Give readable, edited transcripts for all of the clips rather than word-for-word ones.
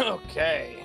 Okay.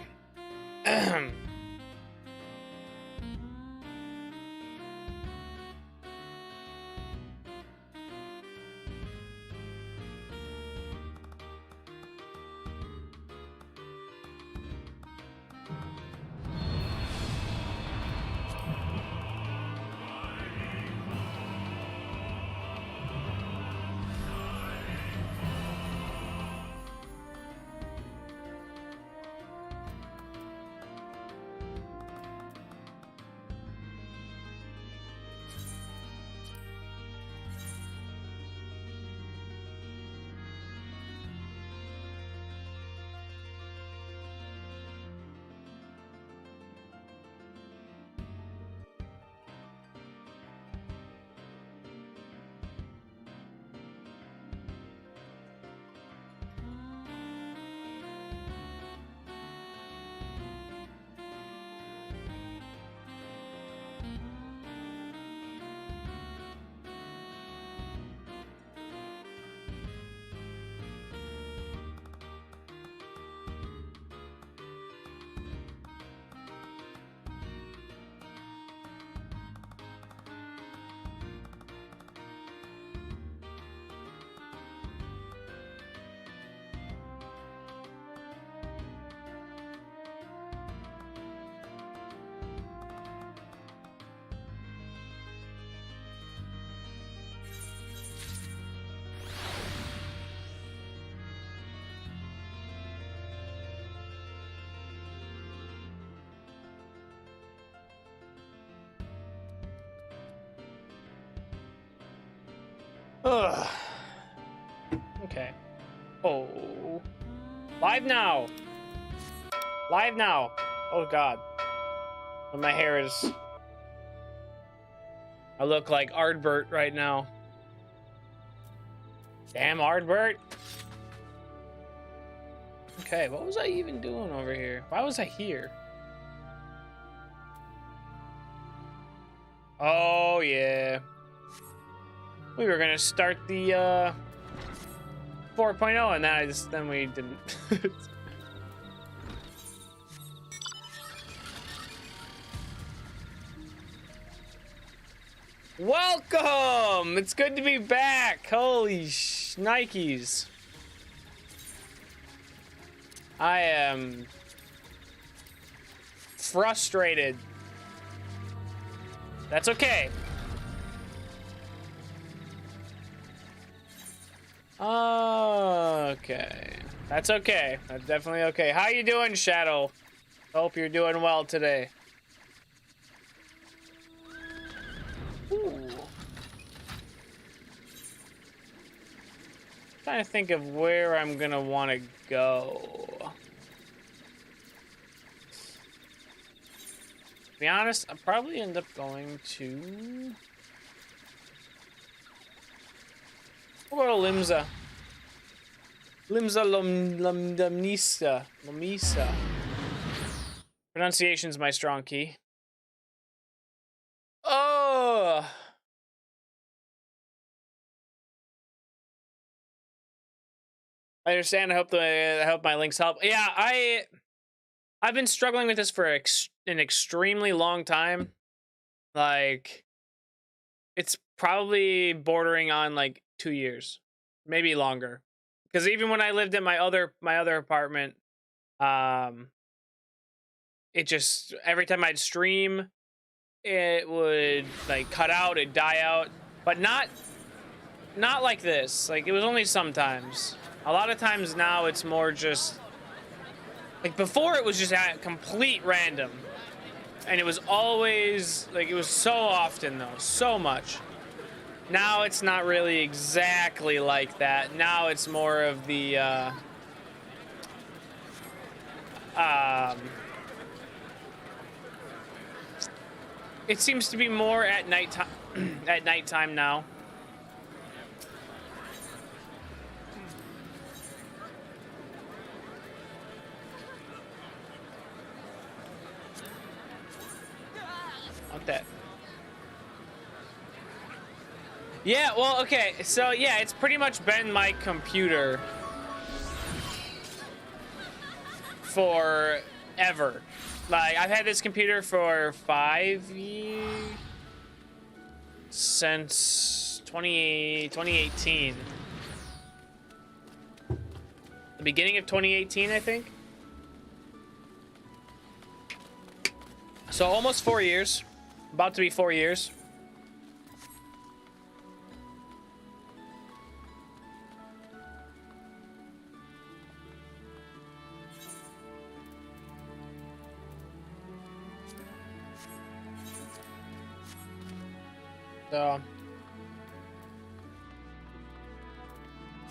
Ugh. Okay. Oh. Live now. Live now. Oh god. And my hair is... I look like Ardbert right now. Damn Ardbert. Okay, what was I even doing over here? Why was I here? Oh yeah. We were gonna start the 4.0 and then we didn't. Welcome! It's good to be back. Holy Nikes. I am frustrated. That's okay. Okay. That's okay. That's definitely okay. How you doing, Shadow? Hope you're doing well today. Ooh. Trying to think of where I'm gonna want to go. To be honest, I'll probably end up going to... We'll go to Limsa. Limsa Lomisa. Pronunciation's my strong key. Oh! I understand. I hope my links help. Yeah, I've been struggling with this for an extremely long time. Like, it's probably bordering on like 2 years, maybe longer. Because even when I lived in my other apartment, it just every time I'd stream, it would like cut out, it'd die out, but not like this. Like, it was only sometimes. A lot of times now it's more just like before it was just at complete random, and it was always like it was so often though, so much. Now it's not really exactly like that. Now it's more of the it seems to be more at nighttime at nighttime now. Want that. Yeah, well, okay, so yeah, it's pretty much been my computer forever. Like, I've had this computer for 5 years, since 2018. The beginning of 2018, I think. So almost 4 years. About to be 4 years. So,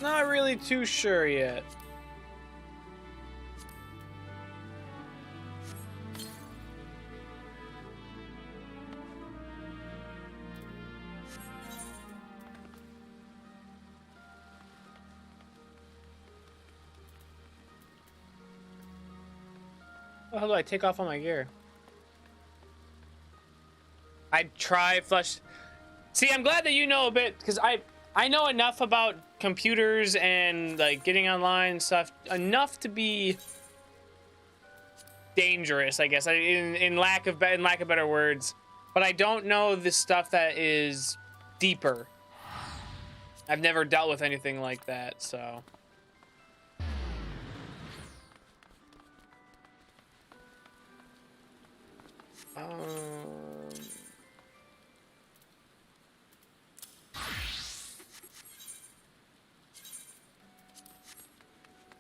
not really too sure yet. How do I take off all my gear? I try flush. See, I'm glad that you know a bit, because I know enough about computers and like getting online and stuff, enough to be dangerous, I guess, in lack of better words. But I don't know the stuff that is deeper. I've never dealt with anything like that, so.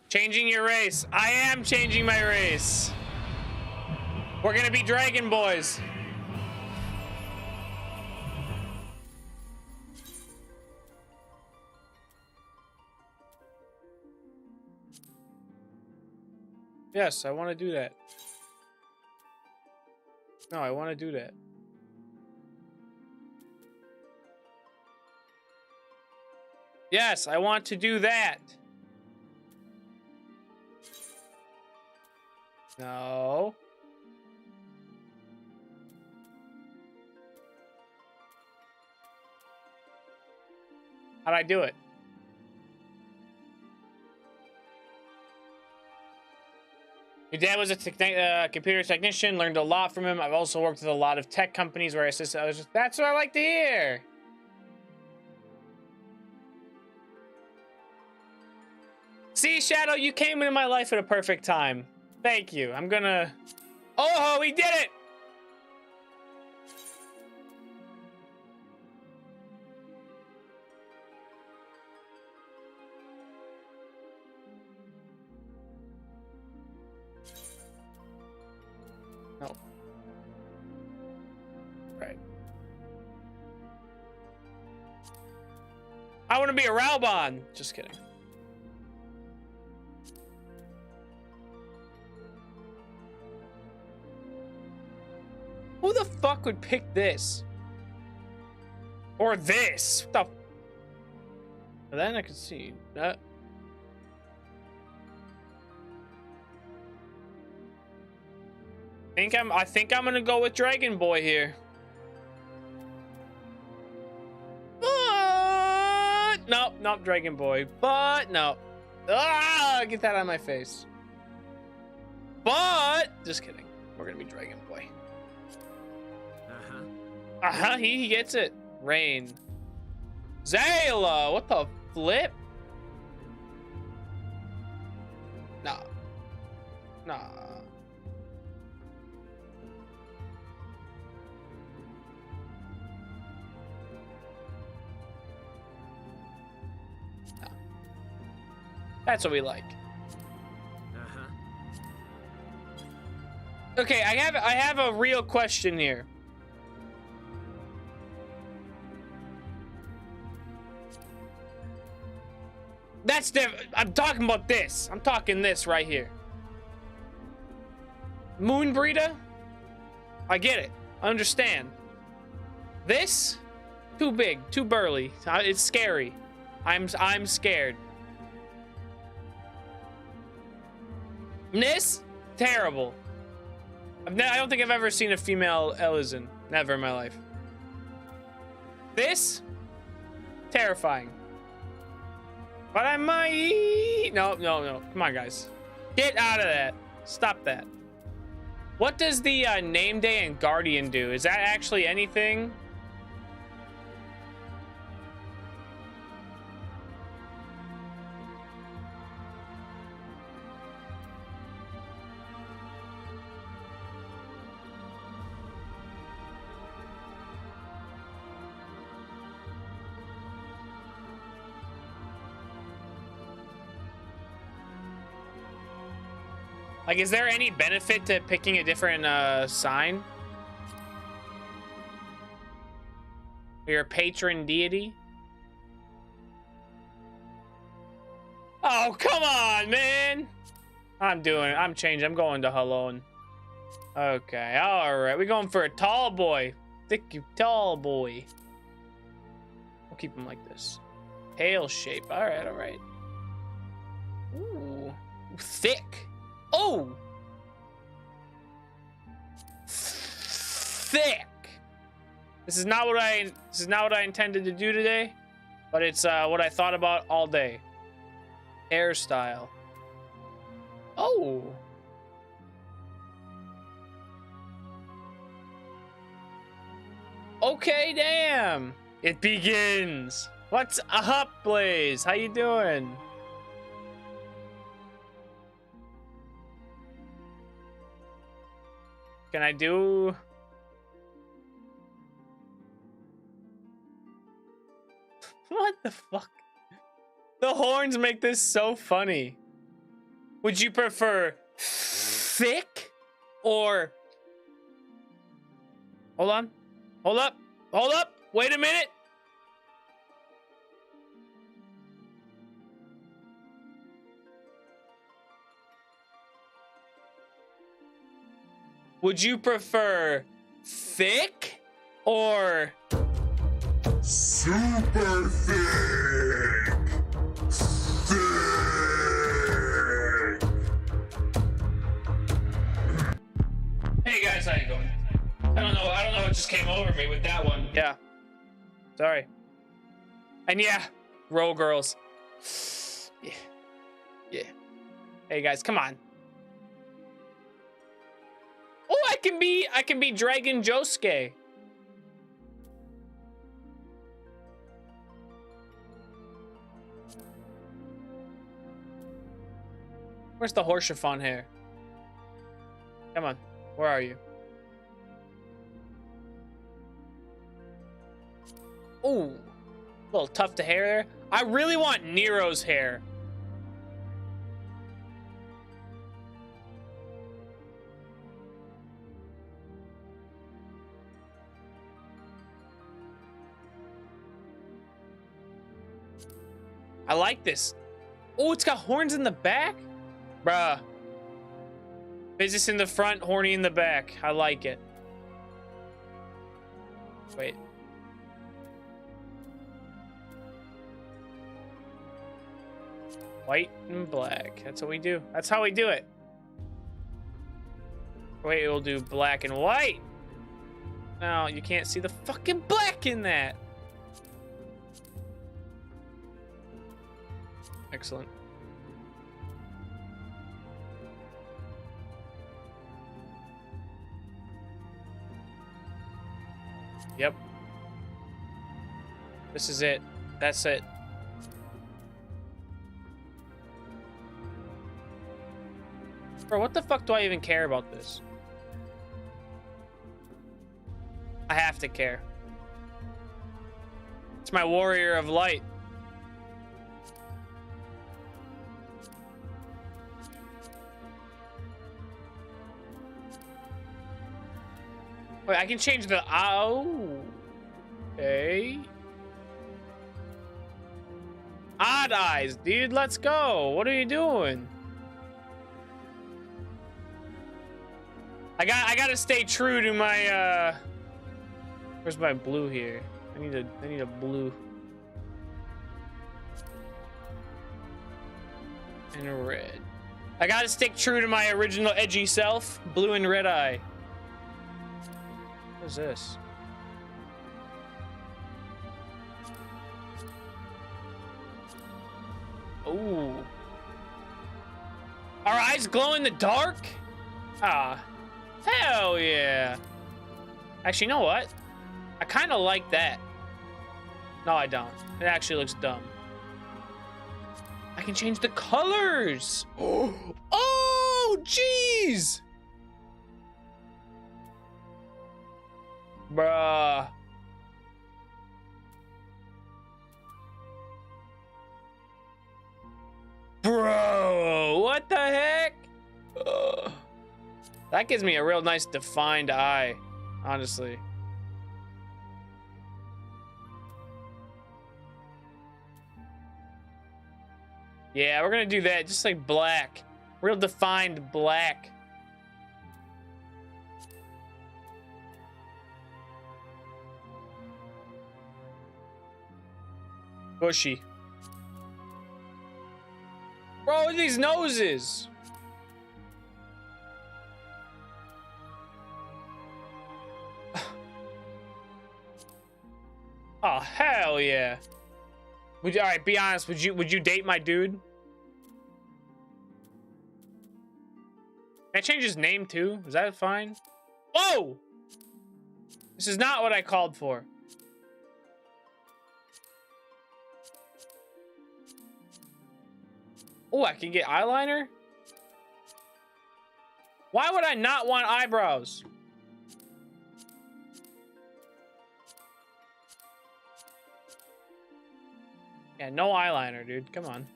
Changing your race. I am changing my race. We're gonna be dragon boys. Yes, I want to do that. No, I want to do that. Yes, I want to do that. No. How'd I do it? Your dad was a computer technician, learned a lot from him. I've also worked with a lot of tech companies where I assisted others. That's what I like to hear. See, Shadow, you came into my life at a perfect time. Thank you. I'm gonna... Oh, we did it! No. Right. I want to be a Raubon. Just kidding. Who the fuck would pick this? Or this? What the... Then I can see that. I think I'm gonna go with Dragon Boy here. But nope, not Dragon Boy. But no. Ah, get that out of my face. But just kidding. We're gonna be Dragon Boy. He gets it. Rain. Zayla, what the flip? Nah. Nah. Nah. That's what we like. Okay, I have a real question here. That's different. I'm talking about this. I'm talking this right here. Moon breeder? I get it. I understand. This? Too big. Too burly. It's scary. I'm scared. This? Terrible. I don't think I've ever seen a female Elysian. Never in my life. This? Terrifying. But I might... No. Come on, guys. Get out of that. Stop that. What does the name day and guardian do? Is that actually anything? Like, is there any benefit to picking a different sign? Your patron deity? Oh, come on, man! I'm changing. I'm going to Halon. Okay, alright. We're going for a tall boy. Thick, you tall boy. We'll keep him like this. Tail shape. Alright, alright. Ooh. Thick. Oh! Thick. This is not what I intended to do today, but it's what I thought about all day. Hairstyle. Oh. Okay, damn. It begins. What's up, Blaze? How you doing? Can I do... What the fuck? The horns make this so funny. Would you prefer thick or... Hold on. Hold up. Hold up. Wait a minute. Would you prefer thick or super thick? Thick. Hey guys, how you going? I don't know what just came over me with that one. Yeah. Sorry. And yeah, roll girls. Yeah. Yeah. Hey guys, come on. Oh, I can be Dragon Josuke. Where's the horse chiffon hair? Come on, where are you? Ooh, a little tough to hair there. I really want Nero's hair. I like this. Oh, it's got horns in the back? Bruh. Business in the front, horny in the back. I like it. Wait. White and black. That's what we do. That's how we do it. Wait, we'll do black and white. No, you can't see the fucking black in that. Excellent. Yep. This is it. That's it. Bro, what the fuck do I even care about this? I have to care. It's my warrior of light. Wait, I can change the... Oh. Okay. Odd eyes, dude. Let's go. What are you doing? I gotta stay true to my, Where's my blue here? I need a blue. And a red. I gotta stick true to my original edgy self. Blue and red eye. What is this? Ooh. All right. eyes glow in the dark? Ah, hell yeah. Actually, you know what? I kind of like that. No, I don't. It actually looks dumb. I can change the colors. Oh, jeez. Bruh. Bro, what the heck? That gives me a real nice defined eye, honestly. Yeah, we're gonna do that, just like black. Real defined black. Bushy. Bro, look at these noses. Oh, hell yeah. Would you, all right, be honest, would you date my dude? Can I change his name too? Is that fine? Whoa! This is not what I called for. Oh, I can get eyeliner? Why would I not want eyebrows? Yeah, no eyeliner, dude. Come on.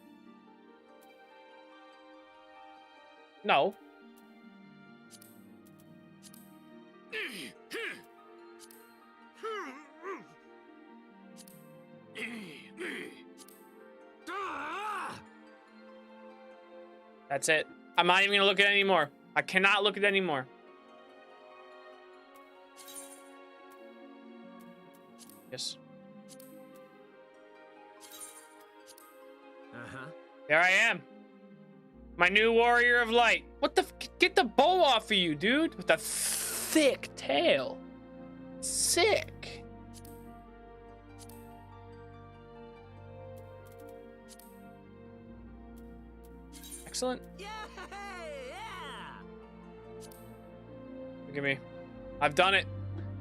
No. That's it. I'm not even gonna look at it anymore. I cannot look at it anymore. Yes. There I am. My new warrior of light. What the? Get the bow off of you, dude. With a thick tail. Sick. Excellent. Yeah. Look at me. I've done it.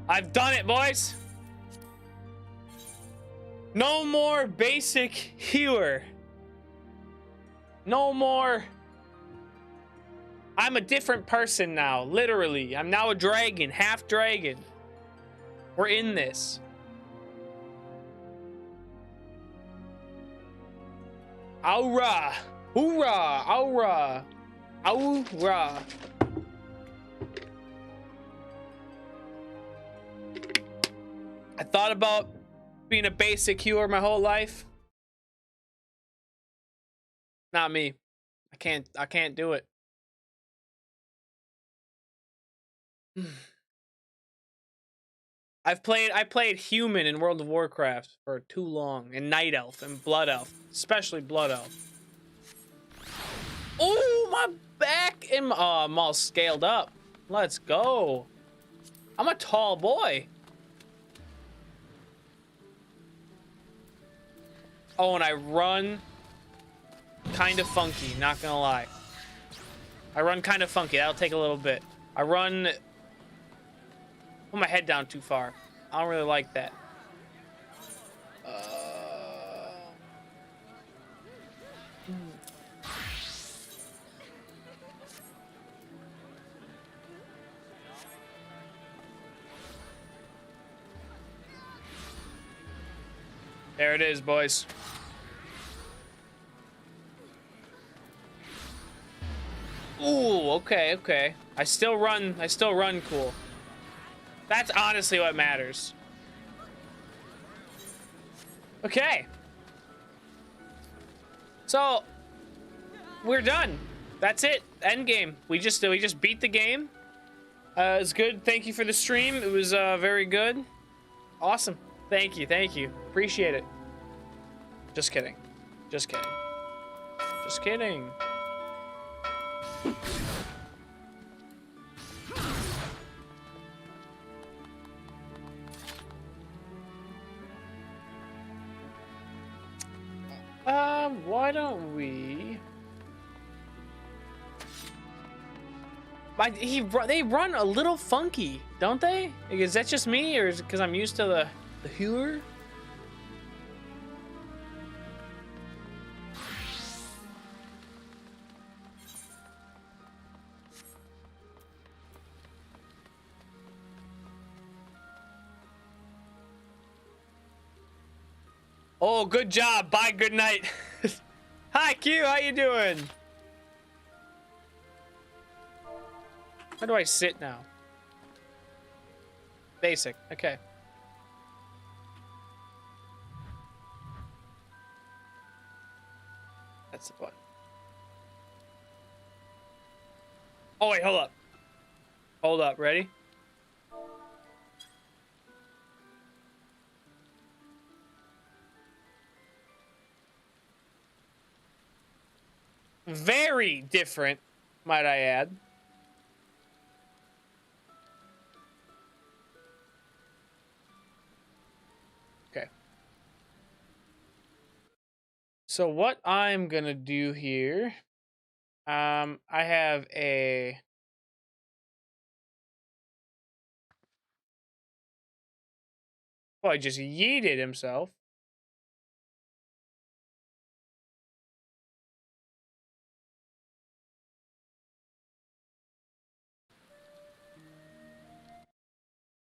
I've done it, boys. No more basic healer. No more. I'm a different person now, literally. I'm now a dragon, half dragon. We're in this. Aura. Hoorah! Aura! Aura! I thought about being a basic healer my whole life. Not me. I can't do it. I played human in World of Warcraft for too long, and Night Elf and Blood Elf, especially Blood Elf. Oh, my back and I'm all scaled up. Let's go. I'm a tall boy. Oh, and I run kind of funky, not gonna lie. I run kind of funky. That'll take a little bit. I run. Put my head down too far. I don't really like that. There it is, boys. Ooh, okay, okay. I still run cool. That's honestly what matters. Okay. So we're done. That's it. End game. We just beat the game. It's good. Thank you for the stream. It was very good. Awesome. Thank you. Appreciate it. Just kidding. Just kidding. Just kidding. Why don't we They run a little funky, don't they? Like, is that just me, or is it because I'm used to the healer? Oh, good job. Bye. Good night. Hi, Q. How you doing? How do I sit now? Basic. Okay. That's the button. Oh, wait. Hold up. Hold up. Ready? Very different, might I add. Okay. So what I'm gonna do here, I have a... Oh, he just yeeted himself.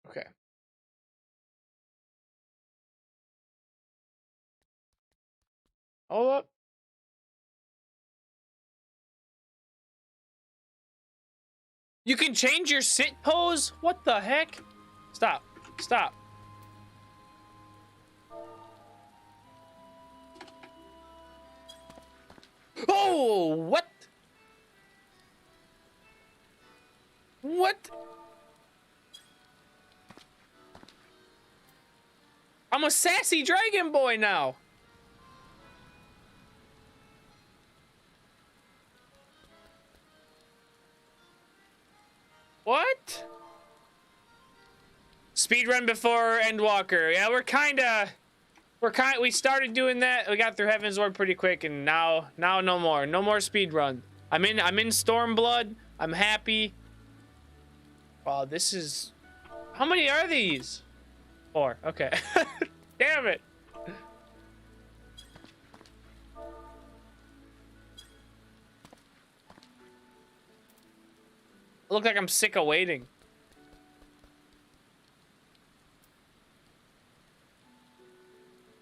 Okay. Hold up. You can change your sit pose? What the heck? Stop. Stop. Oh, what? What? I'm a sassy dragon boy now. What? Speedrun before Endwalker. Yeah, we started doing that. We got through Heaven's Ward pretty quick, and now no more. No more speedrun. I'm in Stormblood. I'm happy. Oh, this is... How many are these? 4. Okay. Damn it. I look like I'm sick of waiting.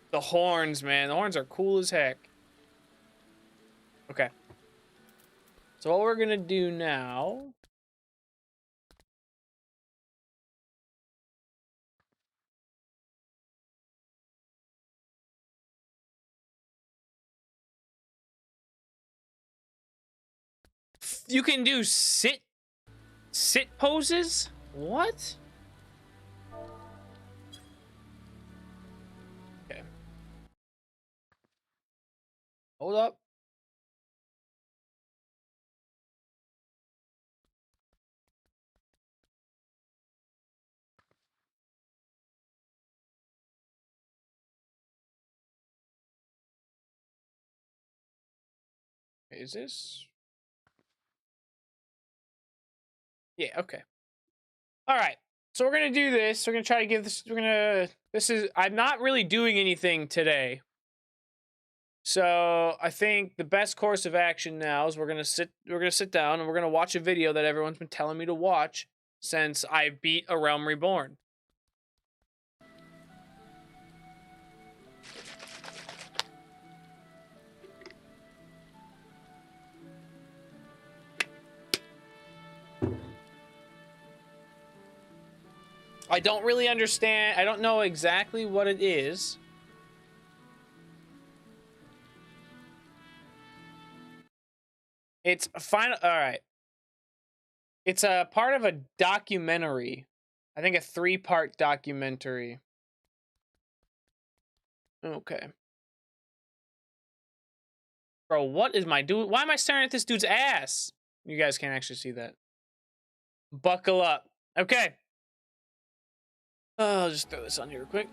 The horns, man. The horns are cool as heck. Okay. So what we're gonna do now... You can do sit poses? What? Okay. Hold up. Is this? Yeah, okay. All right. So we're going to do this. We're going to try to give this, I'm not really doing anything today. So I think the best course of action now is we're going to sit down and we're going to watch a video that everyone's been telling me to watch since I beat A Realm Reborn. I don't really understand. I don't know exactly what it is. It's final. All right. It's a part of a documentary. I think a 3-part documentary. Okay. Bro, what is my dude? Why am I staring at this dude's ass? You guys can't actually see that. Buckle up. Okay. I'll just throw this on here real quick.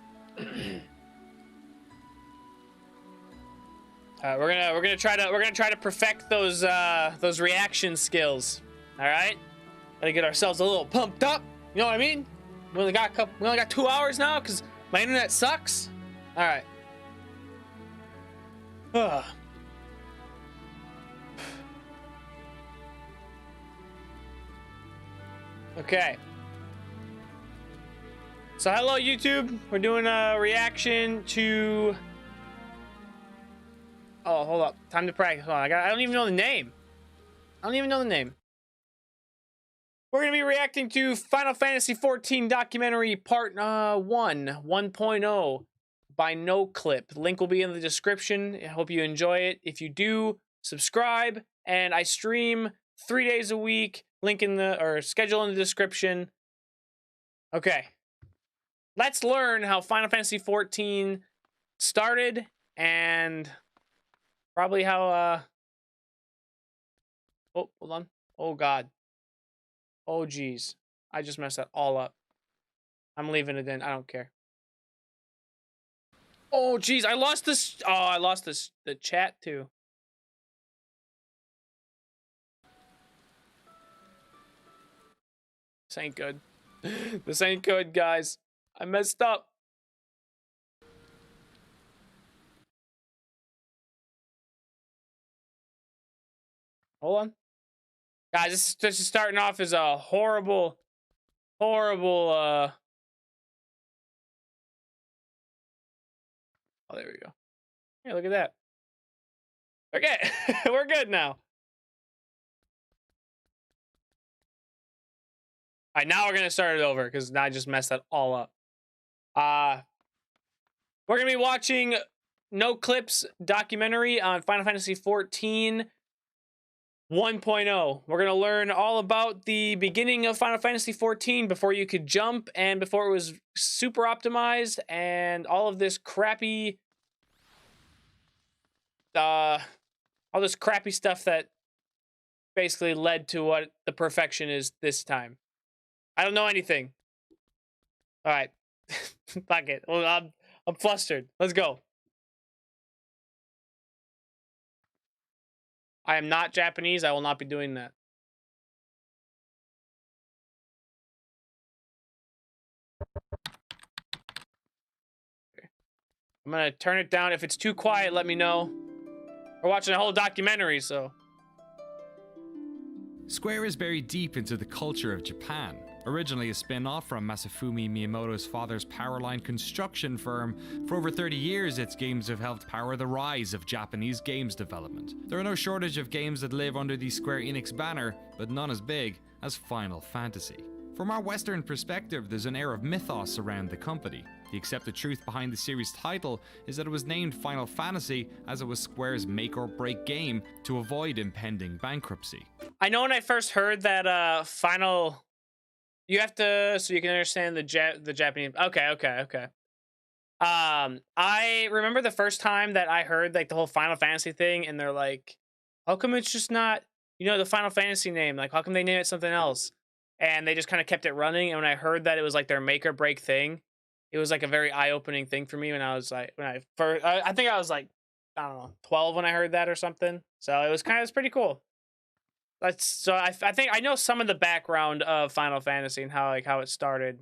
we're gonna try to perfect those reaction skills. All right. Gotta get ourselves a little pumped up. You know what I mean? We only got 2 hours now because my internet sucks. All right. Ugh. Okay. So hello YouTube. We're doing a reaction to. Oh, hold up. Time to practice. Hold on. I don't even know the name. I don't even know the name. We're going to be reacting to Final Fantasy XIV documentary part 1.0 by No Clip. Link will be in the description. I hope you enjoy it. If you do, subscribe. And I stream 3 days a week. Link in the, or schedule in the description. Okay. Let's learn how Final Fantasy XIV started and probably how, oh, hold on. Oh, God. Oh, geez. I just messed that all up. I'm leaving it in. I don't care. Oh, geez. I lost this. Oh, I lost this. The chat, too. This ain't good. This ain't good, guys. I messed up. Hold on. Guys, this is starting off as a horrible, oh, there we go. Hey, look at that. Okay, we're good now. All right, now we're going to start it over because now I just messed that all up. We're going to be watching No Clip's documentary on Final Fantasy XIV 1.0. We're going to learn all about the beginning of Final Fantasy XIV before you could jump and before it was super optimized and all of this crappy all this crappy stuff that basically led to what the perfection is this time. I don't know anything. All right. Fuck it. Well, I'm flustered. Let's go. I am not Japanese. I will not be doing that. Okay. I'm gonna turn it down. If it's too quiet, let me know. We're watching a whole documentary, so. Square is buried deep into the culture of Japan. Originally a spin-off from Masafumi Miyamoto's father's powerline construction firm, for over 30 years its games have helped power the rise of Japanese games development. There are no shortage of games that live under the Square Enix banner, but none as big as Final Fantasy. From our Western perspective, there's an air of mythos around the company. The accepted truth behind the series' title is that it was named Final Fantasy as it was Square's make-or-break game to avoid impending bankruptcy. I know when I first heard that Final... You have to... So you can understand the Japanese... Okay. I remember the first time that I heard like the whole Final Fantasy thing and they're like, how come it's just not, you know, the Final Fantasy name? Like, how come they name it something else? And they just kind of kept it running. And when I heard that it was like their make or break thing, it was like a very eye-opening thing for me when I was like, I think I was like, I don't know, 12 when I heard that or something. So it was pretty cool. I think I know some of the background of Final Fantasy and how it started.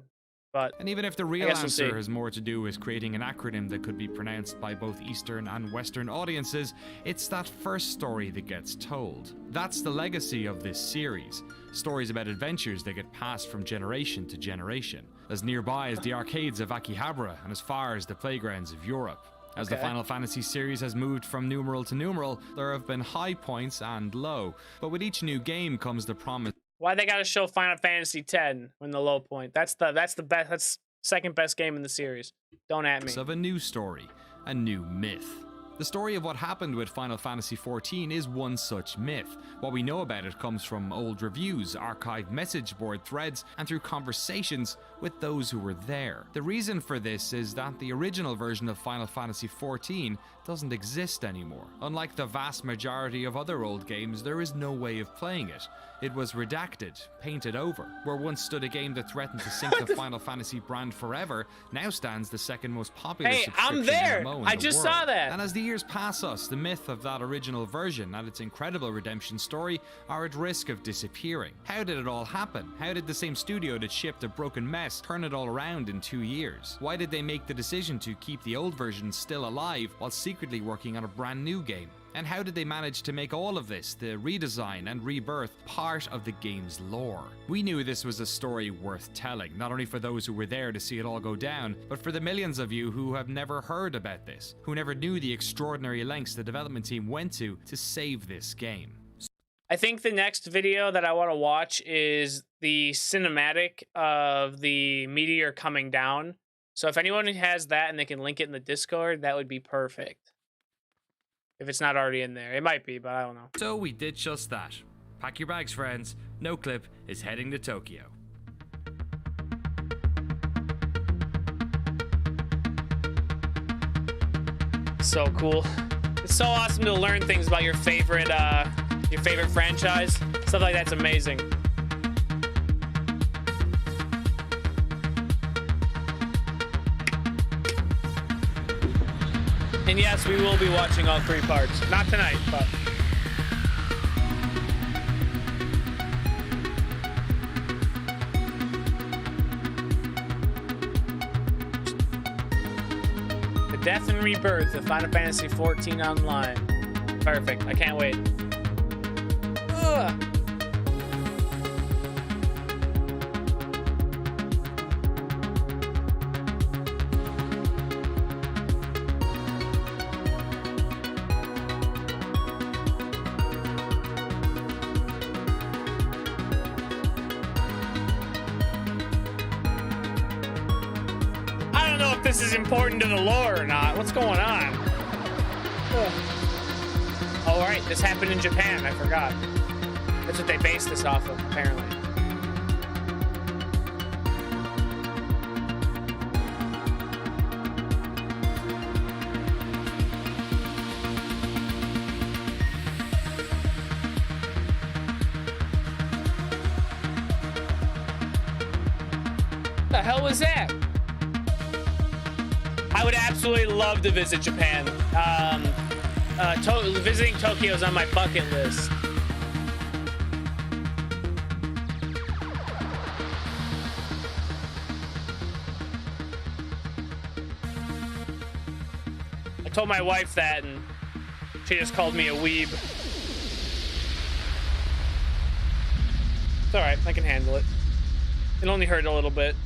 But and even if the real answer has more to do with creating an acronym that could be pronounced by both Eastern and Western audiences, it's that first story that gets told. That's the legacy of this series. Stories about adventures that get passed from generation to generation, as nearby as the arcades of Akihabara and as far as the playgrounds of Europe. As the Final Fantasy series has moved from numeral to numeral, there have been high points and low, but with each new game comes the promise. Why they gotta show Final Fantasy X when the low point? That's the best. That's second best game in the series. Don't at me. Of a new story, a new myth. The story of what happened with Final Fantasy XIV is one such myth. What we know about it comes from old reviews, archived message board threads, and through conversations with those who were there. The reason for this is that the original version of Final Fantasy XIV doesn't exist anymore. Unlike the vast majority of other old games, there is no way of playing it. It was redacted, painted over. Where once stood a game that threatened to sink the Final Fantasy brand forever, now stands the second most popular subscription I'm there. MMO in I the just world. saw that. And as the years pass us, the myth of that original version and its incredible redemption story are at risk of disappearing. How did it all happen? How did the same studio that shipped a broken mess turn it all around in 2 years? Why did they make the decision to keep the old version still alive while secretly working on a brand new game? And how did they manage to make all of this, the redesign and rebirth, part of the game's lore? We knew this was a story worth telling, not only for those who were there to see it all go down, but for the millions of you who have never heard about this, who never knew the extraordinary lengths the development team went to save this game. I think the next video that I want to watch is the cinematic of the meteor coming down. So if anyone has that and they can link it in the Discord, that would be perfect. If it's not already in there. It might be, but I don't know. So we did just that. Pack your bags, friends. NoClip is heading to Tokyo. So cool. It's so awesome to learn things about your favorite franchise. Stuff like that's amazing. And yes, we will be watching all 3 parts. Not tonight, but... The death and rebirth of Final Fantasy XIV Online. Perfect. I can't wait. Ugh. This is important to the lore or not. What's going on? Oh, right. This happened in Japan. I forgot. That's what they based this off of, apparently. What the hell was that? I would absolutely love to visit Japan. Visiting Tokyo is on my bucket list. I told my wife that, and she just called me a weeb. It's all right. I can handle it. It only hurt a little bit.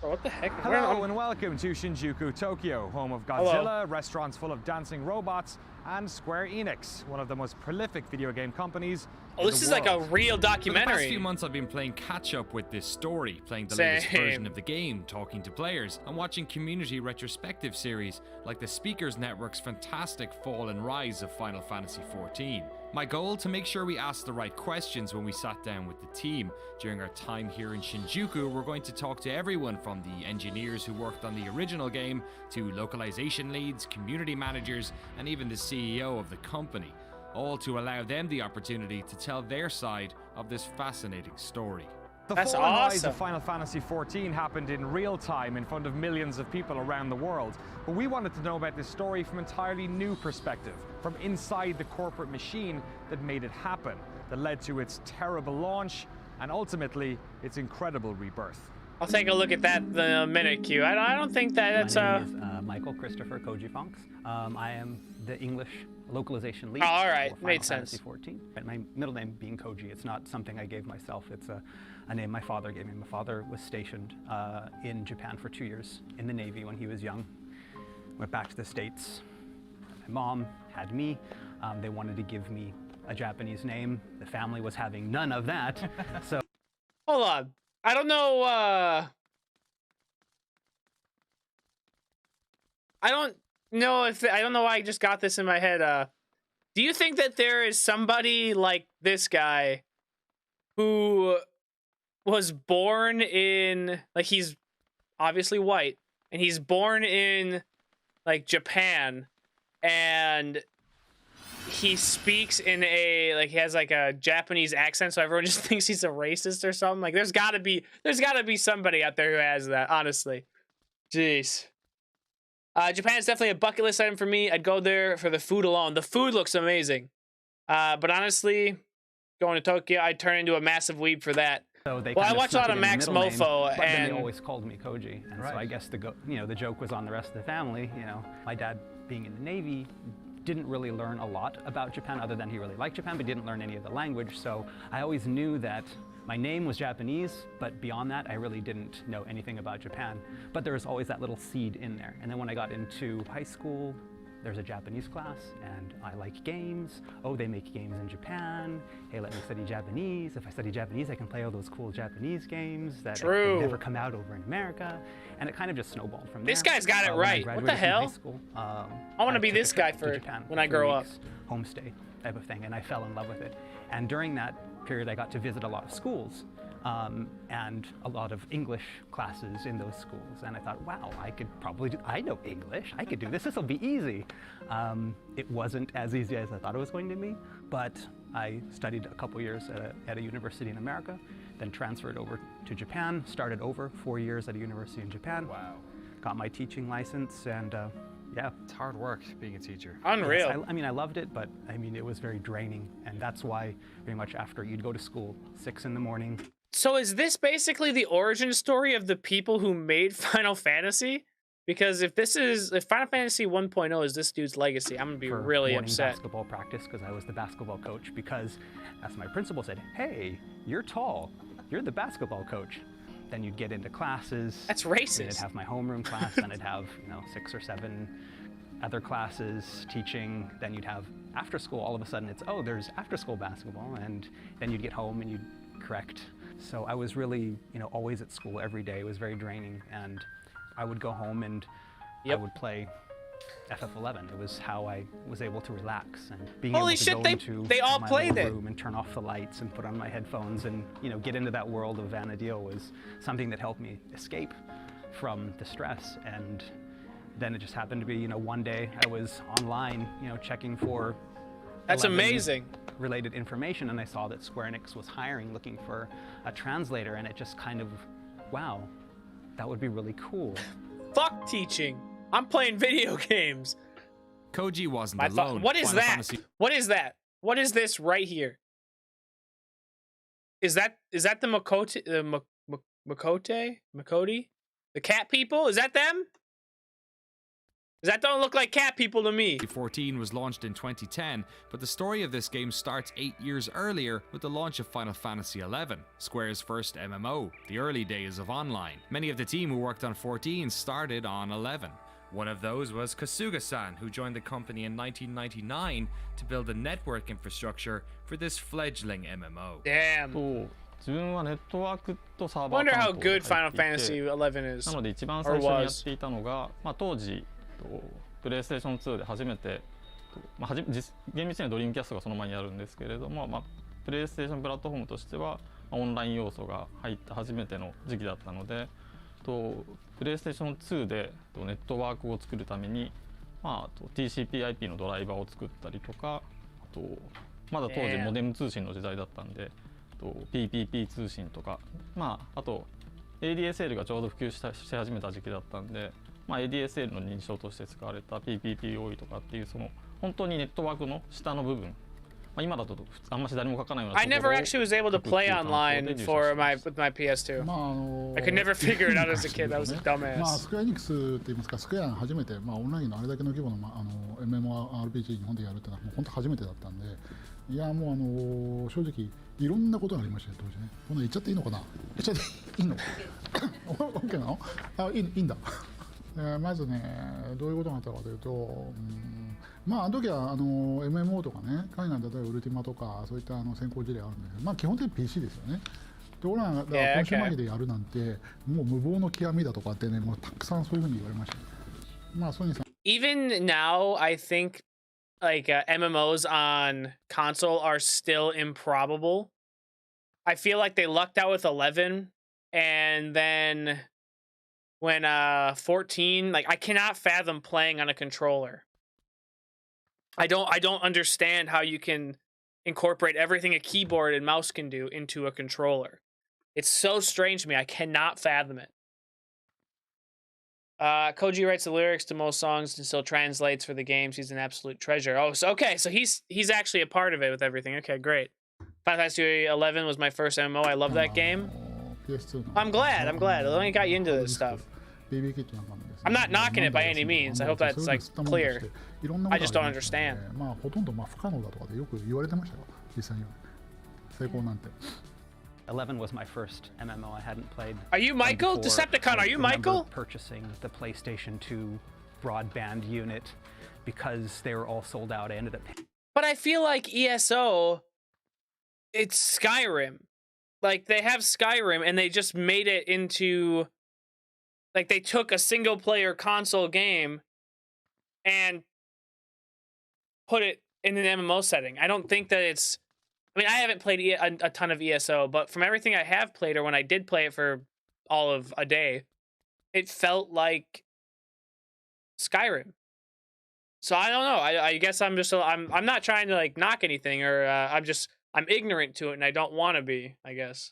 What the heck? Hello and welcome to Shinjuku, Tokyo, home of Godzilla, restaurants full of dancing robots, and Square Enix, one of the most prolific video game companies. Oh, this is like a real documentary. For the past few months, I've been playing catch-up with this story, playing the latest version of the game, talking to players, and watching community retrospective series like the Speakers Network's fantastic fall and rise of Final Fantasy XIV. My goal, to make sure we asked the right questions when we sat down with the team. During our time here in Shinjuku, we're going to talk to everyone from the engineers who worked on the original game, to localization leads, community managers, and even the CEO of the company, all to allow them the opportunity to tell their side of this fascinating story. The fall and rise of Final Fantasy XIV happened in real time in front of millions of people around the world. But we wanted to know about this story from an entirely new perspective, from inside the corporate machine that made it happen, that led to its terrible launch and ultimately its incredible rebirth. I'll take a look at that in a minute, Q. I don't think that's My name is Michael Christopher Koji Fonks. I am the English localization lead. Oh, all right, for Final made Fantasy sense. 14. And my middle name being Koji, it's not something I gave myself. It's a name my father gave me. My father was stationed in Japan for 2 years in the Navy when he was young. Went back to the States. My mom had me. They wanted to give me a Japanese name. The family was having none of that. So. Hold on. I don't know. I don't know why I just got this in my head. Do you think that there is somebody like this guy who was born in, like, he's obviously white, and he's born in, like, Japan, and he speaks in a like he has like a Japanese accent, so everyone just thinks he's a racist or something. Like there's gotta be somebody out there who has that, honestly. Jeez. Japan is definitely a bucket list item for me. I'd go there for the food alone. The food looks amazing. But honestly, going to Tokyo, I'd turn into a massive weeb for that. So they well, I kind of watch a lot of Max name, Mofo, but then and they always called me Koji, and so I guess the joke was on the rest of the family. You know, my dad being in the Navy didn't really learn a lot about Japan, other than he really liked Japan, but didn't learn any of the language. So I always knew that my name was Japanese, but beyond that, I really didn't know anything about Japan. But there was always that little seed in there. And then when I got into high school, there's a Japanese class, and I like games. Oh, they make games in Japan. Hey, let me study Japanese. If I study Japanese, I can play all those cool Japanese games that never come out over in America. And it kind of just snowballed from there. This guy's got it right. What the hell? School, I want to be this guy for Japan when I grow up. Homestay type of thing, and I fell in love with it. And during that period, I got to visit a lot of schools. And a lot of English classes in those schools. And I thought, wow, I know English, I could do this, this'll be easy. It wasn't as easy as I thought it was going to be, but I studied a couple years at a university in America, then transferred over to Japan, started over 4 years at a university in Japan. Wow. Got my teaching license, and yeah. It's hard work being a teacher. Unreal. Yes, I mean, I loved it, but I mean, it was very draining. And that's why pretty much after you'd go to school, 6 in the morning, So is this basically the origin story of the people who made Final Fantasy? Because if Final Fantasy 1.0 is this dude's legacy, I'm gonna be really upset. Basketball practice because I was the basketball coach. Because as my principal said, "Hey, you're tall. You're the basketball coach." Then you'd get into classes. That's racist. Then I'd have my homeroom class. Then I'd have 6 or 7 other classes teaching. Then you'd have after school. All of a sudden, it's there's after school basketball, and then you'd get home and you'd correct. So I was really, always at school every day. It was very draining, and I would go home and I would play FF11. It was how I was able to relax, and being able to go into they all my played little it. room and turn off the lights and put on my headphones and get into that world of Vana'diel was something that helped me escape from the stress. And then it just happened to be, one day I was online, checking for That's amazing. Related information, and I saw that Square Enix was looking for a translator, and it just kind of, wow, that would be really cool. Fuck teaching. I'm playing video games. Koji wasn't alone. What is that? What is that? What is this right here? Is that the Makoti? The cat people? Is that them? That don't look like cat people to me. 14 was launched in 2010, but the story of this game starts 8 years earlier with the launch of Final Fantasy XI, Square's first MMO, the early days of online. Many of the team who worked on 14 started on 11. One of those was Kasuga-san, who joined the company in 1999 to build a network infrastructure for this fledgling MMO. Damn. 自分はネットワークとサーバー Wonder 担 how 当 good で Final 入ってい Fantasy て XI is. なので一番 Or 最初にやっ was. ていたのが、当時プレイステーション2で初めて、厳密にはドリームキャストがその前にあるんですけれども、プレイステーションプラットフォームとしては、オンライン要素が入った初めての時期だったので、プレイステーション2でネットワークを作るために、TCP/IP のドライバーを作ったりとか、まだ当時モデム通信の時代だったんで、PPP 通信とか、あと ADSL がちょうど普及し始めた時期だったんで、ADSL の認証として使われた PPPoE とかっていう本当にネットワークの下の部分、今だとあんまし誰も書かないような I never actually was able to play online with my PS2. I could never figure it out as a kid. That was a dumbass. スクエアエニックスって言いますか、スクエアが初めて、オンラインのあれだけの規模の、MMORPG 日本でやるってのはもう本当初めてだったんで、いやもう正直いろんなことがありましたよ当時ね。こんな言っちゃっていいのかな？言っちゃっていいの？OK なの？いいんだ。まずね、どういうことがあったかというと、あの時はMMO とかね、海外で例えばウルティマとかそういった先行事例あるんだけど、基本的に PC ですよね。で、俺らがコンシューマー機でやるなんて、もう無謀の極みだとかってね、もうたくさんそういうふうに言われました。ソニーさん。Even now, I think like MMOs on console are still improbable. I feel like they lucked out with 11, and then when 14, like I cannot fathom playing on a controller. I don't understand how you can incorporate everything a keyboard and mouse can do into a controller. It's so strange to me. I cannot fathom it. Koji writes the lyrics to most songs and still translates for the games. He's an absolute treasure. Oh, so okay, so he's actually a part of it with everything. Okay, great. Final Fantasy 11 was my first MMO. I love that game. I'm glad. I'm glad. I only got you into this stuff. I'm not knocking it by any means. I hope that's like clear. I just don't understand. ほとんど不可能だとかでよく言われてましたよ、実際には。成功なんて。11 was my first MMO. I hadn't played. Are you Michael? Decepticon, are you Michael? Purchasing the PlayStation 2 broadband unit because they were all sold out. I ended up. But I feel like ESO, it's Skyrim. Like they have Skyrim and they just made it into, like they took a single player console game and put it in an MMO setting. I don't think that it's, I mean, I haven't played a ton of ESO, but from everything I have played, or when I did play it for all of a day, it felt like Skyrim. So I don't know. I guess I'm just, I'm not trying to like knock anything, or I'm ignorant to it and I don't want to be, I guess.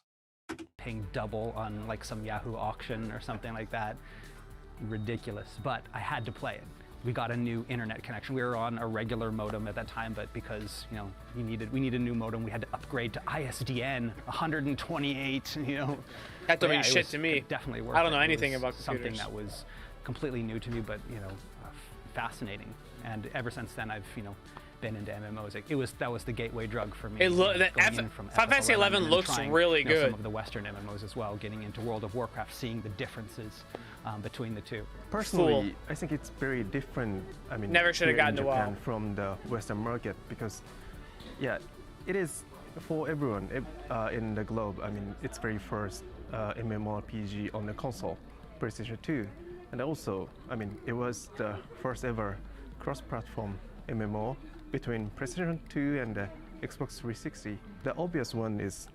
Paying double on like some Yahoo auction or something like that. Ridiculous, but I had to play it. We got a new internet connection. We were on a regular modem at that time, but because, you know, we needed a new modem, we had to upgrade to ISDN 128, you know. That don't mean shit to me. Definitely worth it. I don't know anything about computers. Something that was completely new to me, but, you know, fascinating. And ever since then, I've, you know, been into MMOs. That was the gateway drug for me. Final Fantasy 11 looks really good. Some of the Western MMOs as well, getting into World of Warcraft, seeing the differences between the two. Personally, I think it's very different. I mean, never should have gotten to WoW from the Western market, because, yeah, it is for everyone in the globe. I mean, it's very first MMORPG on the console, PlayStation 2, and also, I mean, it was the first ever cross-platform MMO between PlayStation 2 and Xbox 360. The obvious one is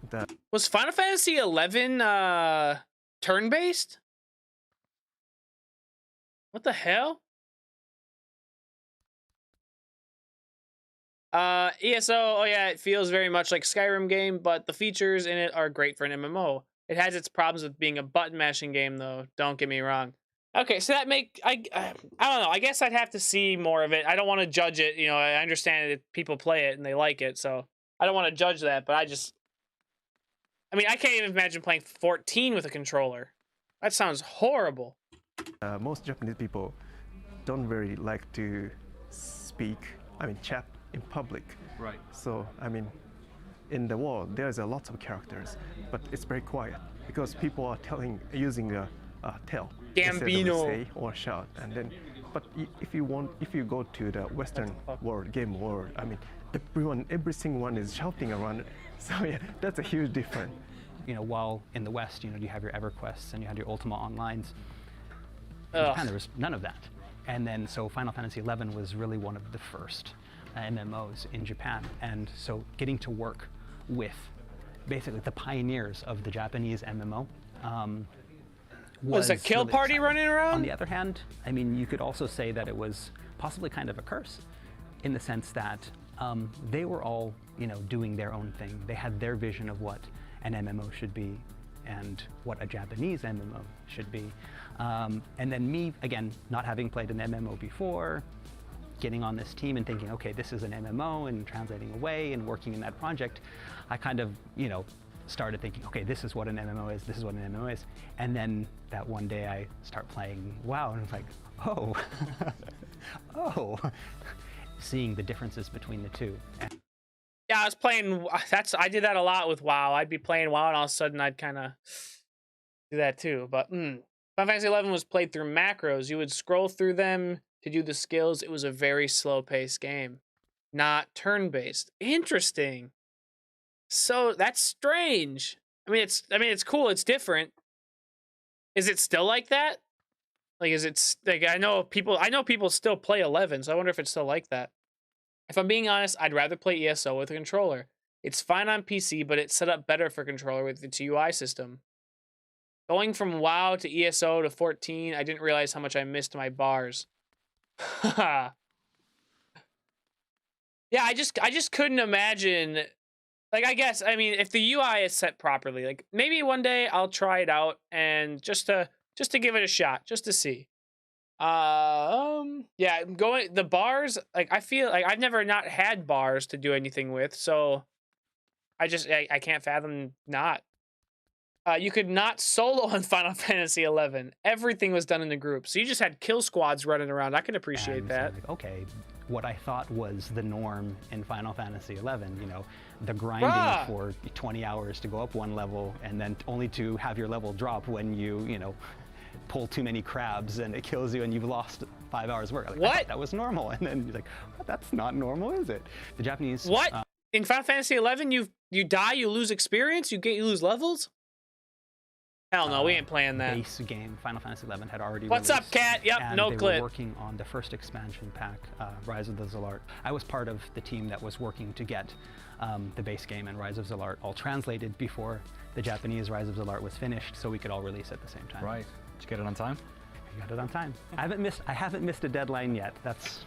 that... Was Final Fantasy 11 turn-based? What the hell? ESO, oh yeah, it feels very much like Skyrim game, but the features in it are great for an MMO. It has its problems with being a button mashing game though, don't get me wrong. Okay, so that I don't know, I guess I'd have to see more of it. I don't want to judge it, you know, I understand that people play it and they like it, so I don't want to judge that, but I mean, I can't even imagine playing 14 with a controller. That sounds horrible. Most Japanese people don't very like to chat in public. Right. So, I mean, in the world, there's a lot of characters, but it's very quiet because people are using a tell. Gambino. Say or shout, and then, but if you go to the Western world, game world, I mean, every single one is shouting around. So yeah, that's a huge difference. You know, while in the West, you know, you have your EverQuests and you had your Ultima Onlines. In Japan, there was none of that. And then, so Final Fantasy 11 was really one of the first MMOs in Japan. And so getting to work with basically the pioneers of the Japanese MMO was a kill really party exciting. Running around? On the other hand, I mean, you could also say that it was possibly kind of a curse in the sense that they were all, you know, doing their own thing. They had their vision of what an MMO should be and what a Japanese MMO should be. And then me, again, not having played an MMO before, getting on this team and thinking, okay, this is an MMO, and translating away and working in that project, I kind of, you know, started thinking, okay, this is what an MMO is, this is what an MMO is. And then that one day I start playing WoW and it's like, oh, oh, seeing the differences between the two. Yeah, I was playing, I did that a lot with WoW. I'd be playing WoW and all of a sudden I'd kind of do that too. But Final Fantasy 11 was played through macros. You would scroll through them to do the skills. It was a very slow-paced game, not turn-based. Interesting. So that's strange. I mean, it's cool. It's different. Is it still like that? Like, is it like I know people still play 11, so I wonder if it's still like that. If I'm being honest, I'd rather play ESO with a controller. It's fine on PC, but it's set up better for controller with its UI system. Going from WoW to ESO to 14, I didn't realize how much I missed my bars. Yeah, I just couldn't imagine. Like, I guess, I mean, if the UI is set properly, like maybe one day I'll try it out and just to give it a shot, just to see. Yeah, going the bars, like I feel like I've never not had bars to do anything with, so I can't fathom not. You could not solo in Final Fantasy 11. Everything was done in a group, so you just had kill squads running around. I can appreciate And that. so, like, okay, what I thought was the norm in Final Fantasy 11, you know, the grinding Bruh. for 20 hours to go up one level and then only to have your level drop when you know, pull too many crabs and it kills you and you've lost 5 hours work. Like, I What? thought that was normal. And then you're like, well, that's not normal, is it? The Japanese... What? In Final Fantasy 11, you die, you lose experience, you lose levels? Hell no, we ain't playing that. Base game Final Fantasy 11 had already What's up, released, Cat? Yep, and no they clip. were working on the first expansion pack, Rise of the Zalart. I was part of the team that was working to get the base game and Rise of Zalart all translated before the Japanese Rise of Zalart was finished, so we could all release at the same time. Right. Did you get it on time? I got it on time. I haven't missed a deadline yet. That's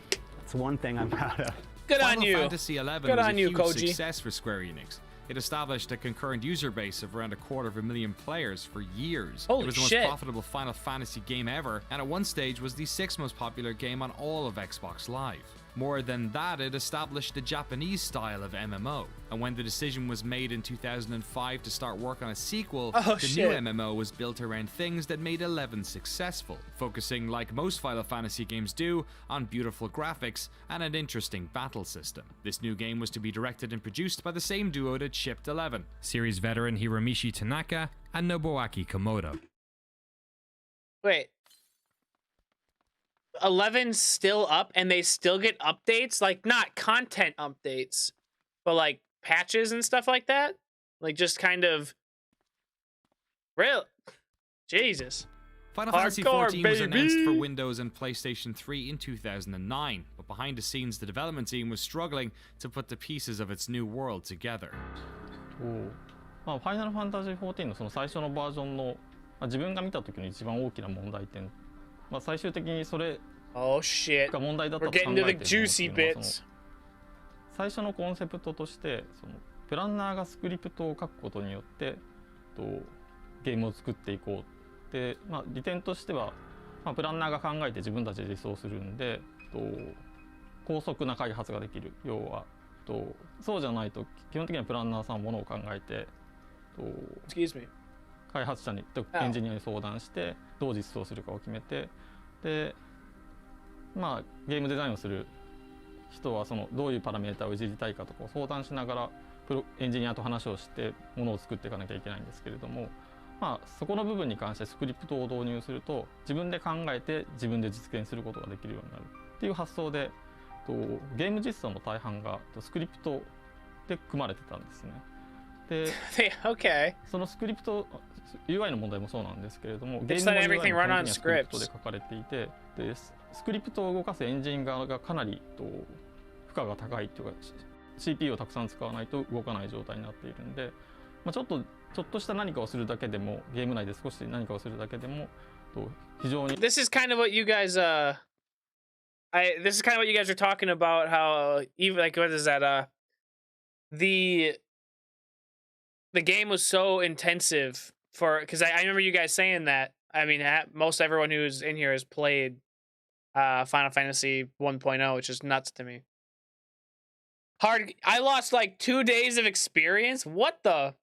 one thing I'm proud of. Good on Final you. Fantasy XI Good was on a you, huge Koji. success for Square Enix. It established a concurrent user base of around 250,000 players for years. Holy it was the shit. most profitable Final Fantasy game ever, and at one stage was the 6th most popular game on all of Xbox Live. More than that, it established the Japanese style of MMO, and when the decision was made in 2005 to start work on a sequel, Oh, the shit. new MMO was built around things that made 11 successful, focusing, like most Final Fantasy games do, on beautiful graphics and an interesting battle system. This new game was to be directed and produced by the same duo that shipped 11, series veteran Hiromichi Tanaka and Nobuaki Komodo. Wait. 11's still up and they still get updates? Like, not content updates, but like patches and stuff like that? Like, just kind of... Real? Jesus. Final Fantasy Hardcore, XIV was announced for baby! Windows and PlayStation 3 in 2009, but behind the scenes the development team was struggling to put the pieces of its new world together. まあ、ファイナルファンタジー14のその最初のバージョンの、まあ、自分が見た時の一番大きな問題点、まあ、最終的にそれ Oh shit. が問題だった We're と考 getting え to て the るものって juicy いうのはそ bits. の最初のコンセプトとしてそのプランナーがスクリプトを書くことによってゲームを作っていこうで、まあ、利点としては、まあ、プランナーが考えて自分たちで実装するんで高速な開発ができる。要はそうじゃないと基本的にはプランナーさんはものを考えてExcuse me. 開発者にエンジニアに相談してどう実装するかを決めてでまあゲームデザインをする人はそのどういうパラメータをいじりたいかとかを相談しながらエンジニアと話をしてものを作っていかなきゃいけないんですけれども、まあ、そこの部分に関してスクリプトを導入すると自分で考えて自分で実現することができるようになるっていう発想でゲーム実装の大半がスクリプトで組まれてたんですね。で、Okay. そのスクリプト UI の問題もそうなんですけれども、ゲ Just ーム let の everything UI も run 基本 on 的にはスクリプ scripts. トで書かれていて、でスクリプトを動かすエンジン側がかなり負荷が高いというか CPU をたくさん使わないと動かない状態になっているんで、まあ、ちょっとした何かをするだけでもゲーム内で少し何かをするだけでも非常に This is kind of what you guys this is kind of what you guys are talking about, how even like what is that the game was so intensive for because I remember you guys saying that. I mean, most everyone who's in here has played Final Fantasy 1.0, which is nuts to me. I lost like 2 days of experience. What the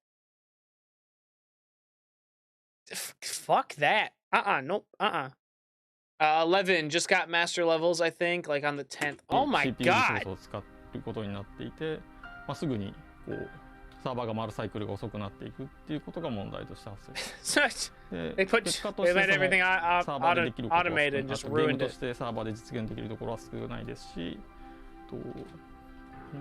fuck that? Nope. 11 just got master levels, I think, like on the 10th. Oh my CPU リソー god. スを使うことになっていて、まあ、すぐにサーバーが回るサイクルが遅くなっていくっていうことが問題として発生し So て、 they put 結果と they して made その everything サーバーでできることは automated and 少 just ない。ゲーム ruined と it. してサーバーで実現できるところは少ないですし、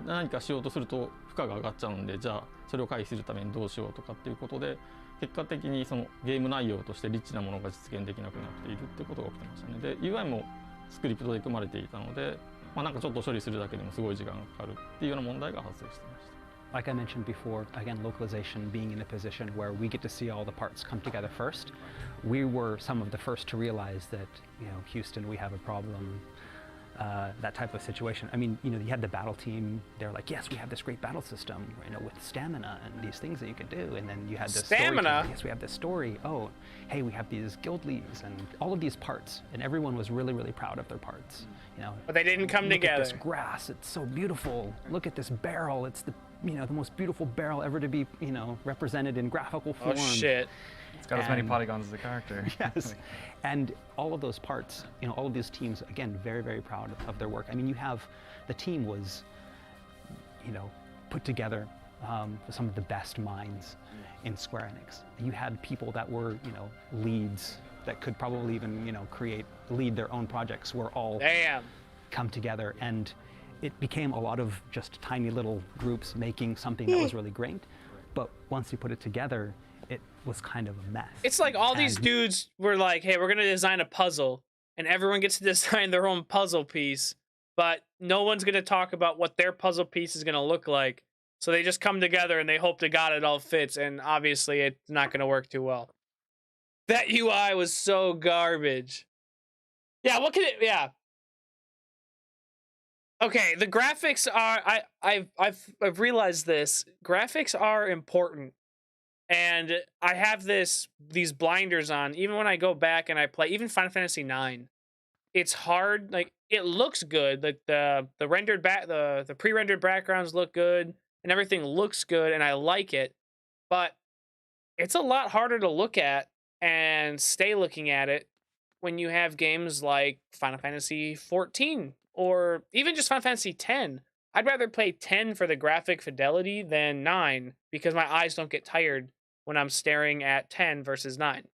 何かしようとすると負荷が上がっちゃうんで、じゃあそれを回避するためにどうしようとかっていうことで、結果的にそのゲーム内容としてリッチなものが実現できなくなっているっていうことが起きてましたね。で UI もスクリプトで組まれていたので、まあ、なんかちょっと処理するだけでもすごい時間がかかるっていうような問題が発生していました。Like I mentioned before, again, localization being in a position where we get to see all the parts come together first. We were some of the first to realize that, you know, Houston, we have a problem. that type of situation. I mean, you had the battle team. They're like, yes, we have this great battle system, with stamina and these things that you could do. And then you had this stamina. Yes, we have this story. Oh, hey, we have these guild leads and all of these parts, and everyone was really, really proud of their parts. But they didn't come together. Look at this grass. It's so beautiful. Look at this barrel. It's the the most beautiful barrel ever to be represented in graphical form. Oh shit. It's got as many polygons as the character. Yes. And all of those parts, all of these teams, again, very, very proud of their work. I mean, the team was, put together with some of the best minds in Square Enix. You had people that were, leads that could probably even, lead their own projects, were all come together, and it became a lot of just tiny little groups making something that was really great. But once you put it together, it was kind of a mess. It's like all these dudes were like, hey, we're going to design a puzzle, and everyone gets to design their own puzzle piece, but no one's going to talk about what their puzzle piece is going to look like. So they just come together and they hope to God it all fits, and obviously it's not going to work too well. That UI was so garbage. Yeah, what can it... Yeah. Okay, the graphics are... I've realized this. Graphics are important. And I have these blinders on, even when I go back and I play, even Final Fantasy IX. It's hard, like, it looks good. Like, the rendered the pre-rendered backgrounds look good, and everything looks good, and I like it. But it's a lot harder to look at and stay looking at it when you have games like Final Fantasy XIV, or even just Final Fantasy X. I'd rather play 10 for the graphic fidelity than 9, because my eyes don't get tired when I'm staring at 10 versus 9.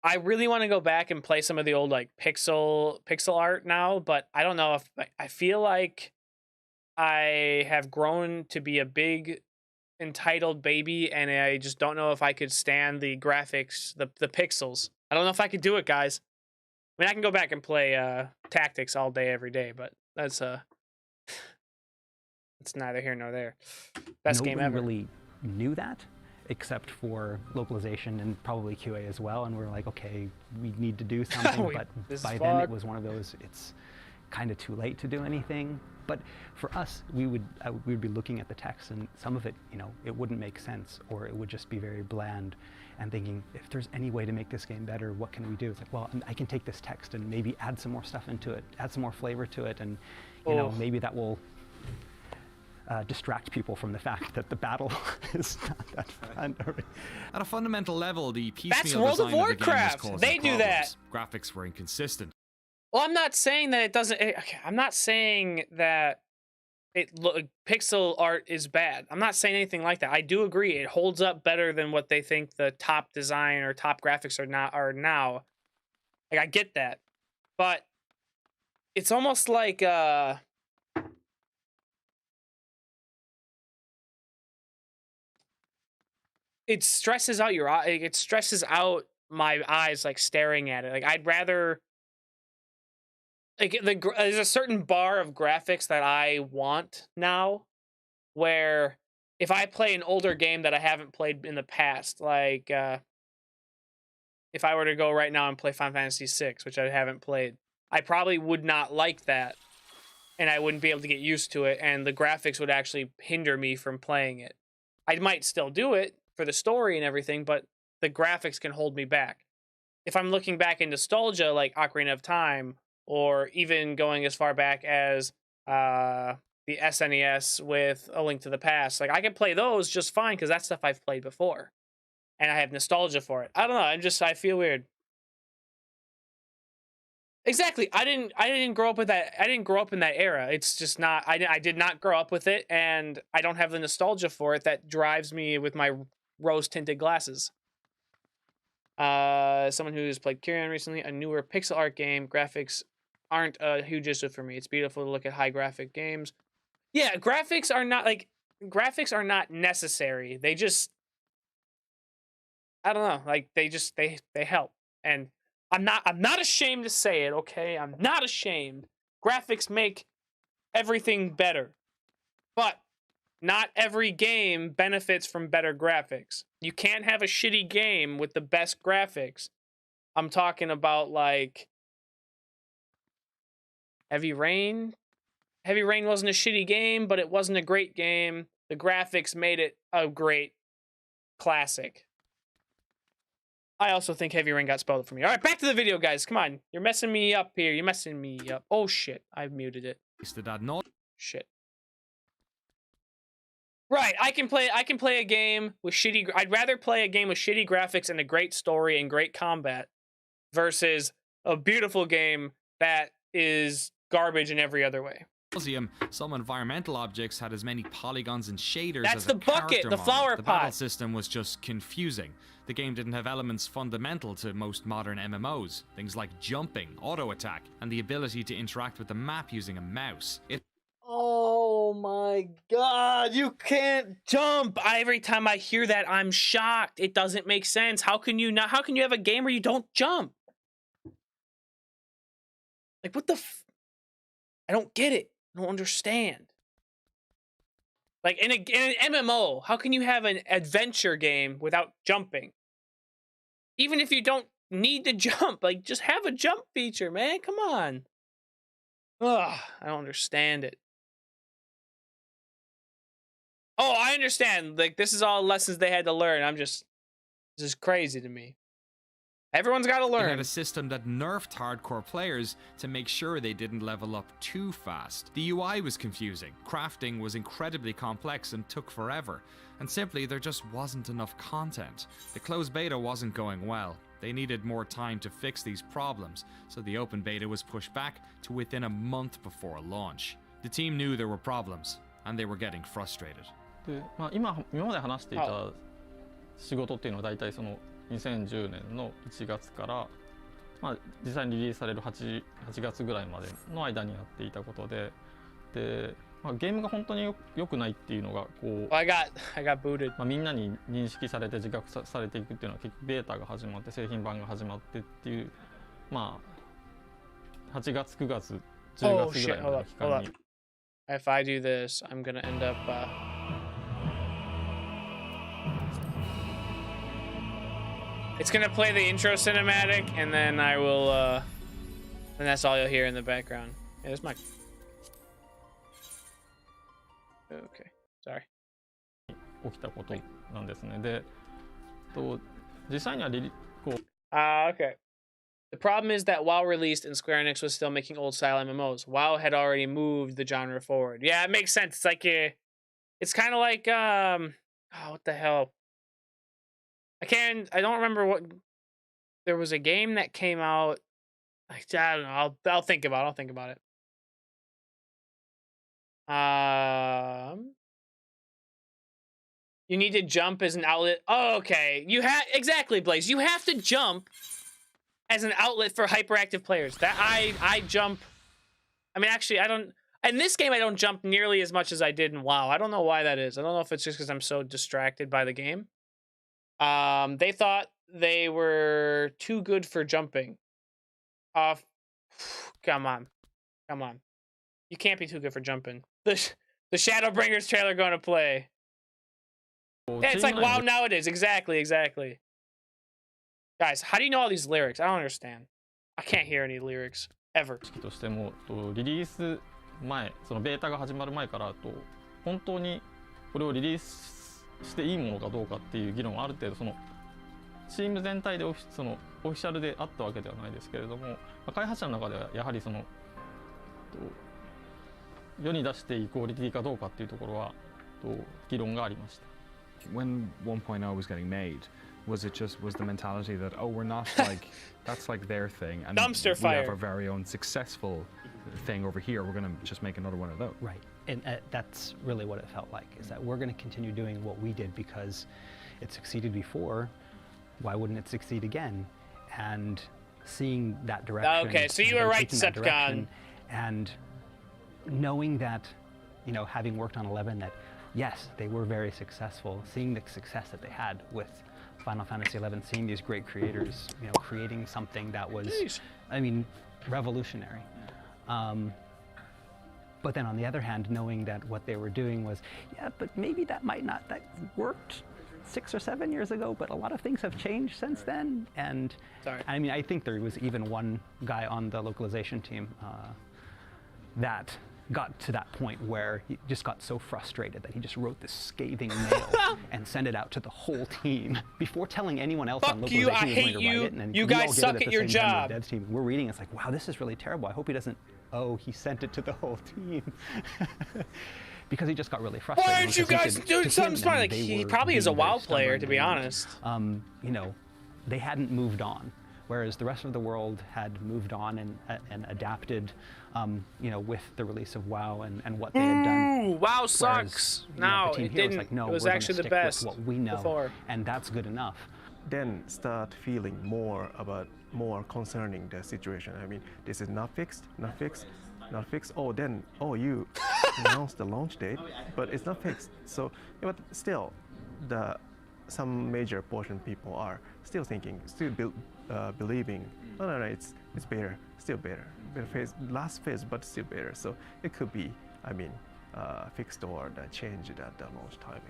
I really want to go back and play some of the old like pixel art now, but I don't know if I feel like I have grown to be a big entitled baby, and I just don't know if I could stand the graphics, the pixels. I don't know if I could do it, guys. I mean, I can go back and play Tactics all day, every day, but that's it's neither here nor there. Best game ever. Nobody really knew that, except for localization and probably QA as well. And we're like, okay, we need to do something. But by then it was one of those, it's kind of too late to do anything. But for us, we would be looking at the text, and some of it, it wouldn't make sense, or it would just be very bland, and thinking, if there's any way to make this game better, what can we do? It's like, well, I can take this text and maybe add some more stuff into it, add some more flavor to it, and maybe that will distract people from the fact that the battle is not that fun. At a fundamental level, the piecemeal That's World of design of the game was Warcraft. causing They do that. problems. Graphics were inconsistent. Well, I'm not saying that it doesn't. Okay, I'm not saying that pixel art is bad. I'm not saying anything like that. I do agree it holds up better than what they think the top design or top graphics are now. Like, I get that, but it's almost like it stresses out your eye. It stresses out my eyes, like staring at it. Like, I'd rather. Like, there's a certain bar of graphics that I want now, where if I play an older game that I haven't played in the past, like if I were to go right now and play Final Fantasy VI, which I haven't played, I probably would not like that, and I wouldn't be able to get used to it, and the graphics would actually hinder me from playing it. I might still do it for the story and everything, but the graphics can hold me back. If I'm looking back in nostalgia, like Ocarina of Time, or even going as far back as the SNES with A Link to the Past. Like, I can play those just fine because that's stuff I've played before. And I have nostalgia for it. I don't know, I feel weird. Exactly. I didn't grow up with that. I didn't grow up in that era. It's just not, I did not grow up with it, and I don't have the nostalgia for it that drives me with my rose-tinted glasses. Someone who's played Kyrian recently, a newer pixel art game, graphics aren't a huge issue for me. It's beautiful to look at high graphic games. Yeah, graphics are not necessary. They just, I don't know, like they help. And I'm not ashamed to say it, okay? I'm not ashamed. Graphics make everything better. But not every game benefits from better graphics. You can't have a shitty game with the best graphics. I'm talking about, like, Heavy Rain. Heavy Rain wasn't a shitty game, but it wasn't a great game. The graphics made it a great classic. I also think Heavy Rain got spoiled for me. All right, back to the video, guys. Come on. You're messing me up here. You're messing me up. Oh, shit. I've muted it. Shit. Right, I can play a game with shitty... I'd rather play a game with shitty graphics and a great story and great combat versus a beautiful game that is garbage in every other way. Some environmental objects had as many polygons and shaders That's as the a bucket, character the model. flower The pot. battle system was just confusing. The game didn't have elements fundamental to most modern MMOs, things like jumping, auto attack, and the ability to interact with the map using a mouse. Oh my god, you can't jump! Every time I hear that, I'm shocked. It doesn't make sense. How can you have a game where you don't jump? Like, what the I don't get it. I don't understand. Like, in an MMO, how can you have an adventure game without jumping? Even if you don't need to jump, like, just have a jump feature, man. Come on. Ugh, I don't understand it. Oh, I understand. Like, this is all lessons they had to learn. This is crazy to me. Everyone's got to learn. It had a system that nerfed hardcore players to make sure they didn't level up too fast. The UI was confusing, crafting was incredibly complex and took forever, and simply there just wasn't enough content. The closed beta wasn't going well. They needed more time to fix these problems, so the open beta was pushed back to within a month before launch. The team knew there were problems, and they were getting frustrated. で、今まで話していた仕事っていうのは大体その2010年の1月から、実際にリリースされる 8月ぐらいまでの間にやっていたことで、ゲームが本当に良くないっていうのがこう、I got booted. みんなに認識されて自覚されていくっていうのは結局ベータが始まって製品版が始まってっていう8月9月10月ぐらいの期間に。If I do this, I'm gonna end up. It's gonna play the intro cinematic, and then I will. And that's all you'll hear in the background. Yeah, this mic. Okay, sorry. 起きたことなんですね。で、実際にはokay. The problem is that WoW released and Square Enix was still making old-style MMOs. WoW had already moved the genre forward. Yeah, it makes sense. It's like it's kind of like what the hell? I don't remember what. There was a game that came out. I don't know. I'll think about it. I'll think about it. You need to jump as an outlet. Oh, okay. Exactly, Blaze. You have to jump as an outlet for hyperactive players. That I jump. I mean, actually, I don't. In this game, I don't jump nearly as much as I did in WoW. I don't know why that is. I don't know if it's just because I'm so distracted by the game. They thought they were too good for jumping. Come on. You can't be too good for jumping. The Shadowbringers trailer going to play. Yeah, it's like WoW nowadays. Exactly. Guys, how do you know all these lyrics? I don't understand. I can't hear any lyrics ever. としてもリリース前、そのベータが始まる前から本当にこれをリリースしていいものかどうかっていう議論はある程度そのチーム全体でオフィシャルであったわけではないですけれども、開発者の中ではやはりその世に出していいクオリティかどうかっていうところは議論がありました。When 1.0 was getting made, was the mentality that, oh, we're not like, that's like their thing, and dumpster we have fire. our very own successful thing over here, we're going to just make another one of those? Right, and that's really what it felt like, is that we're going to continue doing what we did because it succeeded before, why wouldn't it succeed again? And seeing that direction. Okay, so you were right, Decepticon. And knowing that, having worked on 11, that yes, they were very successful, seeing the success that they had with Final Fantasy XI, seeing these great creators, creating something that was, revolutionary. But then on the other hand, knowing that what they were doing was, but maybe that worked 6 or 7 years ago, but a lot of things have changed since then. And I think there was even one guy on the localization team, that got to that point where he just got so frustrated that he just wrote this scathing mail and sent it out to the whole team before telling anyone else on Fuck you, I localization he was hate going to write you, it. And then you we all guys get it suck at at the your same time, job. the devs team. We're reading, it's like, wow, this is really terrible. I hope he doesn't, oh, he sent it to the whole team. Because he just got really frustrated. Why aren't you guys doing something smart? Like, he probably is a WoW player, to be honest. You know, they hadn't moved on, whereas the rest of the world had moved on and adapted, you know, with the release of WoW and what they had done. Ooh, WoW sucks. Whereas, No, the team it here was didn't. like, no, It was we're gonna actually the stick best with what we know, before. and that's good enough. Then start feeling more concerning the situation. I mean, this is not fixed, not fixed, not fixed. Oh, then, oh, you announced the launch date, but it's not fixed. So, but still, some major portion of people are still thinking, still believing, no, it's better, still better. Better phase, last phase, but still better. So it could be, I mean, fixed or changed at the launch timing.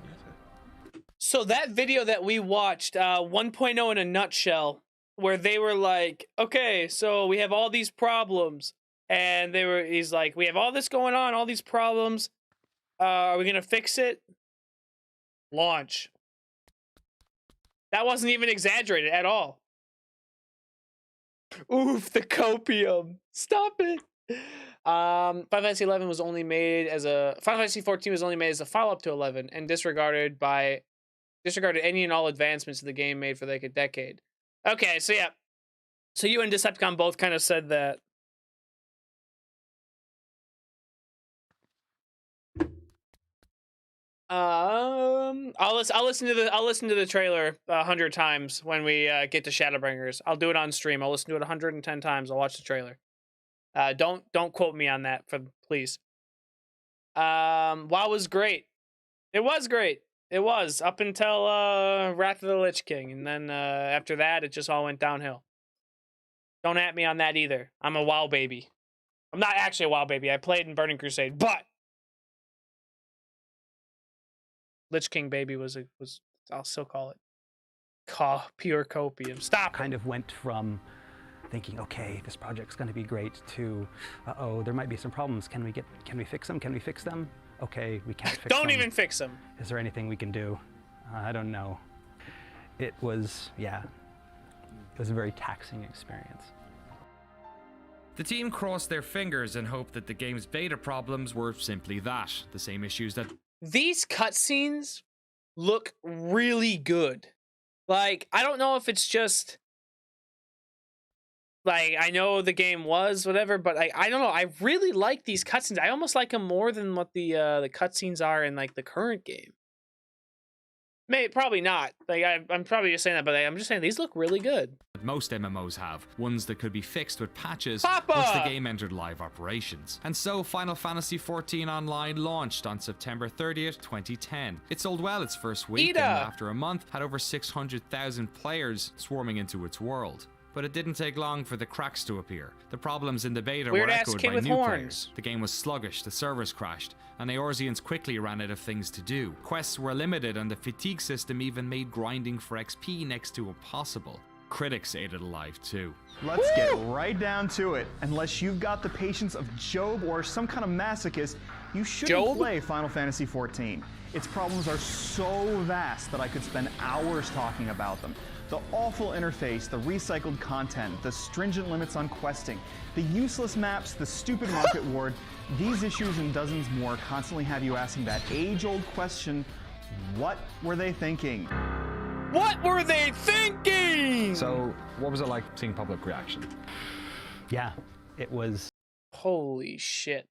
So that video that we watched, 1.0 in a nutshell, where they were like, okay, so we have all these problems. And he's like, we have all this going on, all these problems. Are we going to fix it? Launch. That wasn't even exaggerated at all. Oof, the copium. Stop it. Final Fantasy 11 was only made as a Final Fantasy 14 was only made as a follow-up to 11 and disregarded any and all advancements of the game made for like a decade. Okay, so yeah. So you and Decepticon both kind of said that. I'll listen to the trailer 100 times when we get to Shadowbringers. I'll do it on stream. I'll listen to it 110 times. I'll watch the trailer. Don't quote me on that, please. WoW was great. It was great. It was up until Wrath of the Lich King, and then after that, it just all went downhill. Don't at me on that either. I'm a WoW baby. I'm not actually a WoW baby. I played in Burning Crusade, but Lich King baby was I'll still call it pure copium. Stop. Kind of went from thinking, okay, this project's going to be great, to uh-oh, there might be some problems. Can we fix them? Can we fix them? Okay, we can't fix them. Don't even fix them. Is there anything we can do? I don't know. It was a very taxing experience. The team crossed their fingers and hoped that the game's beta problems were simply that, the same issues that these cutscenes look really good. Like, I don't know if it's just like, I know the game was whatever, but I don't know. I really like these cutscenes. I almost like them more than what the cutscenes are in like the current game. Probably not. Like, I'm probably just saying that, but I'm just saying these look really good. Most MMOs have, ones that could be fixed with patches Papa! once the game entered live operations. And so Final Fantasy XIV Online launched on September 30th, 2010. It sold well its first week, Ida! and after a month had over 600,000 players swarming into its world. But it didn't take long for the cracks to appear. The problems in the beta were echoed by new players. The game was sluggish, the servers crashed, and Eorzeans quickly ran out of things to do. Quests were limited, and the fatigue system even made grinding for XP next to impossible. Critics ate it alive too. Let's get right down to it. Unless you've got the patience of Job or some kind of masochist, you shouldn't play Final Fantasy XIV. Its problems are so vast that I could spend hours talking about them. The awful interface, the recycled content, the stringent limits on questing, the useless maps, the stupid market ward, these issues and dozens more constantly have you asking that age-old question, what were they thinking? What were they thinking? So, what was it like seeing public reaction? Yeah, it was. Holy shit.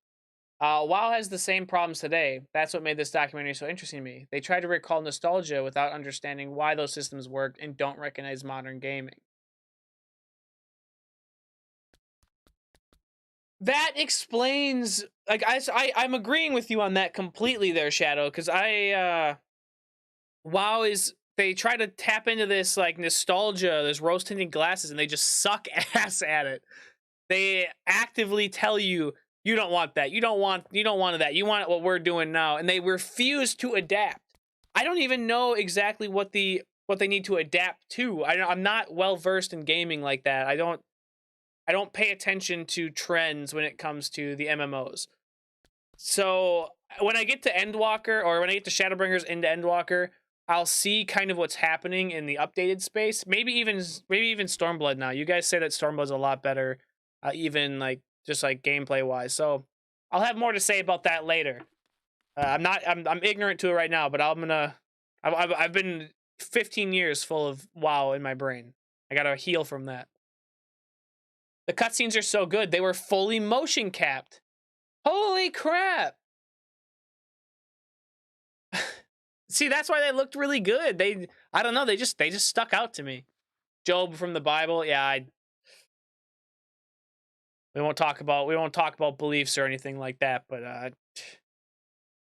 WoW has the same problems today. That's what made this documentary so interesting to me. They try to recall nostalgia without understanding why those systems worked and don't recognize modern gaming. That explains, like, I'm agreeing with you on that completely there, Shadow, because WoW is, they try to tap into this, like, nostalgia, this rose-tinted glasses, and they just suck ass at it. They actively tell you, you don't want that. You don't want that. You want what we're doing now. And they refuse to adapt. I don't even know exactly what they need to adapt to. I'm not well versed in gaming like that. I don't pay attention to trends when it comes to the MMOs. So when I get to Endwalker, or when I get to Shadowbringers into Endwalker, I'll see kind of what's happening in the updated space. Maybe even Stormblood now. You guys say that Stormblood's a lot better, even like just like gameplay wise. So I'll have more to say about that later. I'm ignorant to it right now, but I've been 15 years full of WoW in my brain. I gotta heal from that. The cutscenes are so good. They were fully motion capped. Holy crap. See, that's why they looked really good. I don't know, they just stuck out to me. Job from the Bible, yeah, we won't talk about beliefs or anything like that, but I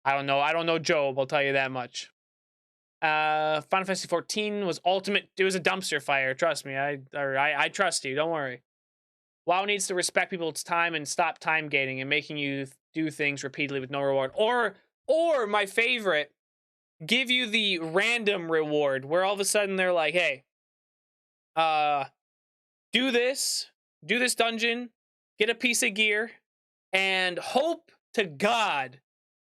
don't know Job, I'll tell you that much. Final Fantasy 14 was ultimate. It was a dumpster fire, trust me. I trust you, don't worry. WoW needs to respect people's time and stop time gating and making you do things repeatedly with no reward. Or my favorite, give you the random reward where all of a sudden they're like, hey, do this dungeon, get a piece of gear, and hope to God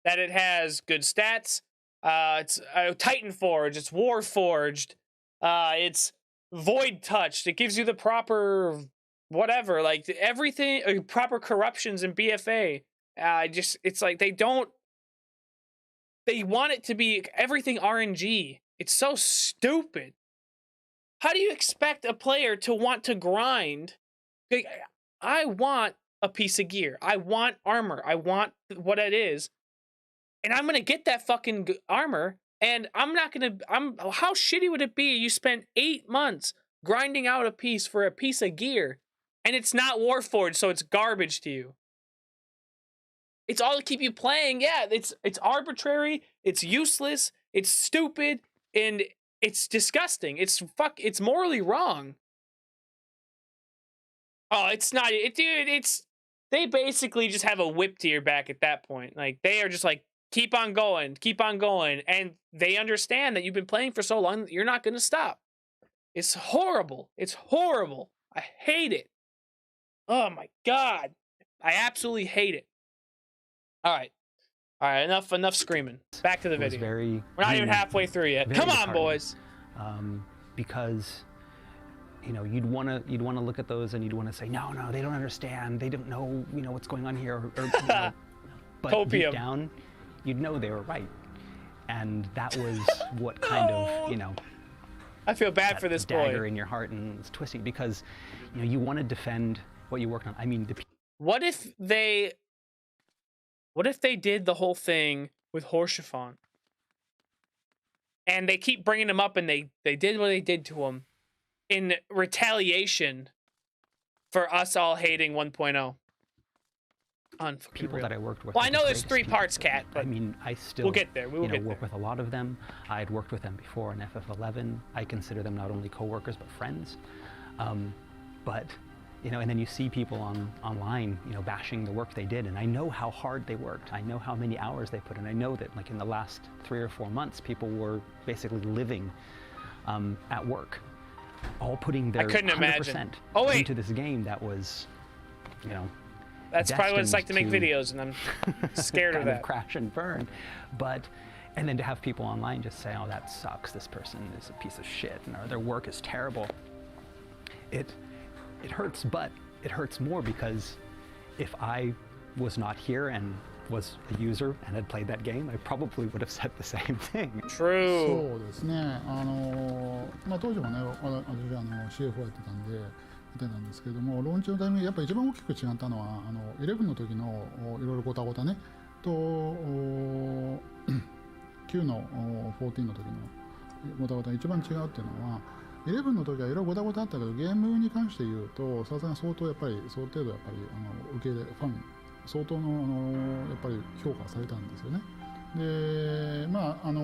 that it has good stats. It's Titan Forge, it's War Forged, it's Void Touched, it gives you the proper whatever, like everything, proper corruptions in BFA. It's like they want it to be everything RNG. It's so stupid. How do you expect a player to want to grind? Like, I want a piece of gear. I want armor. I want what it is. And I'm going to get that fucking armor. And how shitty would it be? You spent 8 months grinding out a piece for a piece of gear. And it's not Warforged, so it's garbage to you. It's all to keep you playing. Yeah, it's arbitrary, it's useless, it's stupid, and it's disgusting. It's morally wrong. Oh, it's not it, dude, they basically just have a whip to your back at that point. Like, they are just like, keep on going, and they understand that you've been playing for so long that you're not gonna stop. It's horrible. It's horrible. I hate it. Oh my god. I absolutely hate it. All right, enough screaming. Back to the video. We're not even halfway through yet. Come on, boys. Because, you know, you'd want to look at those and you'd want to say, no, they don't understand. They don't know, what's going on here. Or you know, but deep down, you'd know they were right. And that was what kind of, I feel bad for this dagger boy. In your heart, and it's twisting because, you want to defend what you worked on. I mean, what if they did the whole thing with Horschiffon? And they keep bringing him up, and they did what they did to him in retaliation for us all hating 1.0. People that I worked with. Well, I know there's 3 parts, Kat, but I mean, I still we'll get there. We will get work with a lot of them. I had worked with them before in FF11. I consider them not only coworkers but friends. But and then you see people online, bashing the work they did, and I know how hard they worked. I know how many hours they put in. I know that, like, in the last 3 or 4 months, people were basically living at work, all putting their 100% into this game that was, that's probably what it's like to make videos, and I'm scared of that. Crash and burn. And then to have people online just say, oh, that sucks, this person is a piece of shit, and their work is terrible. It hurts, but it hurts more because if I was not here and was a user and had played that game, I probably would have said the same thing. True. そうですね。当時もね、私CFO やってたんで見てたんですけれども、ローンチのタイミングやっぱ一番大きく違ったのは11の時のいろいろごたごたねと9の14の時のごたごた一番違うっていうのは。11の時はいろいろごたごたあったけど、ゲームに関して言うとさすがに相当程度受け入れファン相当のやっぱり評価されたんですよね。で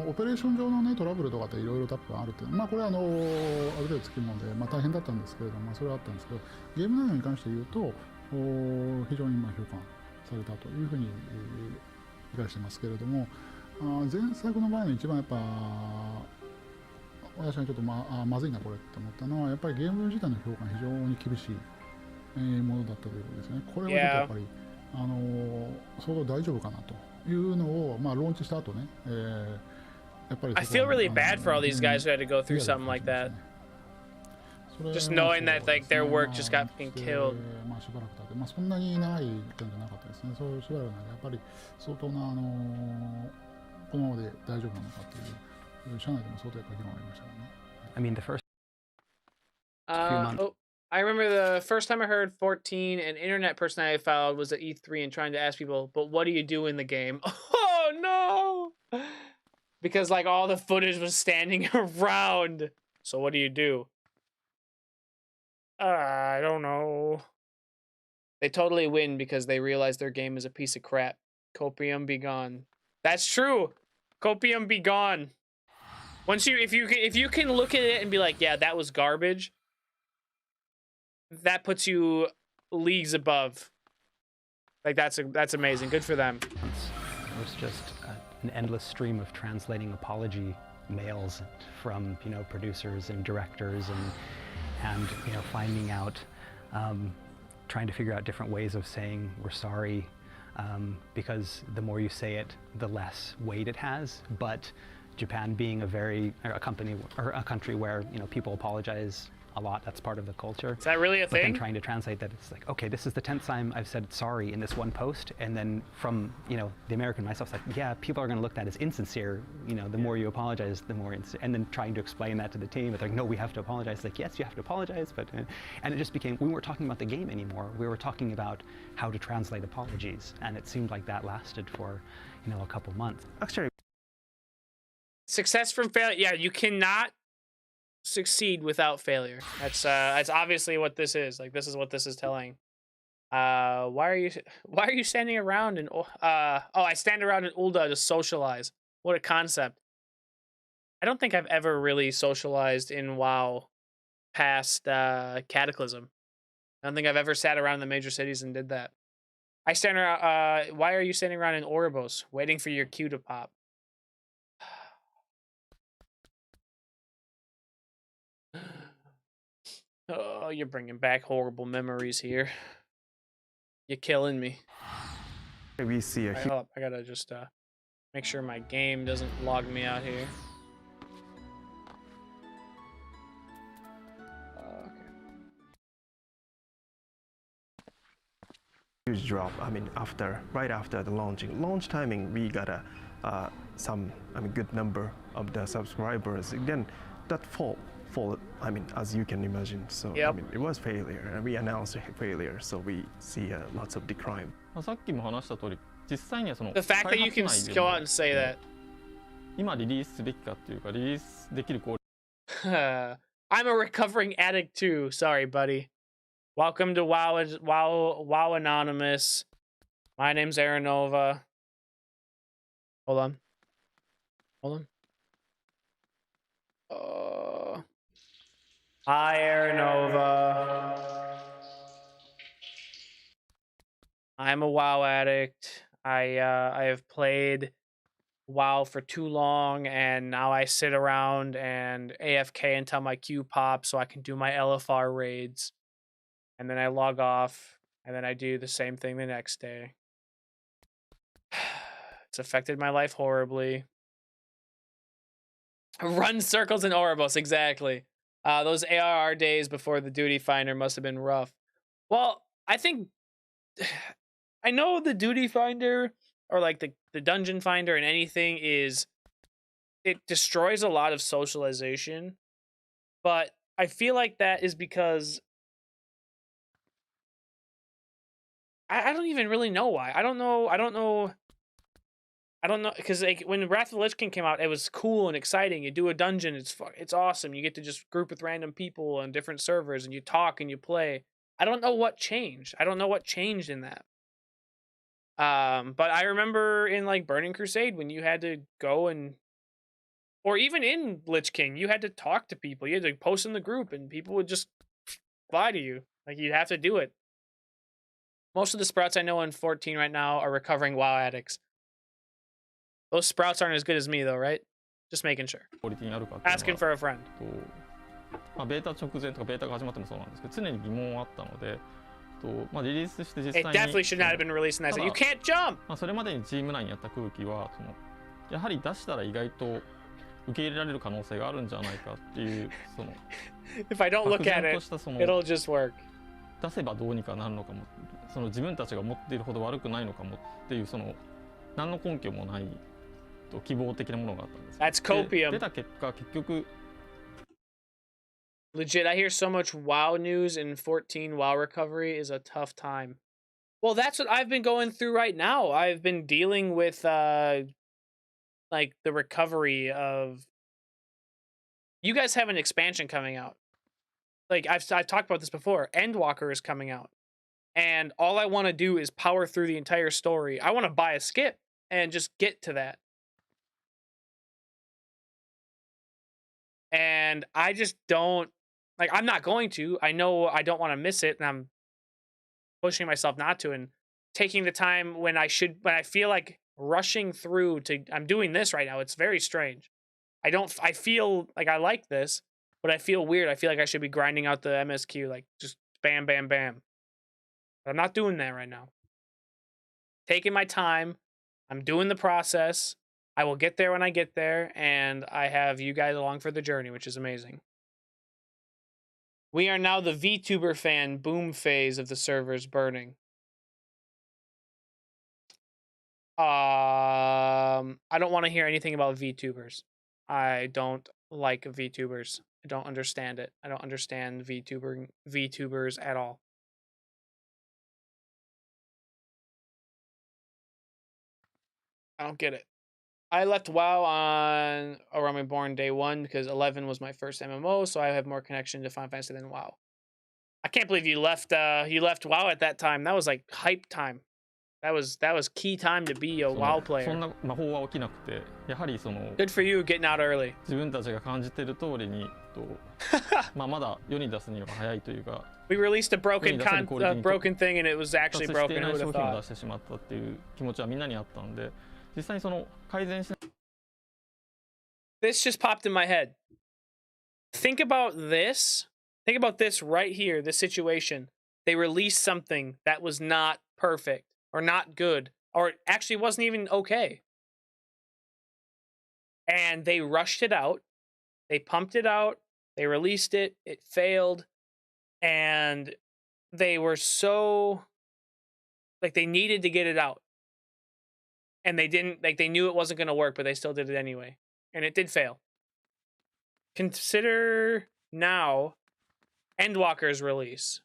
オペレーション上のねトラブルとかっていろいろ多分あるってこれはある程度つきもので大変だったんですけれども、それはあったんですけど、ゲーム内容に関して言うと非常に評価されたというふうに理解してますけれども、前作の場合の一番やっぱ私はちょっとまずいなこれって思ったのは、やっぱりゲーム自体の評価が非常に厳しいものだったということですね。これはちょっとやっぱり、相当大丈夫かなというのを、まあ、ローンチした後ね、やっぱり I feel really bad for all these guys who had to go through something like that. Just knowing that like their work just got fucking killed. まあしばらく経って、まあそんなに長い期間じゃなかったですね。そうしばらくなんでやっぱり相当なこのままで大丈夫なのかという社内でも相当やっぱり議論ありましたからね。I mean, the first I remember the first time I heard 14, an internet personality filed was at E3 and trying to ask people, but what do you do in the game? Oh no! Because like all the footage was standing around. So what do you do? I don't know. They totally win because they realize their game is a piece of crap. Copium be gone. That's true. Copium be gone. Once you, if you can look at it and be like, yeah, that was garbage, that puts you leagues above. Like that's amazing. Good for them. It was just an endless stream of translating apology mails from producers and directors and finding out, trying to figure out different ways of saying we're sorry, because the more you say it, the less weight it has. But Japan being a country where people apologize a lot, that's part of the culture. Is that really a thing? But then trying to translate that, it's like, okay, this is the 10th time I've said sorry in this one post, and then from the American myself, it's like, yeah, people are going to look at that as insincere. The more you apologize, the more and then trying to explain that to the team, it's like, no, we have to apologize. It's like, yes, you have to apologize, but and it just became, we weren't talking about the game anymore. We were talking about how to translate apologies, and it seemed like that lasted for a couple months. Actually, success from failure. Yeah, you cannot succeed without failure. That's obviously what this is. Like, this is what this is telling. Why are you standing around in I stand around in Ulda to socialize. What a concept. I don't think I've ever really socialized in WoW past Cataclysm. I don't think I've ever sat around the major cities and did that. I stand around why are you standing around in Oribos waiting for your queue to pop? Oh, you're bringing back horrible memories here. You're killing me. we see a Right, hold up. I gotta just make sure my game doesn't log me out here. Okay. huge drop. I mean, right after the launch timing, we got some good number of the subscribers. Again, that fall. I mean, as you can imagine. So yep. I mean, it was failure, and we announced failure. So we see lots of decline. さっきも話した通り、実際にはその The fact that you can go out and say that. 今リリースすべきかっていうか、リリースできるクオリ I'm a recovering addict too. Sorry, buddy. Welcome to WoW Anonymous. My name's Aranova. Hold on. Hi, Aranova. I'm a WoW addict. I have played WoW for too long, and now I sit around and AFK until my queue pops so I can do my LFR raids. And then I log off, and then I do the same thing the next day. It's affected my life horribly. Run circles in Oribos, exactly. Those ARR days before the duty finder must have been rough. Well, I think I know the duty finder or like the dungeon finder and anything is it destroys a lot of socialization, but I feel like that is because I don't even really know why. I don't know because like when Wrath of the Lich King came out, it was cool and exciting. You do a dungeon, it's awesome. You get to just group with random people on different servers and you talk and you play. I don't know what changed. I don't know what changed in that. But I remember in like Burning Crusade when you had to go or even in Lich King, you had to talk to people. You had to post in the group and people would just fly to you. Like you'd have to do it. Most of the sprouts I know in 14 right now are recovering WoW addicts. Those sprouts aren't as good as me though, right? Just making sure. ティにあるかっていうのは Asking for a friend. ベータ直前とかベータが始まってもそうなんですけど、常に疑問はあったので、まあ、リリースして実際 It に definitely should not have been released in that. You can't jump. まあ、それまでにチーム内にあった空気はやはり出したら意外と受け入れられる可能性があるんじゃないかっていうIf I don't look at it, it'll just work. 出せばどうにかなるのかも自分たちが思っているほど悪くないのかもっていう何の根拠もない希望的なものがあったんです。That's copium. 出た結果結局 Legit, I hear so much WoW news in 14. WoW recovery is a tough time. Well, that's what I've been going through right now. I've been dealing with like the recovery of. You guys have an expansion coming out. Like I've talked about this before. Endwalker is coming out, and all I want to do is power through the entire story. I want to buy a skip and just get to that. And I just don't like. I'm not going to. I know I don't want to miss it, and I'm pushing myself not to, and taking the time when I should. When I feel like rushing through to. I'm doing this right now. It's very strange. I feel like I like this, but I feel weird. I feel like I should be grinding out the MSQ, like just bam, bam, bam. But I'm not doing that right now. Taking my time. I'm doing the process. I will get there when I get there, and I have you guys along for the journey, which is amazing. We are now the VTuber fan boom phase of the servers burning. I don't want to hear anything about VTubers. I don't like VTubers. I don't understand it. I don't understand VTubers at all. I don't get it. I left WoW on around my born day 1 because 11 was my first MMO, so I have more connection to Final Fantasy than WoW. I can't believe you left WoW at that time. That was like hype time. That was key time to be a WoW player. そんな魔法は起きなくて、やはりGood for you getting out early. 自分たちが感じている通りにまだ世に出すには早いというか。We released a broken thing and it was actually broken. Who would have 商品を thought? 出してしまったっていう気持ちはみんなにあったんで、実際に改善し This just popped in my head. Think about this. Think about this right here, this situation. They released something that was not perfect or not good or it actually wasn't even okay. And they rushed it out. They pumped it out. They released it. It failed. And they were so like they needed to get it out. And they didn't, like they knew it wasn't going to work, but they still did it anyway. And it did fail. Consider now Endwalker's release.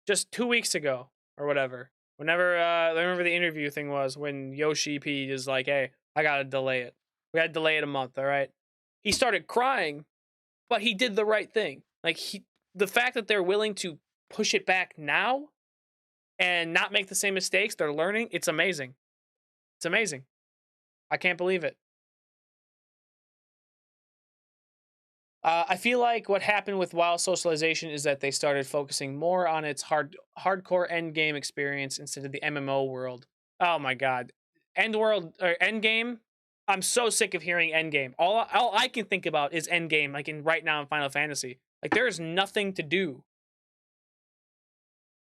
Just 2 weeks ago or whatever. Whenever I remember the interview thing was when Yoshi P is like, hey, I got to delay it. We got to delay it a month, all right? He started crying, but he did the right thing. Like the fact that they're willing to push it back now and not make the same mistakes they're learning, it's amazing. It's amazing. I can't believe it. I feel like what happened with WoW Socialization is that they started focusing more on its hardcore endgame experience instead of the MMO world. Oh my god. Endgame? I'm so sick of hearing endgame. All I can think about is endgame, like right now in Final Fantasy. Like there is nothing to do.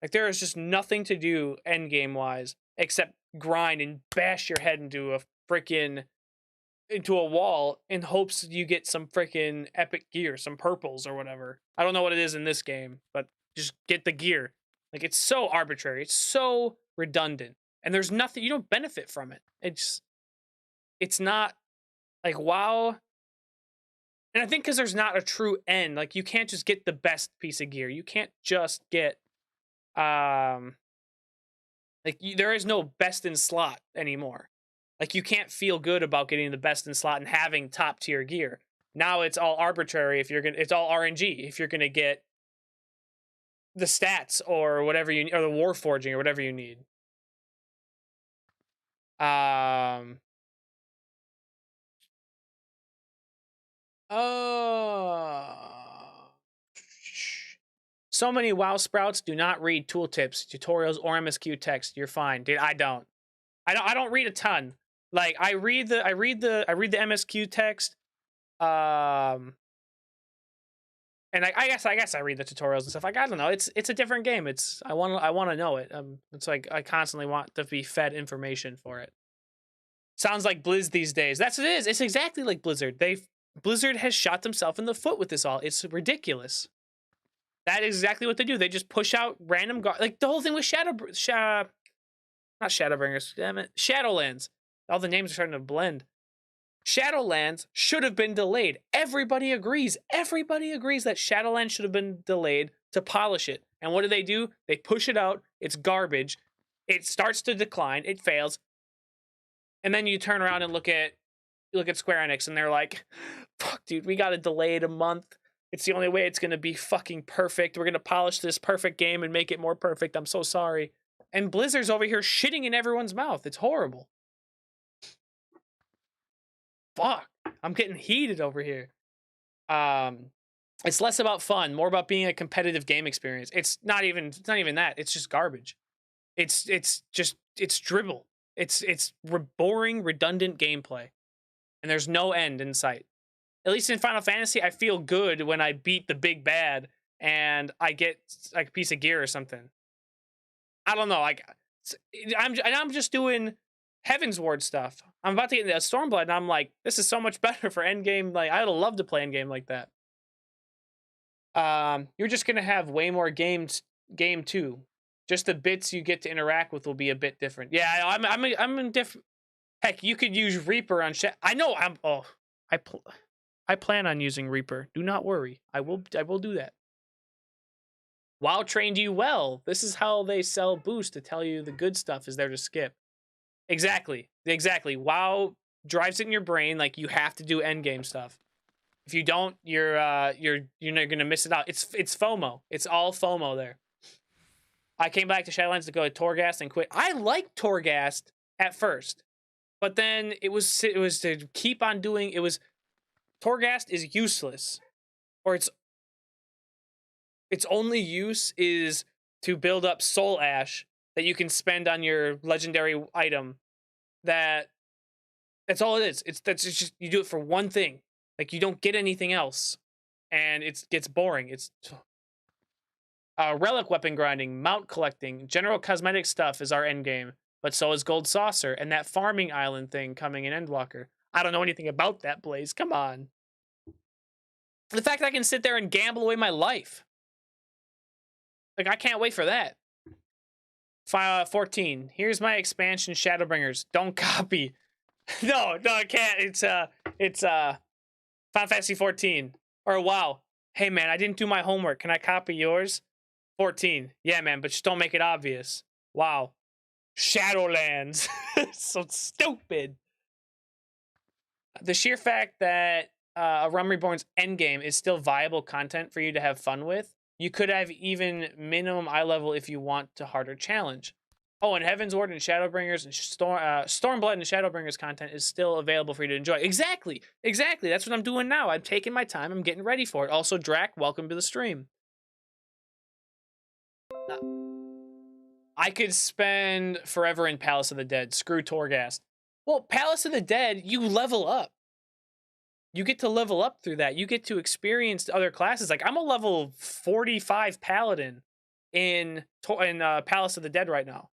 Like there is just nothing to do endgame wise except grind and bash your head into a wall in hopes you get some freaking epic gear, some purples or whatever. I don't know what it is in this game, but just get the gear. Like it's so arbitrary. It's so redundant. And there's nothing, you don't benefit from it. It's not like WoW. And I think because there's not a true end, like you can't just get the best piece of gear. You can't just get, there is no best in slot anymore. Like you can't feel good about getting the best in slot and having top tier gear. Now it's all arbitrary. It's all RNG. If you're gonna get the stats or whatever or the war forging or whatever you need. So many WoW sprouts do not read tooltips, tutorials, or MSQ text. You're fine, dude. I don't read a ton. Like I read the MSQ text. And I guess I read the tutorials and stuff. Like, I don't know. It's a different game. I want to know it. It's like I constantly want to be fed information for it. Sounds like Blizz these days. That's what it is. It's exactly like Blizzard. Blizzard has shot themselves in the foot with this all. It's ridiculous. That is exactly what they do. They just push out random like the whole thing with not Shadowbringers. Damn it, Shadowlands. All the names are starting to blend. Shadowlands should have been delayed. Everybody agrees. Everybody agrees that Shadowlands should have been delayed to polish it. And what do? They push it out. It's garbage. It starts to decline. It fails. And then you turn around and look at Square Enix, and they're like, "Fuck, dude, we got to delay it a month. It's the only way it's going to be fucking perfect. We're going to polish this perfect game and make it more perfect. I'm so sorry." And Blizzard's over here shitting in everyone's mouth. It's horrible. Fuck. I'm getting heated over here. It's less about fun, more about being a competitive game experience. It's not even that. It's just garbage. It's dribble. It's boring, redundant gameplay. And there's no end in sight. At least in Final Fantasy, I feel good when I beat the big bad and I get like a piece of gear or something. I don't know. Like, I'm just doing Heaven's Ward stuff. I'm about to get into Stormblood, and I'm like, this is so much better for endgame. Like, I'd love to play endgame like that. You're just gonna have way more game 2. Just the bits you get to interact with will be a bit different. Yeah, I'm in different. Heck, you could use Reaper on. I know. I plan on using Reaper. Do not worry. I will do that. WoW trained you well. This is how they sell boost to tell you the good stuff is there to skip. Exactly. WoW drives it in your brain like you have to do endgame stuff. If you don't, you're gonna miss it out. It's FOMO. It's all FOMO there. I came back to Shadowlands to go to Torghast and quit. I liked Torghast at first, but then it was to keep on doing. It was Torghast is useless, or its only use is to build up soul ash that you can spend on your legendary item. That's all it is. It's just you do it for one thing. Like, you don't get anything else, and it gets boring. It's relic weapon grinding, mount collecting, general cosmetic stuff is our end game, but so is Gold Saucer and that farming island thing coming in Endwalker. I don't know anything about that, Blaze. Come on. The fact that I can sit there and gamble away my life. Like, I can't wait for that. 14. Here's my expansion, Shadowbringers. Don't copy. No, I can't. It's Final Fantasy 14. Or WoW. Hey, man, I didn't do my homework. Can I copy yours? 14. Yeah, man, but just don't make it obvious. Wow. Shadowlands. So stupid. The sheer fact that a Realm Reborn's endgame is still viable content for you to have fun with. You could have even minimum eye level if you want to harder challenge. Oh, and Heaven's Ward and Shadowbringers and Stormblood and Shadowbringers content is still available for you to enjoy. Exactly. That's what I'm doing now. I'm taking my time. I'm getting ready for it. Also, Drac, welcome to the stream. I could spend forever in Palace of the Dead. Screw Torghast. Well, Palace of the Dead, you level up. You get to level up through that. You get to experience other classes. Like, I'm a level 45 paladin in Palace of the Dead right now.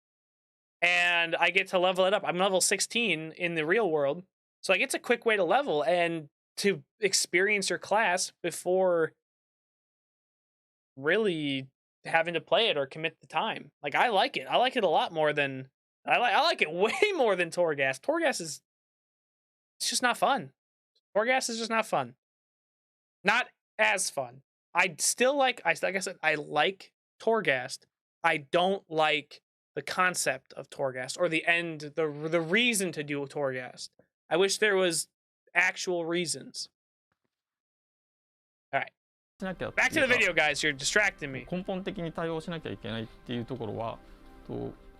And I get to level it up. I'm level 16 in the real world. So, like, it's a quick way to level and to experience your class before really having to play it or commit the time. Like, I like it. I like it a lot more than... I like it way more than Torghast. Torghast is... It's just not fun. Torghast is just not fun. Not as fun. I still like I said, I like Torghast. I don't like the concept of Torghast or the reason to do Torghast. I wish there was actual reasons. All right. Back to the video, guys. You're distracting me. 根本的に対応しなきゃいけないっていうところは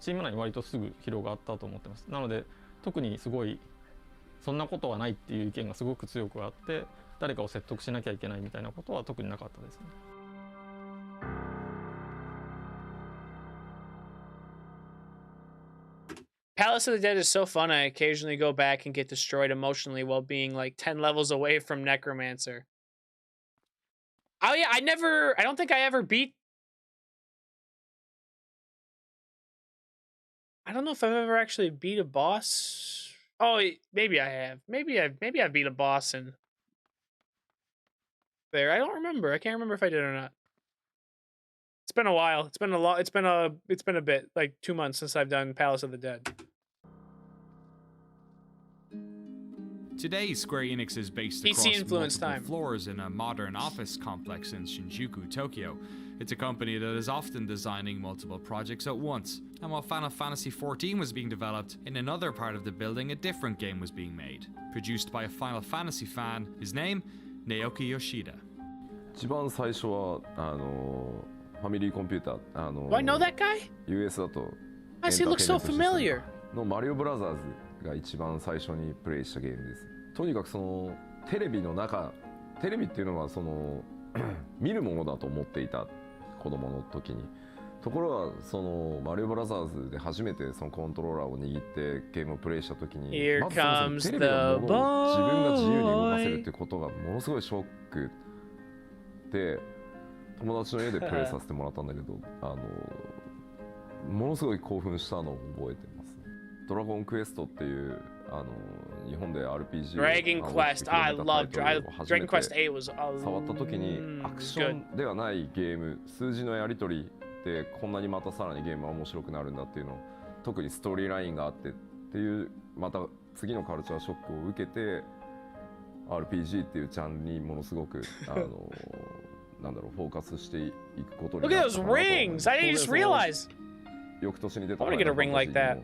チーム内に割とすぐ広がったと思ってます。なので特にすごいそんなことはないっていう意見がすごく強くあって、誰かを説得しなきゃいけないみたいなことは特になかったですね。Palace of the Dead is so fun. I occasionally go back and get destroyed emotionally while being like 10 levels away from Necromancer. Oh yeah, I don't think I ever beat. I don't know if I've ever actually beat a boss. Oh, maybe I have. Maybe I beat a boss in there. I don't remember. I can't remember if I did or not. It's been a while. It's been a lot. It's been a bit, like 2 months since I've done Palace of the Dead. Today, Square Enix is based PC across influence multiple time. floors in a modern office complex in Shinjuku, Tokyo. It's a company that is often designing multiple projects at once. And while Final Fantasy XIV was being developed, in another part of the building a different game was being made. Produced by a Final Fantasy fan, his name, Naoki Yoshida. 一番最初はファミリーコンピューターDo I know that guy? US だと Why does he look so familiar? のマリオブラザーズが一番最初にプレイしたゲームです。とにかくそのテレビの中、テレビっていうのはその見るものだと思っていた子供の時に。ところがそのマリオブラザーズで初めてそのコントローラーを握ってゲームをプレイした時に、まずそもそもテレビのものを自分が自由に動かせるっていうことがものすごいショックで、友達の家でプレイさせてもらったんだけど、ものすごい興奮したのを覚えてます。ドラゴンクエストっていう日本で RPG を Dragon Quest. I love Dragon Quest 8 was 触った時にアクションではないゲーム、数字のやり取りでこんなにまたさらにゲームは面白くなるんだっていうのを、特にストーリーラインがあってっていう、また次のカルチャーショックを受けて RPG っていうジャンルにものすごくなんだろうフォーカスしていくことになったかなと思う。 Look at those rings! I didn't just realize. 翌年に出た I want to get a ring like that.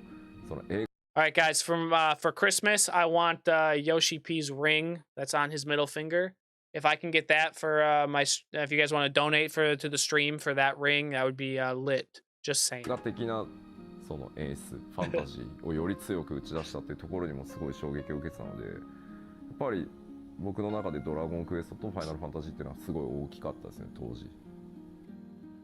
All right, guys. For Christmas, I want Yoshi P's ring that's on his middle finger. If I can get that for if you guys want to donate to the stream for that ring, that would be lit. Just saying. 的なその演出、ファンタジーをより強く打ち出したっていうところにもすごい衝撃を受けてたので、やっぱり僕の中でドラゴンクエストとファイナルファンタジーっていうのはすごい大きかったですね、当時。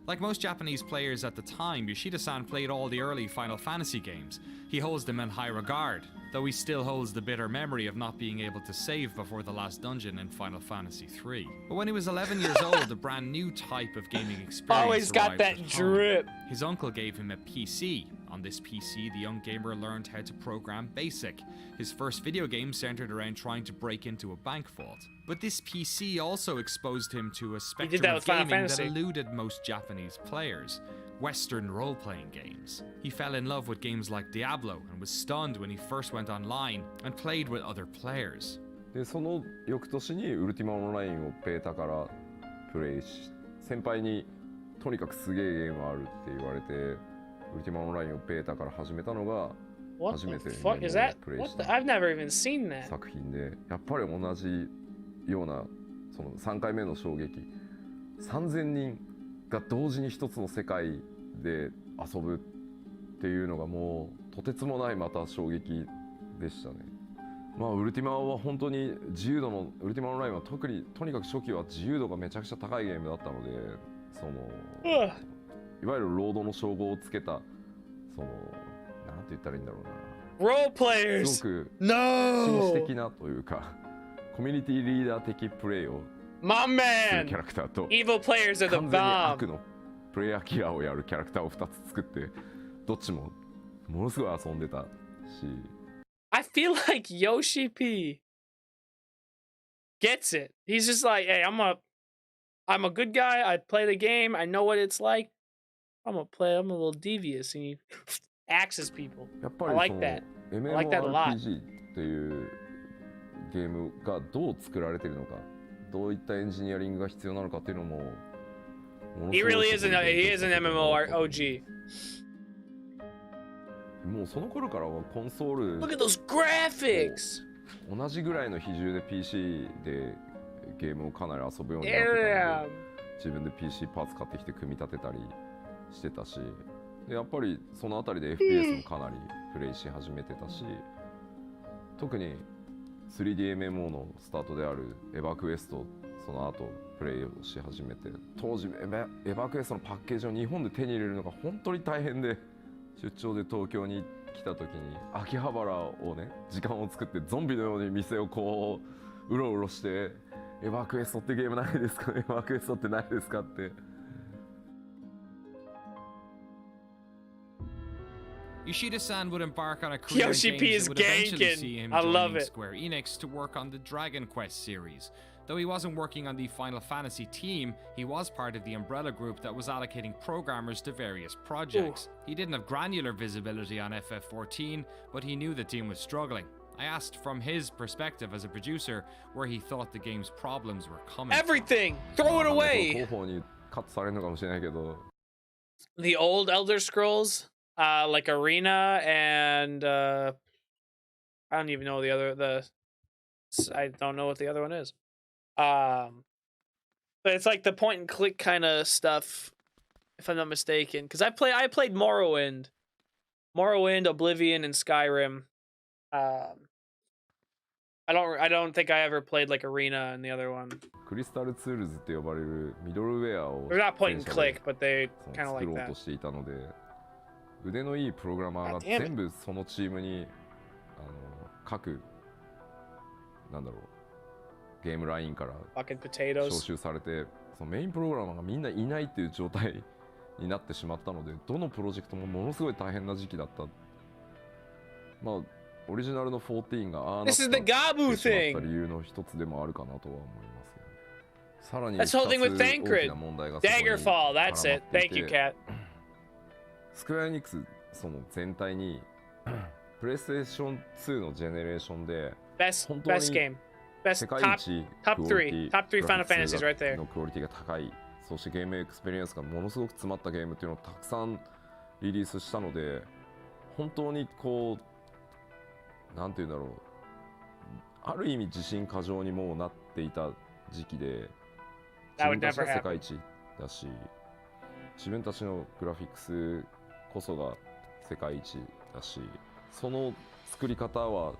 Like most Japanese players at the time, Yoshida-san played all the early Final Fantasy games. He holds them in high regard, though he still holds the bitter memory of not being able to save before the last dungeon in Final Fantasy III. But when he was 11 years old, a brand new type of gaming experience Always got arrived that at home. drip. His uncle gave him a PC. On this PC, the young gamer learned how to program BASIC. His first video game centered around trying to break into a bank vault. But this PC also exposed him to a spectrum of gaming that eluded most Japanese players. Western role-playing games. He fell in love with games like Diablo and was stunned when he first went online and played with other players. でその翌年にウルティマオンラインをベータからプレイし、先輩にとにかくすげえゲームあるって言われて、ウルティマオンラインをベータから始めたのが初めてゲームをプレイした作品で、やっぱり同じようなその3回目の衝撃、3000人が同時に一つの世界で遊ぶっていうのがもうとてつもないまた衝撃でしたね。まあウルティマは本当に自由度のウルティマオンラインは特にとにかく初期は自由度がめちゃくちゃ高いゲームだったので、そのいわゆるロードの称号をつけたそのなんて言ったらいいんだろうな。Role players. すごく紳士的なというかコミュニティリーダー的プレイを My man! キャラクターと Evil players are the 完全に bomb! 悪のプレイヤーキラーをやるキャラクターを2つ作ってどっちもものすごい遊んでたし I feel like Yoshi P gets it. He's just like, hey, I'm a good guy. I play the game. I know what it's like. I'm a little devious. And he axes people. やっぱ I り like そ that. の I like that a lot. MMORPG っていうゲームがどう作られているのか、どういったエンジニアリングが必要なのかっていうのも He really is an MMORPG. もうその頃からはコンソール Look at those graphics! 同じぐらいの比重で PC でゲームをかなり遊ぶようになってたので、自分で PC パーツ買ってきて組み立てたりしてたし、でやっぱりそのあたりで FPS もかなりプレイし始めてたし、特に 3DMMO のスタートであるエヴァクエスト、その後プレイをし始めて、当時エヴァクエストのパッケージを日本で手に入れるのが本当に大変で、出張で東京に来た時に秋葉原をね時間を作ってゾンビのように店をこううろうろしてエヴァークエストってゲームないですかエヴァークエストってないですかって。Yoshida-san would embark on a career in Yoshi P games is that would eventually ganking. see him I love joining it. Square Enix to work on the Dragon Quest series. Though he wasn't working on the Final Fantasy team, he was part of the umbrella group that was allocating programmers to various projects. He didn't have granular visibility on FF14, but he knew the team was struggling. I asked from his perspective as a producer where he thought the game's problems were coming Everything! Throw it away! 広報にカットされるのかもしれないけど。The old Elder Scrolls, like Arena and I don't even know I don't know what the other one is. But it's like the point and click kind of stuff, if I'm not mistaken. Because I played Morrowind, Oblivion, and Skyrim. I don't think I ever played like Arena and the other one. クリスタルツールズって呼ばれるミドルウェアを They're not point and click, but they そ kind の of 作 like ろう that. としていたので、腕のいいプログラマーが God damn it. 全部そのチームに各なんだろうゲームラインから Fucking 招 potatoes. 集されて、そのメインプログラマーがみんないないっていう状態になってしまったので、どのプロジェクトもものすごい大変な時期だった。まあオリジナルの14がああなってしまった理由の一つでもあるかなとは思いますけど、さらに2つ大きな問題がそこに絡まっていて、スクエアエニックスその全体にプレイステーション2のジェネレーションで本当に世界一クオリティ、グラフィックスのクオリティが高い、そしてゲームエクスペリエンスがものすごく詰まったゲームっていうのをたくさんリリースしたので、本当にこうなんていうんだろう、ある意味自信過剰にもうなっていた時期で、自分たちが世界一だし、自分たちのグラフィックスこそが世界一だし、その作り方は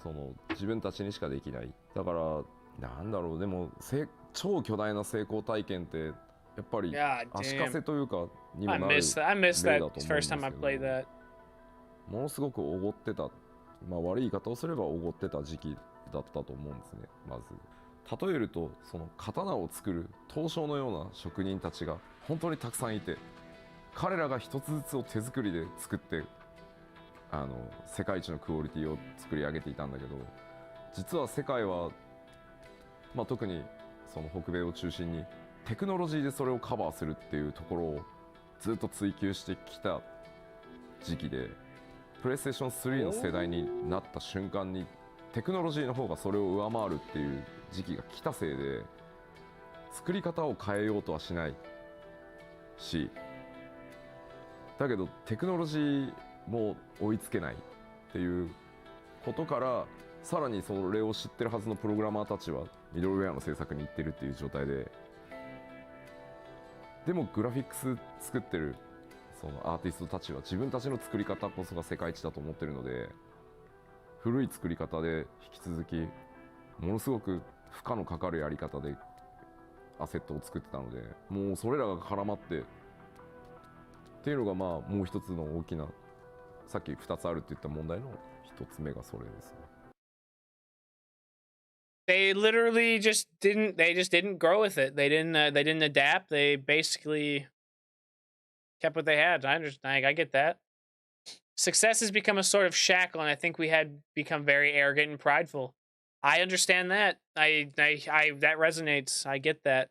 その自分たちにしかできない。だからなんだろう、でも超巨大な成功体験ってやっぱり足かせというかにもなる例だと思うんですけど、ものすごくおごってた、まあ悪い言い方をすればおごってた時期だったと思うんですね。まず例えると、その刀を作る刀匠のような職人たちが本当にたくさんいて、彼らが一つずつを手作りで作って世界一のクオリティを作り上げていたんだけど、実は世界は、まあ、特にその北米を中心にテクノロジーでそれをカバーするっていうところをずっと追求してきた時期で、プレイステーション3の世代になった瞬間にテクノロジーの方がそれを上回るっていう時期が来たせいで、作り方を変えようとはしないし、だけどテクノロジーも追いつけないっていうことから、さらにそれを知ってるはずのプログラマーたちはミドルウェアの制作に行ってるっていう状態で、でもグラフィックス作ってるそのアーティストたちは自分たちの作り方こそが世界一だと思ってるので、古い作り方で引き続きものすごく負荷のかかるやり方でアセットを作ってたので、もうそれらが絡まってっていうのが、まあもう一つの大きな、さっき2つあるって言った問題の1つ目がそれですね。They literally just didn't grow with it. They didn't adapt. They basically kept what they had. I get that. Success has become a sort of shackle, and I think we had become very arrogant and prideful. I understand that. I that resonates. I get that.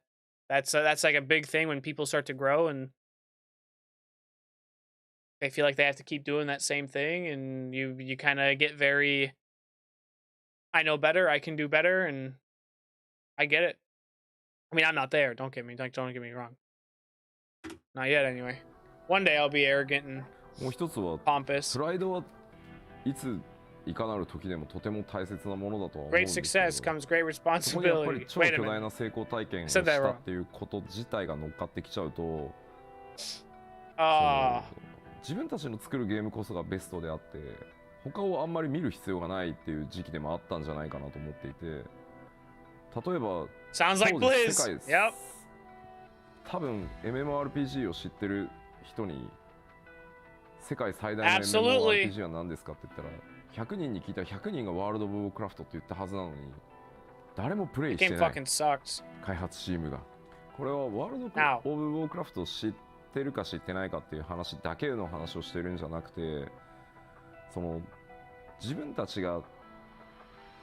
That's like a big thing when people start to grow and they feel like they have to keep doing that same thing, and you kind of get very, I know better, I can do better, and I get it. I mean, I'm not there. Don't get me wrong. Not yet, anyway. One day I'll be arrogant and もう一つは pompous. プライドはいついかなる時でもとても大切なものだとは思うん Great ですけど、 success comes great そこにやっぱり responsibility. 超 Wait a 巨大 minute. な成功体験をしたっていうこと自体が乗っかってきちゃうと、自分たちの作るゲームこそがベストであって、他をあんまり見る必要がないっていう時期でもあったんじゃないかなと思っていて、例えば Sounds like 当時 Blizz. 世界 Yep. 多分 MMORPG を知ってる人に世界最大の Absolutely. MMORPG は何ですかって言ったら、100人に聞いたら100人がワールド・オブ・ウォークラフトって言ったはずなのに、誰もプレイ The して game ない fucking sucks. 開発チームがこれはワールド・オ Now. ブ・ウォークラフトを知ってるか知ってないかっていう話だけの話をしてるんじゃなくてその自分たちが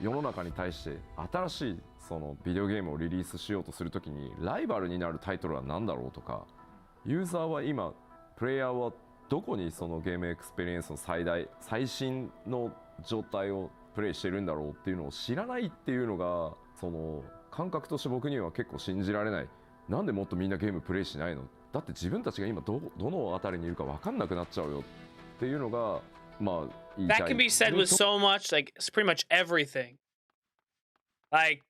世の中に対して新しいそのビデオゲームをリリースしようとするときにライバルになるタイトルは何だろうとかユーザーは今プレイヤーはどこにそのゲームエクスペリエンスの最新の状態をプレイしてるんだろうっていうのを知らないっていうのがその感覚として僕には結構信じられない。なんでもっとみんなゲームプレイしないの？だって自分たちが今どの辺りにいるか分かんなくなっちゃうよっていうのがまあ言いたい。 That can be said with so much, like it's pretty much everything. Like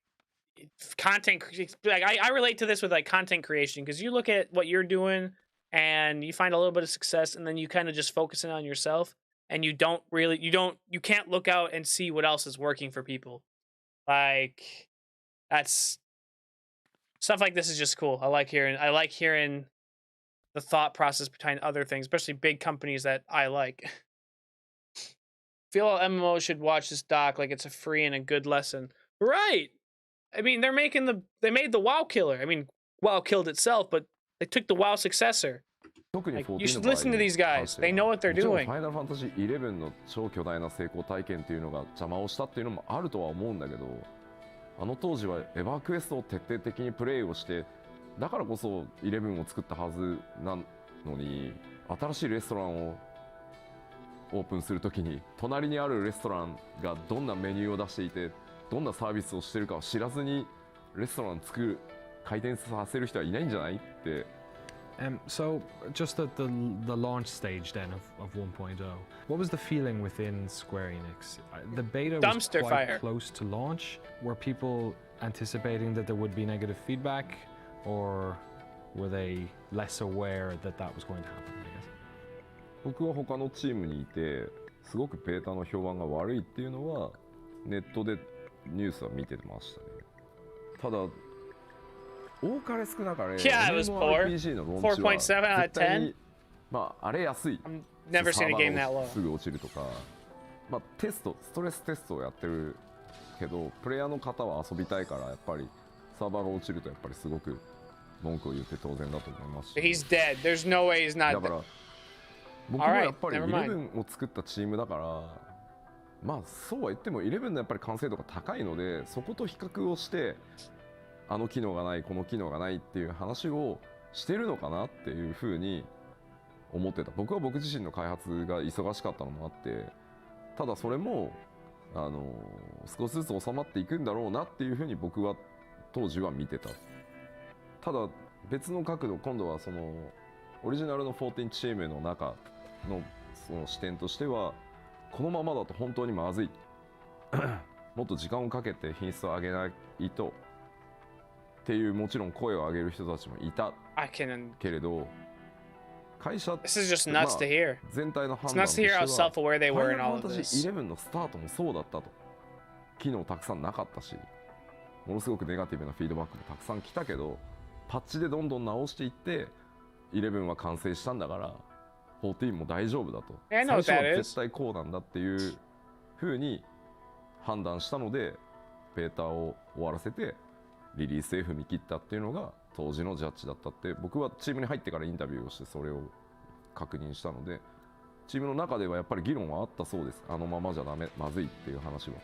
content, like I relate to this with like content creation because you look at what you're doing and you find a little bit of success and then you kind of just focus in on yourself and you can't look out and see what else is working for people. Like that's stuff like this is just cool. I like hearing the thought process behind other things, especially big companies that I like. Feel all MMOs should watch this doc like it's a free and a good lesson. Right. I mean, they made the WoW killer. I mean, WoW killed itself, but they took the WoW successor. 特に Like, 14 you should の場合 listen to these guys. They know what they're もちろん doing. ファイナルファンタジー11の超巨大な成功体験っていうのが邪魔をしたっていうのもあるとは思うんだけどあの当時はエヴァークエストを徹底的にプレイをしてだからこそ11を作ったはずなのに新しいレストランをオープンするときに隣にあるレストランがどんなメニューを出していてどんなサービスをしてるかを知らずにレストラン開店させる人はいないんじゃないって。So, just at the launch stage then of 1.0, what was the feeling within Square Enix? The beta was Dumpster quite fire. close to launch. Were people anticipating that there would be negative feedback, or were they less aware that that was going to happen, I guess? 僕は他のチームにいてすごくベータの評判が悪いっていうのはネットでニュースは見てましたね。ただ多かれ少なかれ Yeah, it was poor. MMORPG のローンチは 4.7 out of 絶対 10. にまあ荒れやすい。 I'm never seen a game that サーバー low. がすぐ落ちるとか、まあストレステストをやってるけどプレイヤーの方は遊びたいからやっぱりサーバーが落ちるとやっぱりすごく文句を言って当然だと思いますし。 He's dead. There's no way he's not だから dead. 僕もやっぱり Alright, never mind. 11を作ったチームだからまあそうは言っても11のやっぱり完成度が高いのでそこと比較をしてあの機能がないこの機能がないっていう話をしてるのかなっていうふうに思ってた。僕は僕自身の開発が忙しかったのもあってただそれも少しずつ収まっていくんだろうなっていうふうに僕は当時は見てた。ただ別の角度今度はそのオリジナルの14チームの中のその視点としてはこのままだと本当にまずいもっと時間をかけて品質を上げないとっていうもちろん声を上げる人たちもいたけれど会社 This is just nuts to hear. 全体の判 It's 断 nuts と to して hear は how self-aware they フ were ァイ in ナル all ファン of タジ this. ー11のスタートもそうだったと機能たくさんなかったしものすごくネガティブなフィードバックもたくさん来たけどパッチでどんどん直していって11は完成したんだから14も大丈夫だと I 最 know 初は what that 絶 is. 対こうなんだっていう風に判断したのでベータを終わらせてリリースへ踏み切ったっていうのが当時のジャッジだったって僕はチームに入ってからインタビューをしてそれを確認したのでチームの中ではやっぱり議論はあったそうです。あのままじゃダメまずいっていう話は。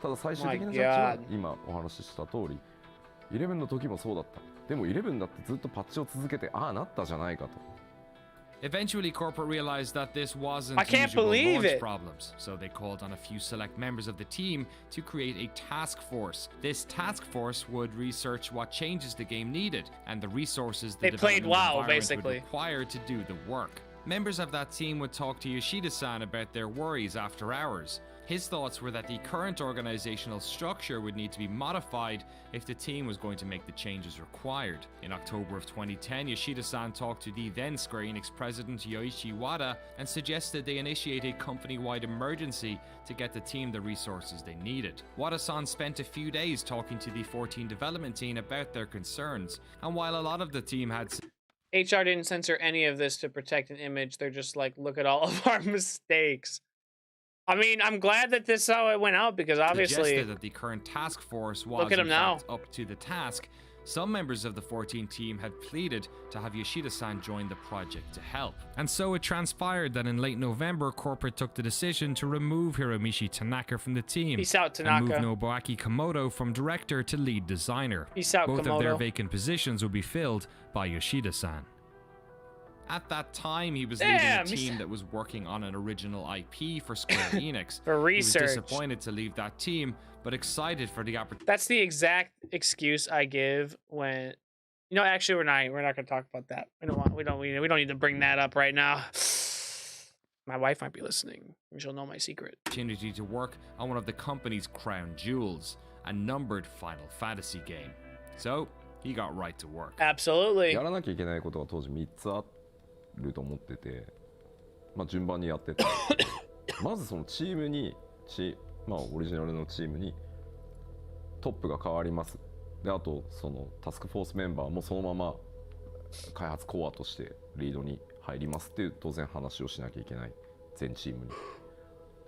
ただ最終的なジャッジは今お話しした通り11の時もそうだった。でも11だってずっとパッチを続けてああなったじゃないかと。Eventually, corporate realized that this wasn't I can't usual believe launch it. problems, so they called on a few select members of the team to create a task force. This task force would research what changes the game needed and the resources the They played development WoW, environment basically. would require to do the work. Members of that team would talk to Yoshida-san about their worries after hours. His thoughts were that the current organizational structure would need to be modified if the team was going to make the changes required. In October of 2010, Yoshida-san talked to the then Square Enix president Yoichi Wada and suggested they initiate a company-wide emergency to get the team the resources they needed. Wada-san spent a few days talking to the 14 development team about their concerns, and while a lot of the team had HR didn't censor any of this to protect an image. They're just like, look at all of our mistakes. I mean, I'm glad that this is how it went out because obviously suggested that the current task force was look at him in now. fact up to the task. Some members of the 14 team had pleaded to have Yoshida-san join the project to help. And so it transpired that in late November, corporate took the decision to remove Hiromichi Tanaka from the team. Peace out, Tanaka. And move Nobuaki Komodo from director to lead designer. Peace out, Both Komodo. of their vacant positions would be filled by Yoshida-san. At that time, he was leading a team that was working on an original IP for Square Enix. For research. He was disappointed to leave that team, but excited for the opportunity. That's the exact excuse I give when, you know, actually we're not going to talk about that. We don't need to bring that up right now. My wife might be listening. She'll know my secret. Opportunity to work on one of the company's crown jewels, a numbered Final Fantasy game. So he got right to work. Absolutely. やらなきゃいけないことが当時3つあると思ってて、まあ順番にやってて、まずそのチームにまあオリジナルのチームにトップが変わります。で、あとそのタスクフォースメンバーもそのまま開発コアとしてリードに入りますっていう当然話をしなきゃいけない全チームに。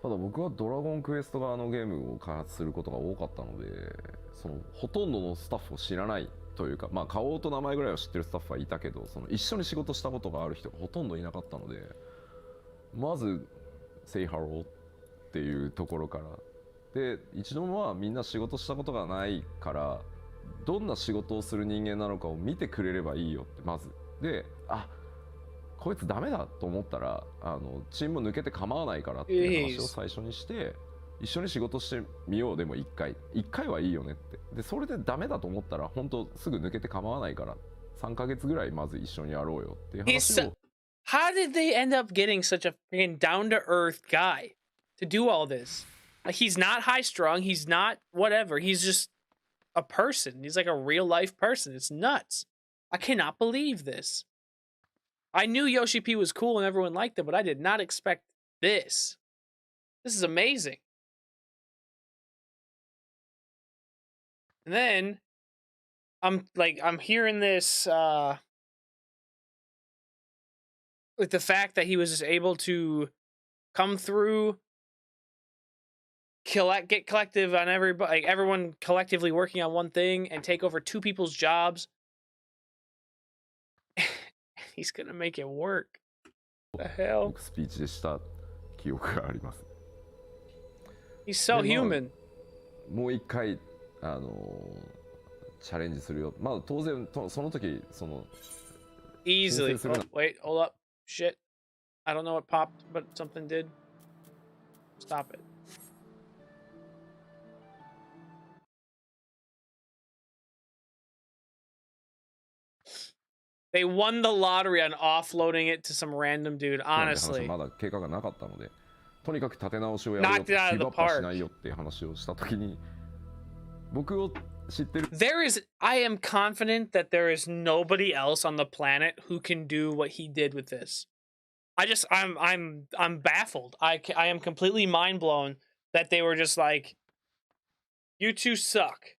ただ僕はドラゴンクエスト側のゲームを開発することが多かったので、そのほとんどのスタッフを知らないというか、まあ顔と名前ぐらいは知ってるスタッフはいたけど、その一緒に仕事したことがある人がほとんどいなかったので、まず Say hello っていうところからで、一度もみんな仕事したことがないからどんな仕事をする人間なのかを見てくれればいいよってまずで、あ、こいつダメだと思ったらチームを抜けて構わないからっていう話を最初にして、一緒に仕事してみよう。でも1回はいいよねって。でそれでダメだと思ったら本当すぐ抜けて構わないから3ヶ月ぐらいまず一緒にやろうよっていう話を。How did they end up getting such a freaking down-to-earth guy to do all this? Like, he's not high-strung, he's not whatever, he's just a person. He's like a real-life person. It's nuts. I cannot believe this. I knew Yoshi P was cool and everyone liked him, but I did not expect this. This is amazing. And then I'm hearing this with the fact that he was just able to come through, get collective on everybody, like everyone collectively working on one thing and take over two people's jobs. He's gonna make it work. What the hell? スピーチでした記憶があります。He's so human. もう一回チャレンジするよ。まあ当然その時その Easily. Oh, wait, hold up. Shit. I don't know what popped, but something did. Stop it. They won the lottery on offloading it to some random dude, honestly. まだ計画がなかったので、とにかく立て直しをやるよ、ギブアップはしないよっていう話をした時に、僕を知ってる。I am confident that there is nobody else on the planet who can do what he did with this. I'm baffled. I am completely mind blown that they were just like, you two suck.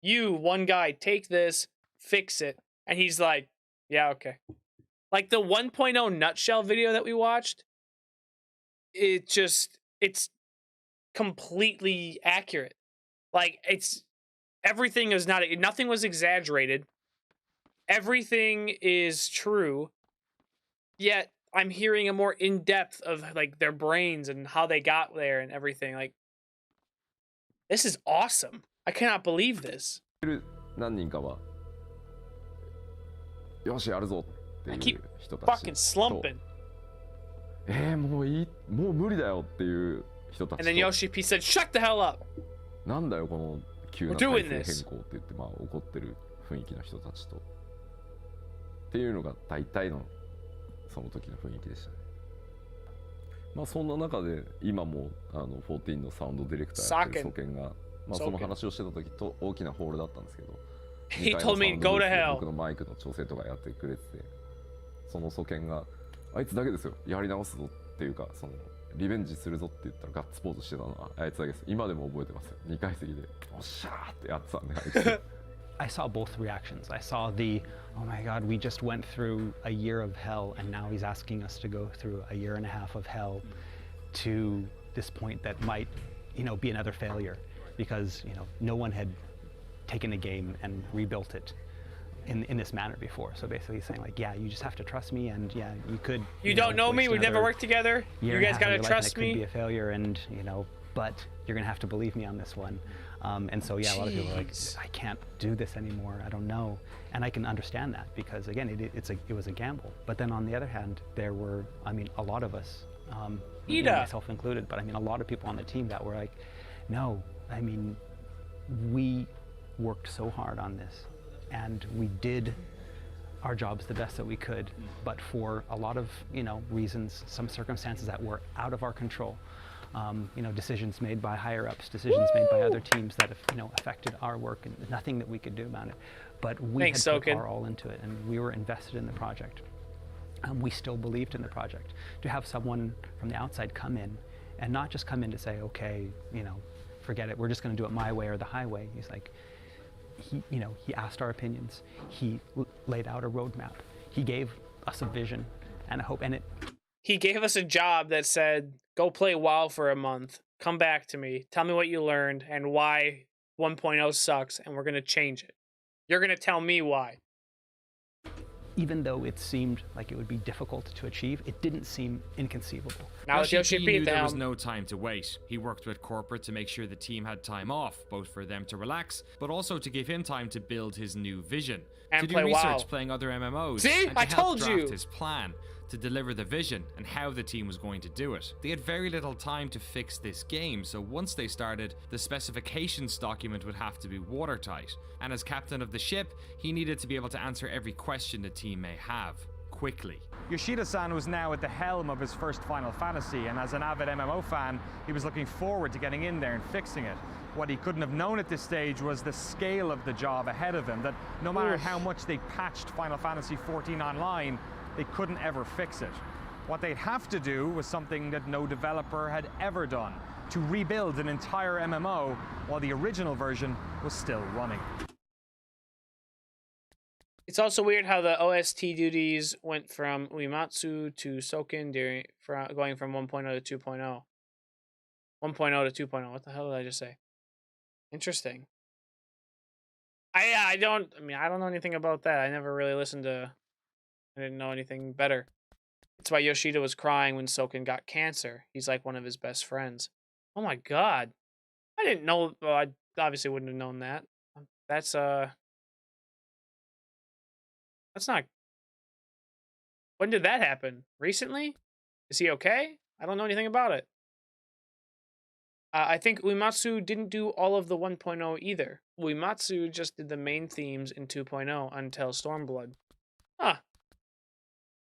You, one guy, take this, fix it. And he's like, yeah, okay. Like the 1.0 nutshell video that we watched, it's completely accurate. Like everything is nothing was exaggerated. Everything is true. Yet I'm hearing a more in-depth of like their brains and how they got there and everything. Like, this is awesome. I cannot believe this. 何人かはよしやるぞっていう人たち fucking slumping. もういい、もう無理だよっていう人たちと And then Yoshi P said, shut the hell up. なんだよこの急な体制変更って言ってまあ怒ってる雰囲気の人たちとっていうのが大体のその時の雰囲気でしたね。まあそんな中で今も14のサウンドディレクターやってるソケンがまあその話をしてた時と大きなホールだったんですけど、He told me go to hell. 僕のマイクの調整とかやってくれてて、そのソケンがあいつだけですよやり直すぞっていうかそのリベンジするぞって言ったらガッツポーズしてたのはあいつだけです。今でも覚えてますよ。2階席でおっしゃーってやってたんであいつ。I saw both reactions. I saw the, oh my God, we just went through a year of hell and now he's asking us to go through a year and a half of hell, to this point that might, be another failure because, no one had taken a game and rebuilt it in this manner before. So basically saying like, yeah, you just have to trust me, and yeah, you could. You don't know me. We've never worked together. You guys gotta trust me. It could be a failure, and but you're gonna have to believe me on this one. And so yeah, a lot of people are like, I can't do this anymore. I don't know, and I can understand that because again, it was a gamble. But then on the other hand, there were, a lot of us, myself included, but a lot of people on the team that were like, no, we worked so hard on this, and we did our jobs the best that we could, but for a lot of reasons, some circumstances that were out of our control, decisions made by higher ups, decisions made by other teams that have affected our work, and nothing that we could do about it. But we had put our all into it, and we were invested in the project. We still believed in the project. To have someone from the outside come in, and not just come in to say, okay, forget it, we're just going to do it my way or the highway. He's like, he asked our opinions. He laid out a roadmap. He gave us a vision and a hope. And he gave us a job that said, go play WoW for a month. Come back to me. Tell me what you learned and why 1.0 sucks, and we're going to change it. You're going to tell me why. Even though it seemed like it would be difficult to achieve, it didn't seem inconceivable. Now Yoshi knew there was no time to wait. He worked with corporate to make sure the team had time off, both for them to relax, but also to give him time to build his new vision, and to play do research WoW. Playing other MMOs. See, and I to help told draft you. His plan, to deliver the vision and how the team was going to do it. They had very little time to fix this game, so once they started, the specifications document would have to be watertight. And as captain of the ship, he needed to be able to answer every question the team may have, quickly. Yoshida-san was now at the helm of his first Final Fantasy, and as an avid MMO fan, he was looking forward to getting in there and fixing it. What he couldn't have known at this stage was the scale of the job ahead of him, that no matter how much they patched Final Fantasy XIV Online, they couldn't ever fix it. What they'd have to do was something that no developer had ever done, to rebuild an entire MMO while the original version was still running. It's also weird how the OST duties went from Uematsu to Soken going from 1.0 to 2.0. 1.0 to 2.0. What the hell did I just say? Interesting. I don't know anything about that. I never really listened to. I didn't know anything better. That's why Yoshida was crying when Soken got cancer. He's like one of his best friends. Oh my god. I didn't know. Well, I obviously wouldn't have known that. That's not. When did that happen? Recently? Is he okay? I don't know anything about it. I think Uematsu didn't do all of the 1.0 either. Uematsu just did the main themes in 2.0 until Stormblood. Huh.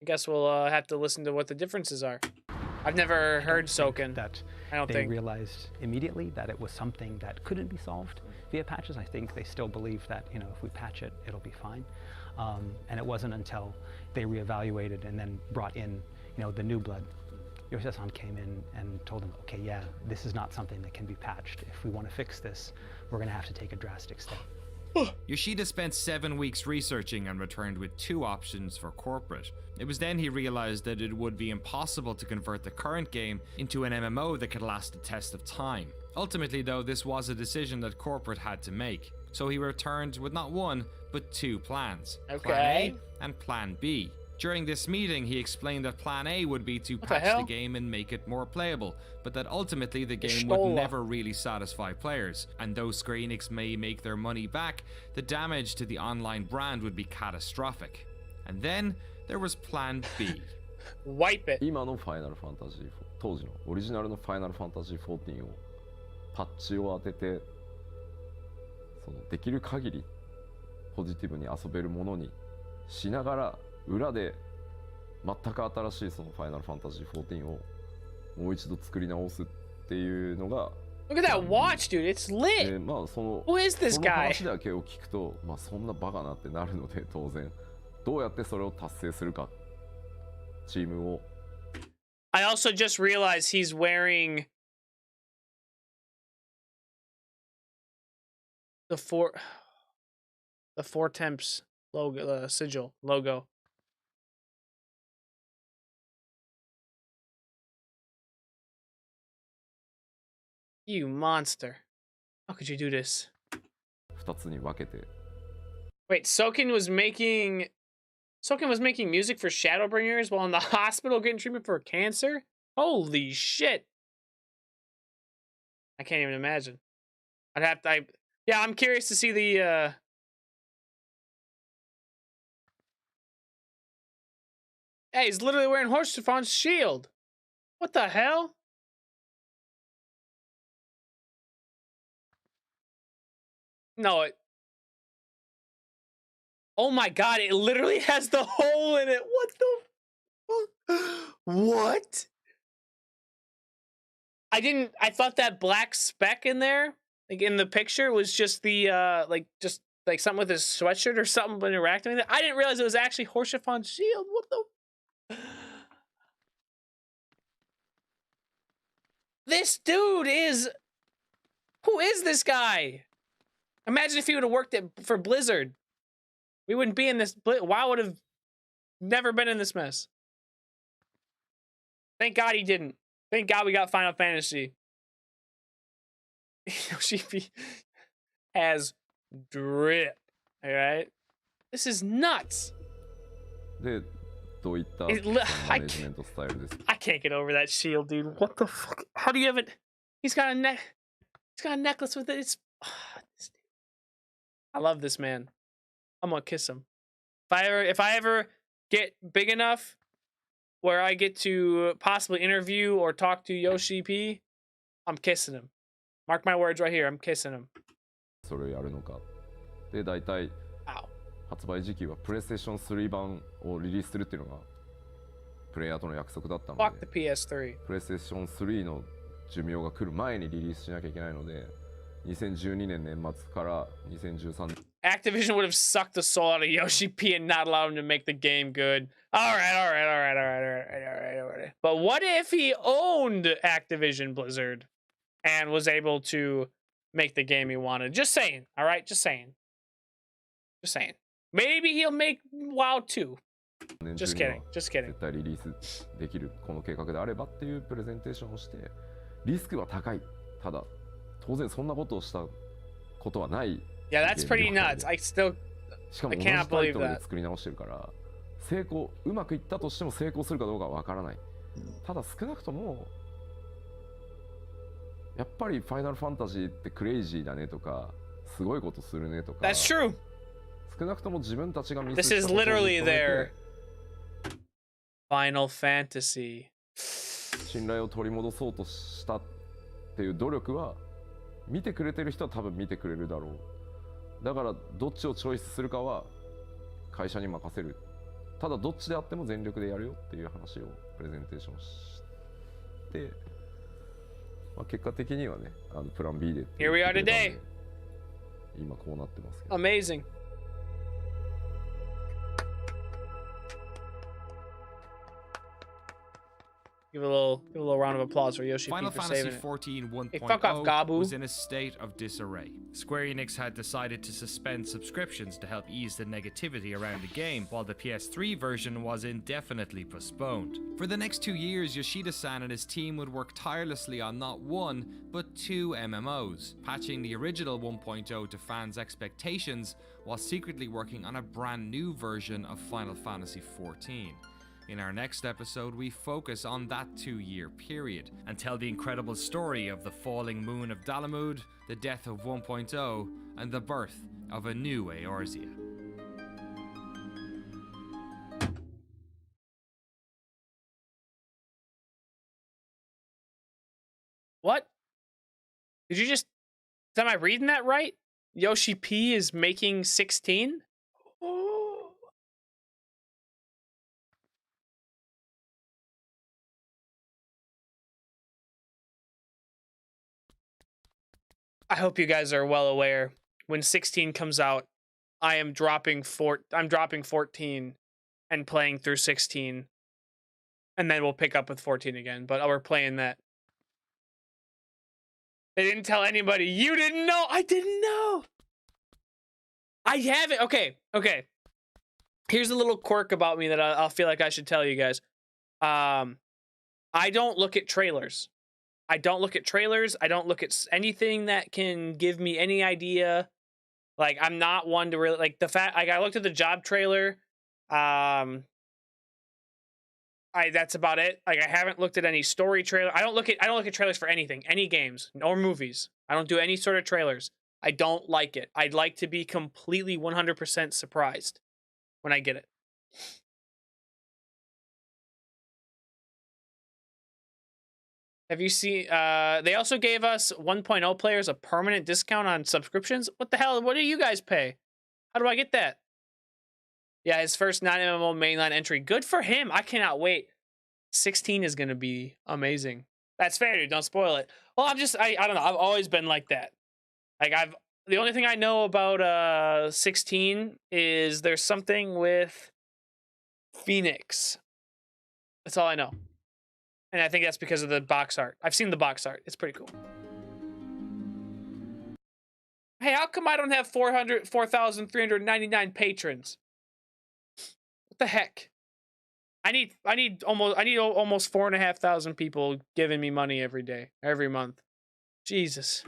I guess we'll have to listen to what the differences are. I've never heard Soken. They realized immediately that it was something that couldn't be solved via patches. I think they still believe that, if we patch it, it'll be fine. And it wasn't until they reevaluated and then brought in, the new blood. Yoshida-san came in and told them, okay, yeah, this is not something that can be patched. If we want to fix this, we're going to have to take a drastic step. Yoshida spent 7 weeks researching and returned with 2 options for corporate. It was then he realized that it would be impossible to convert the current game into an MMO that could last the test of time. Ultimately though, this was a decision that corporate had to make. So he returned with not 1, but 2 plans. Okay. Plan A and Plan B. During this meeting, he explained that Plan A would be to patch the game and make it more playable, but that ultimately the game would never really satisfy players, and though Square Enix may make their money back, the damage to the online brand would be catastrophic. And then there was Plan B. Wipe it. 今のファイナルファンタジー4、当時のオリジナルのファイナルファンタジー14をパッチを当てて、できる限りポジティブに遊べるものにしながら、裏で全く新しいそのファイナルファンタジー14をもう一度作り直すっていうのが Look at that watch, dude. It's lit. まあWho is this その guy? 話だけを聞くと、まあそんなバカなってなるので当然どうやってそれを達成するかチームを I also just realized he's wearing the four temps logo, sigil logo. You monster. How could you do this? 2つに分けて Wait, Soken was making music for Shadowbringers while in the hospital getting treatment for cancer? Holy shit. I can't even imagine. Yeah, I'm curious to see the Hey, he's literally wearing Horsefon's shield. What the hell? No, oh my god, it literally has the hole in it. What the fuck? What? I thought that black speck in there, like in the picture, was just the just like something with his sweatshirt or something interacting with it. I didn't realize it was actually Horsefon's shield. What the? This dude is. Who is this guy? Imagine if he would have worked for Blizzard. We wouldn't be in this. WoW would have never been in this mess. Thank God he didn't. Thank God we got Final Fantasy. Yoshi has drip. All right? This is nuts. でどういったマネジメントスタイルですか I can't get over that shield, dude. What the fuck? How do you have it? He's got a necklace with it. I love this man. I'm gonna kiss him. If I ever get big enough where I get to possibly interview or talk to Yoshi P, I'm kissing him. Mark my words right here. I'm kissing him. それをやるのかで大体発売時期はプレイステーション3版をリリースするっていうのがプレイヤーとの約束だったので Fuck the PS3. プレイステーション3の寿命が来る前にリリースしなきゃいけないので2012年年末から2013年 Activision would have sucked the soul out of Yoshi P and not allowed him to make the game good. All right. But what if he owned Activision Blizzard and was able to make the game he wanted? Just saying, all right? Just saying. Maybe he'll make WoW 2. Just kidding. 絶対リリースできるこの計画であればっていうプレゼンテーションをしてリスクは高い。ただ当然そんなことをしたことはない。Yeah, that's pretty nuts. I cannot believe that. 作り直してるから成功うまくいったとしても成功するかどうかはわからない。ただ少なくともやっぱりファイナルファンタジーってクレイジーだねとかすごいことするねとか。That's true. 少なくとも自分たちがミス This is literally their Final Fantasy. 信頼を取り戻そうとしたっていう努力は見てくれてる人は多分見てくれるだろう。だからどっちをチョイスするかは会社に任せる。ただどっちであっても全力でやるよっていう話をプレゼンテーションして、まあ、結果的にはねプラン B で Here we are today. 今こうなってますけど。Amazing. Give a little round of applause for Yoshi Final P for Fantasy saving XIV 1.0 Hey, fuck off, Gabu. was in a state of disarray. Square Enix had decided to suspend subscriptions to help ease the negativity around the game, while the PS3 version was indefinitely postponed. For the next 2 years, Yoshida-san and his team would work tirelessly on not one, but 2 MMOs, patching the original 1.0 to fans' expectations, while secretly working on a brand new version of Final Fantasy XIV. In our next episode, we focus on that 2-year period and tell the incredible story of the falling moon of Dalamud, the death of 1.0, and the birth of a new Eorzea. What? Am I reading that right? Yoshi P is making 16? I hope you guys are well aware when 16 comes out, I'm dropping 14 and playing through 16. And then we'll pick up with 14 again, but we're playing that. They didn't tell anybody. You didn't know. I didn't know. I have it. Okay. Here's a little quirk about me that I'll feel like I should tell you guys. I don't look at trailers. I don't look at trailers. I don't look at anything that can give me any idea. Like, I'm not one to really like the fact. Like, I looked at the job trailer. That's about it. Like, I haven't looked at any story trailer. I don't look at trailers for anything, any games or movies. I don't do any sort of trailers. I don't like it. I'd like to be completely 100% surprised when I get it. Have you seen, they also gave us 1.0 players a permanent discount on subscriptions. What the hell? What do you guys pay? How do I get that? Yeah, his first non-MMO mainline entry. Good for him. I cannot wait. 16 is going to be amazing. That's fair, dude. Don't spoil it. Well, I don't know. I've always been like that. Like, the only thing I know about 16 is there's something with Phoenix. That's all I know. And I think that's because of the box art. I've seen the box art. It's pretty cool. Hey, how come I don't have 4,399 patrons? What the heck? I need almost 4,500 people giving me money every month. Jesus.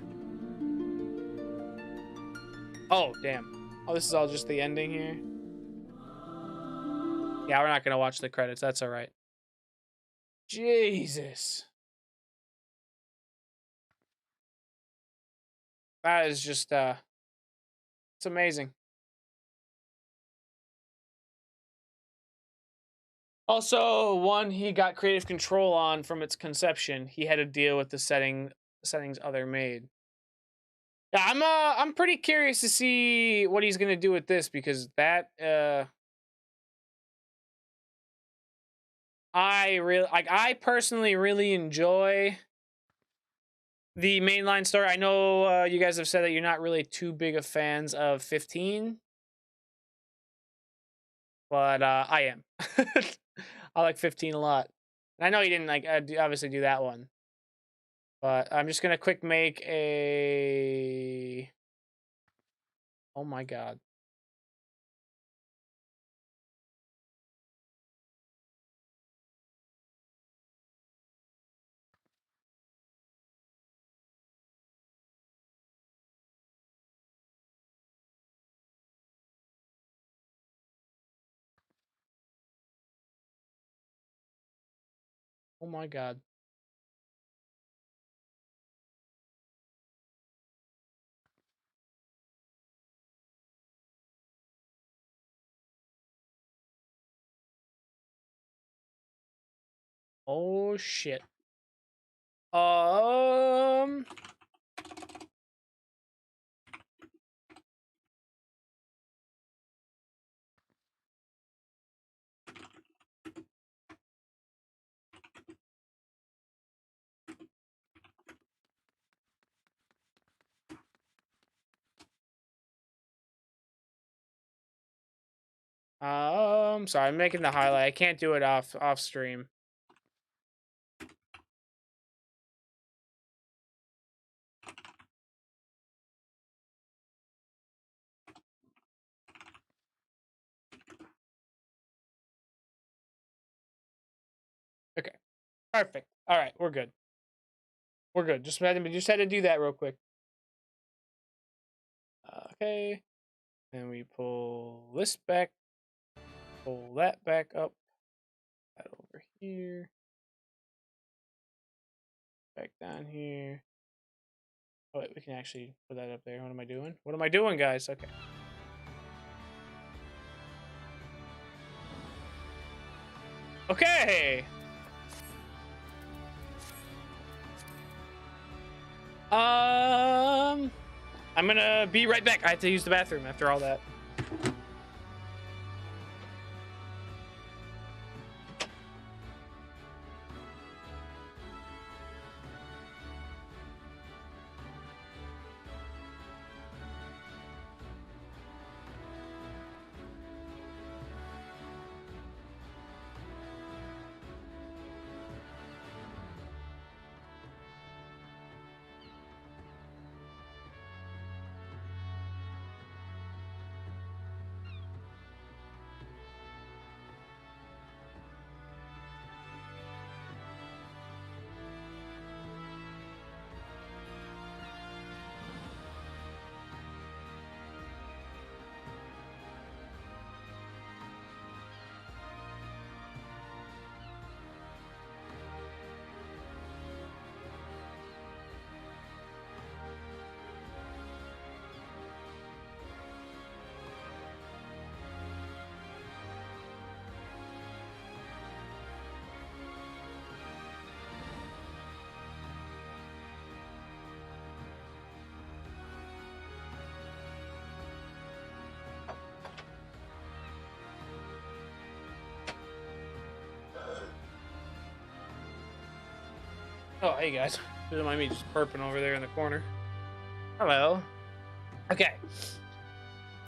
Oh, damn. Oh, this is all just the ending here? Yeah, we're not gonna watch the credits. That's all right. Jesus. That is just, it's amazing. Also, one he got creative control on from its conception. He had to deal with the settings other made. Yeah, I'm pretty curious to see what he's gonna do with this, because that, I personally really enjoy the mainline story. I know you guys have said that you're not really too big of fans of 15, but I am. I like 15 a lot. And I know you didn't obviously do that one, but I'm just gonna quick make a. Oh my god. Oh my god. Oh shit. Sorry, I'm making the highlight. I can't do it off stream. Okay. Perfect. All right, we're good. We're good. Just had to do that real quick. Okay. Then we pull this back. Pull that back up. That over here. Back down here. Oh, wait, we can actually put that up there. What am I doing? What am I doing, guys? Okay. Okay. I'm gonna be right back. I have to use the bathroom after all that. Oh, hey guys. Don't mind me just burping over there in the corner. Hello. Okay.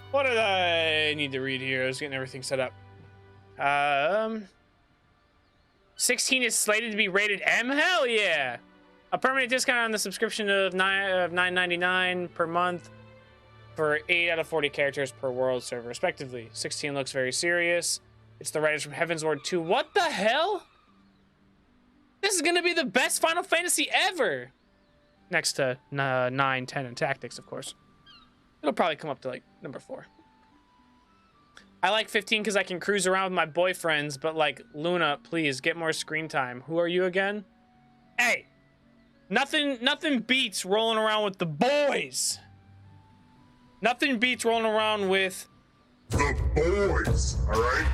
What did I need to read here? I was getting everything set up. 16 is slated to be rated M. Hell yeah! A permanent discount on the subscription of $9.99 per month for 8 out of 40 characters per world server, respectively. 16 looks very serious. It's the writers from Heavensward 2. What the hell? This is gonna be the best Final Fantasy ever! Next to 9, 10, and Tactics, of course. It'll probably come up to, like, number 4. I like 15 because I can cruise around with my boyfriends, but, like, Luna, please, get more screen time. Who are you again? Hey! Nothing beats rolling around with the boys! Nothing beats rolling around with... the boys, alright?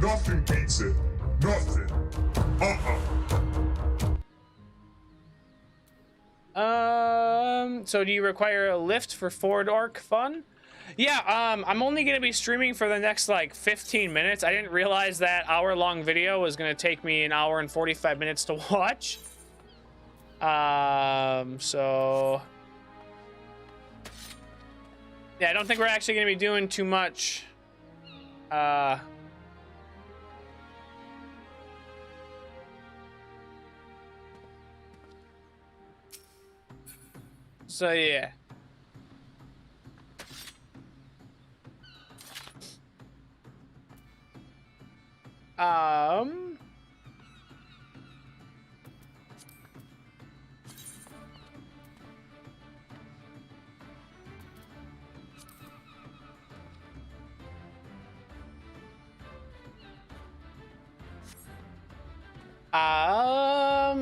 Nothing beats it. Nothing. So do you require a lift for Forward Arc fun? Yeah, I'm only gonna be streaming for the next like 15 minutes. I didn't realize that hour-long video was gonna take me an hour and 45 minutes to watch. So yeah, I don't think we're actually gonna be doing too much. So yeah.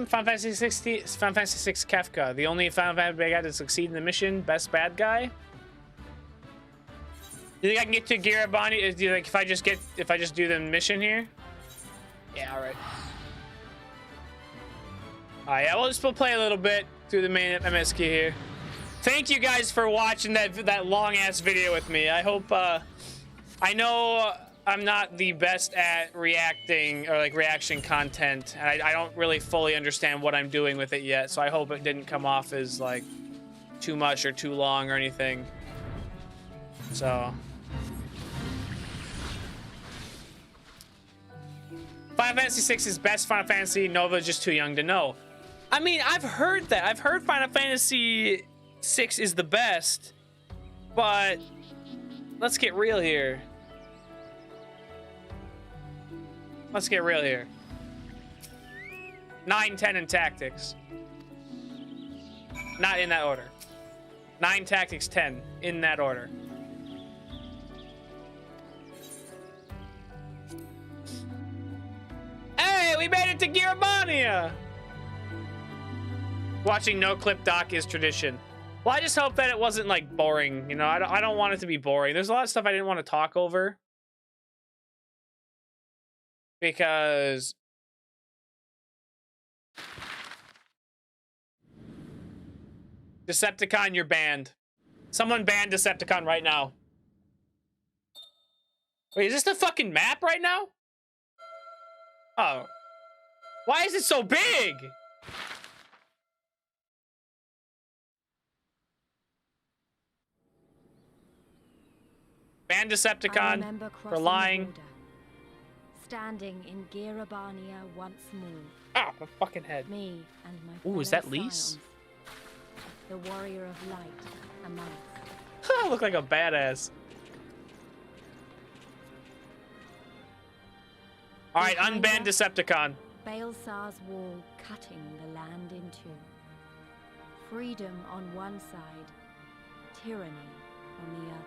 Final Fantasy 60, Final Fantasy 6 Kefka, the only Final Fantasy bad guy to succeed in the mission, best bad guy. You think I can get to Girabani? Do you think if I just do the mission here? Yeah, all right. All right, yeah, we'll play a little bit through the main MSQ here. Thank you guys for watching that long ass video with me. I hope I know I'm not the best at reacting or like reaction content, and I don't really fully understand what I'm doing with it yet, so I hope it didn't come off as like too much or too long or anything. So Final Fantasy VI is best Final Fantasy. Nova's just too young to know. I mean, I've heard that. I've heard Final Fantasy VI is the best, but let's get real here. Let's get real here. 9, 10, and Tactics. Not in that order. 9, Tactics, 10. In that order. Hey, we made it to Girabania! Watching no-clip doc is tradition. Well, I just hope that it wasn't, like, boring. You know, I don't want it to be boring. There's a lot of stuff I didn't want to talk over. Because Decepticon, you're banned. Someone banned Decepticon right now. Wait, is this the fucking map right now? Oh. Why is it so big? Ban Decepticon for lying. Standing in Girabania once more. Ah, my fucking head. Me and my Ooh, is that Lise? The warrior of light among us. I look like a badass. Alright, unban Decepticon. Baelsar's wall cutting the land in two. Freedom on one side, tyranny on the other.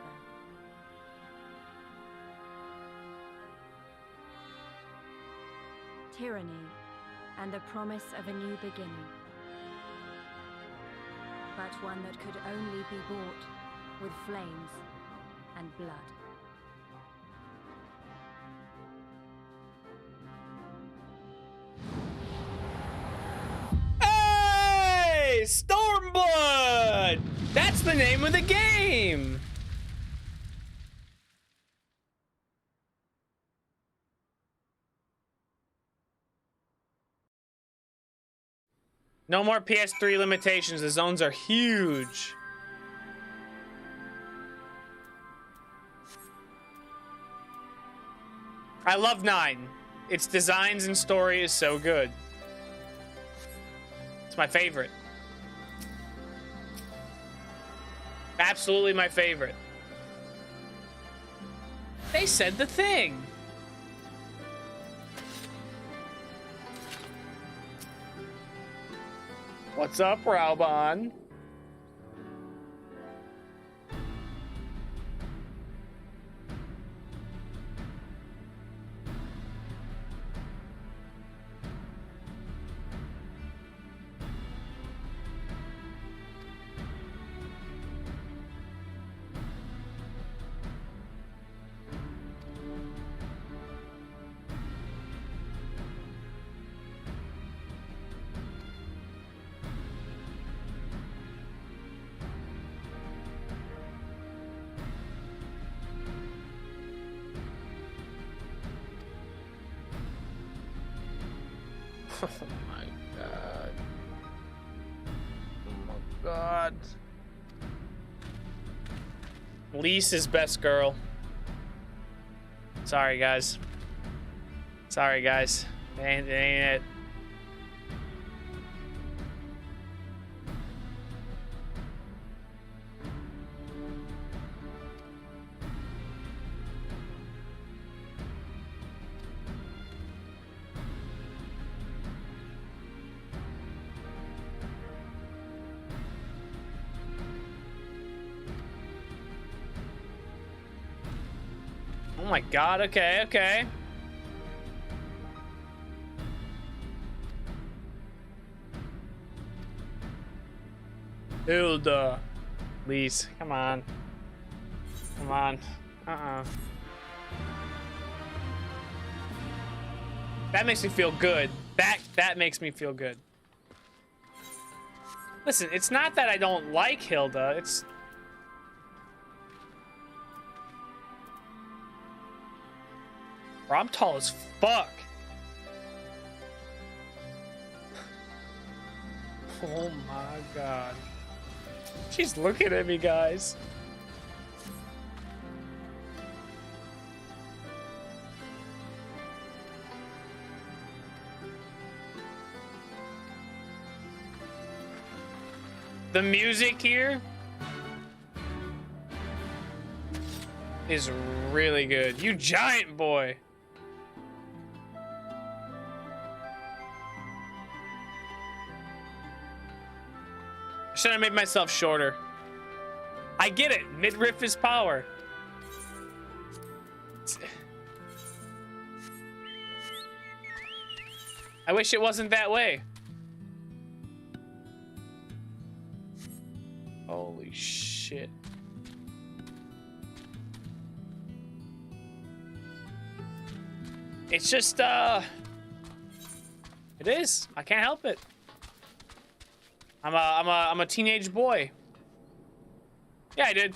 Tyranny and the promise of a new beginning. But one that could only be bought with flames and blood. Hey! Stormblood! That's the name of the game! No more PS3 limitations. The zones are huge. I love 9. Its designs and story is so good. It's my favorite. Absolutely my favorite. They said the thing. What's up, Raubon? Oh my god. Oh my god. Lisa's best girl. Sorry, guys. Sorry, guys. Ain't it. Oh my god, okay, okay. Hilda. Lise, come on. Come on. That makes me feel good. That makes me feel good. Listen, it's not that I don't like Hilda, it's... Bro, I'm tall as fuck. Oh my god. She's looking at me, guys. The music here is really good. You giant boy. Should have made myself shorter. I get it. Midriff is power. I wish it wasn't that way. Holy shit. It's just, it is. I can't help it. I'm a teenage boy. Yeah, I did.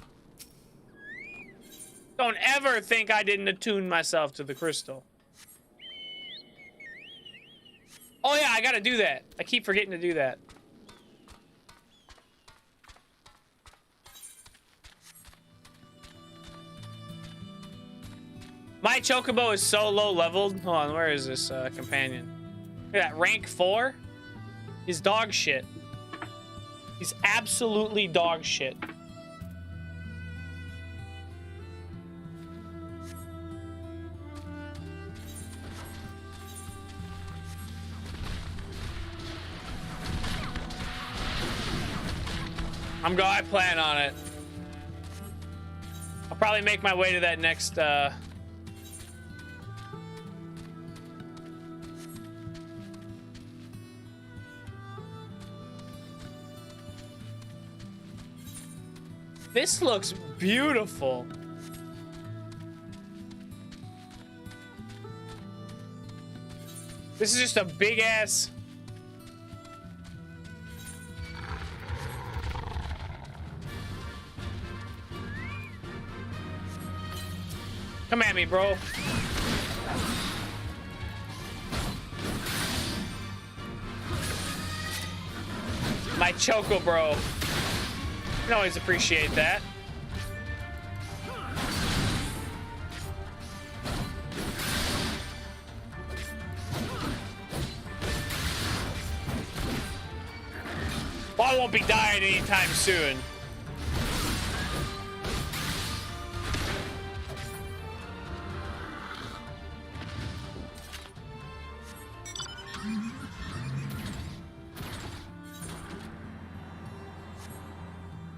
Don't ever think I didn't attune myself to the crystal. Oh yeah, I gotta do that. I keep forgetting to do that. My chocobo is so low leveled. Hold on, where is this companion? Look at that, rank 4? He's dog shit. He's absolutely dog shit. I plan on it. I'll probably make my way to that next, This looks beautiful. This is just a big ass. Come at me, bro. My Choco Bro. Can always appreciate that. Well, I won't be dying anytime soon.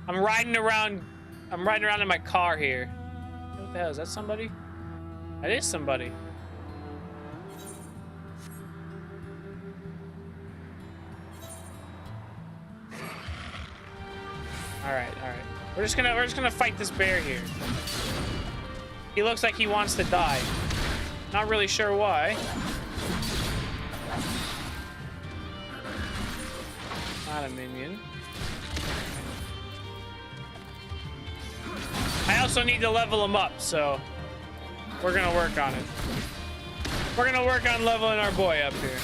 I'm riding around in my car here. What the hell, is that somebody? That is somebody. All right. We're just gonna fight this bear here. He looks like he wants to die. Not really sure why. Not a minion. I also need to level him up, so we're gonna work on it. We're gonna work on leveling our boy up here.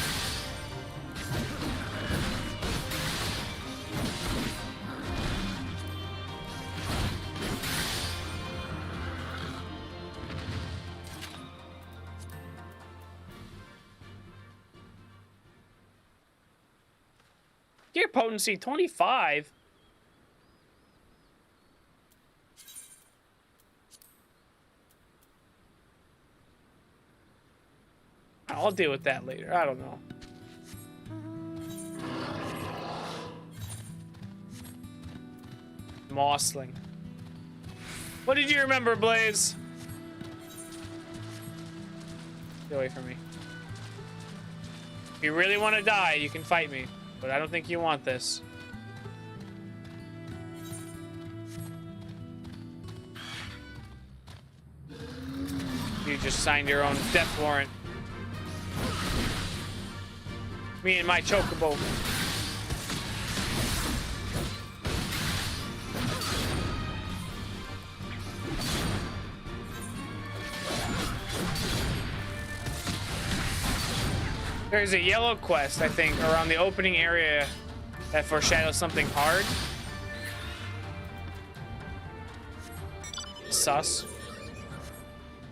Gear potency 25. I'll deal with that later. I don't know. Mossling. What did you remember, Blaze? Get away from me. If you really want to die, you can fight me. But I don't think you want this. You just signed your own death warrant. Me and my chocobo. There's a yellow quest, I think, around the opening area that foreshadows something hard. Sus. Oh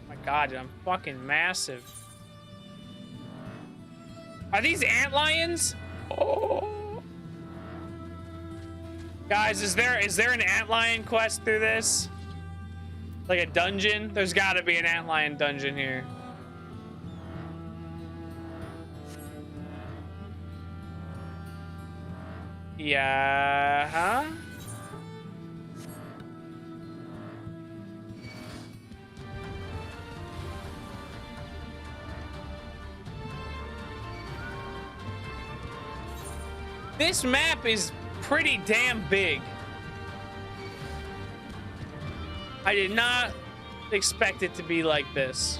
my god, dude, I'm fucking massive. Are these antlions? Oh. Guys, is there an antlion quest through this? Like a dungeon? There's gotta be an antlion dungeon here. Yeah, huh? This map is pretty damn big. I did not expect it to be like this.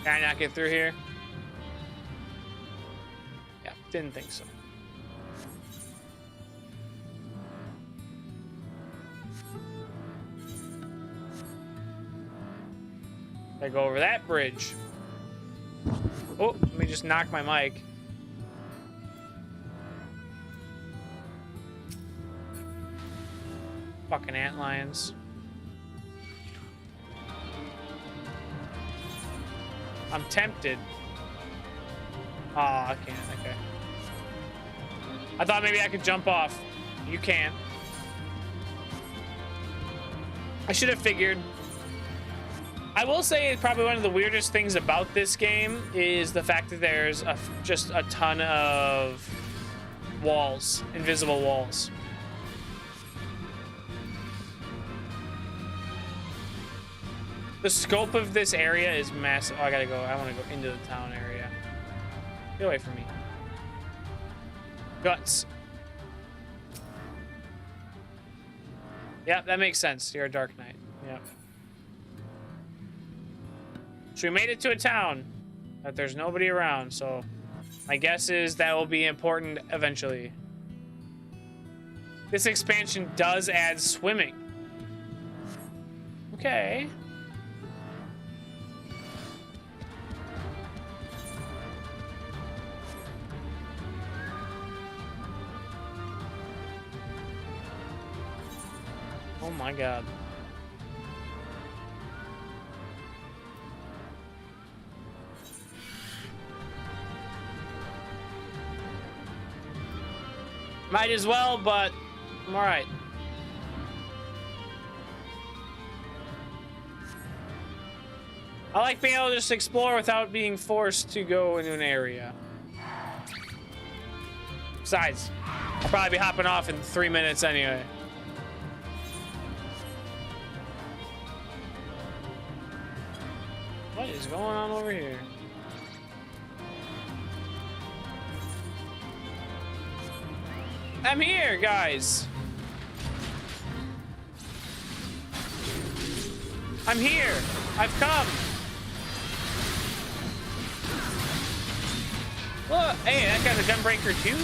Can I not get through here? Yeah, didn't think so. I go over that bridge. Oh, let me just knock my mic. Fucking antlions. I'm tempted. Oh, I can't. Okay. I thought maybe I could jump off. You can't. I should have figured. I will say probably one of the weirdest things about this game is the fact that there's just a ton of walls, invisible walls. The scope of this area is massive. Oh, I gotta go. I want to go into the town area. Get away from me. Guts. Yeah, that makes sense. You're a Dark Knight. Yeah. So we made it to a town that there's nobody around, so my guess is that will be important eventually. This expansion does add swimming. Oh my god. Might as well, but I'm alright. I like being able to just explore without being forced to go into an area. Besides, I'll probably be hopping off in 3 minutes anyway. What is going on over here? I'm here, guys. I'm here. I've come. Look, hey, that guy's a gunbreaker too.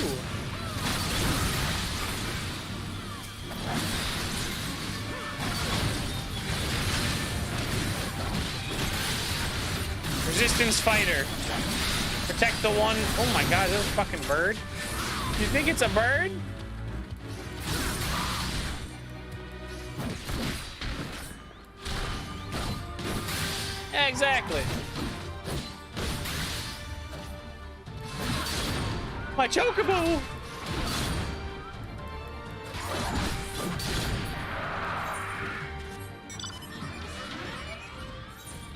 Resistance fighter. Protect the one. Oh my god, is that a fucking bird? You think it's a bird? Yeah, exactly. My chocobo!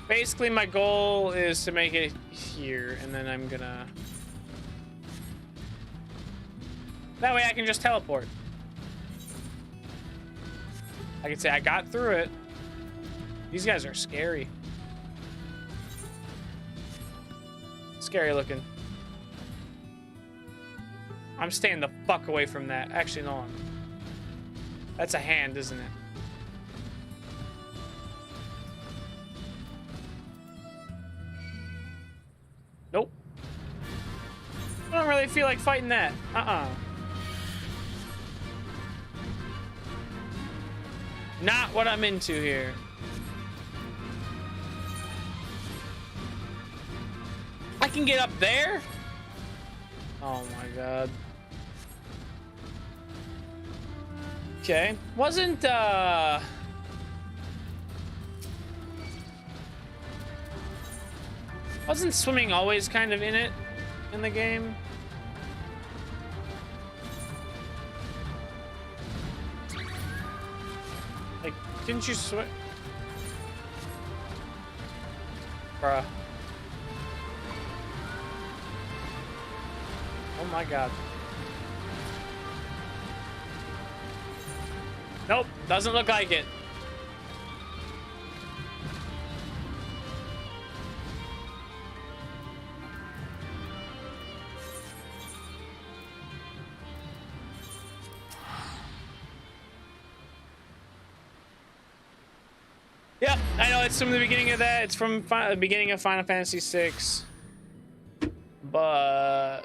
Basically, my goal is to make it here, and then I'm gonna... That way I can just teleport. I can say I got through it. These guys are scary. Scary looking. I'm staying the fuck away from that. Actually, no. That's a hand, isn't it? Nope. I don't really feel like fighting that. Not what I'm into here. I can get up there? Oh my god. Okay. Wasn't swimming always kind of in it in the game? Like, didn't you swim? Bruh. Oh my god. Nope, doesn't look like it. Yep, I know it's from the beginning of that. It's from the beginning of Final Fantasy VI. But...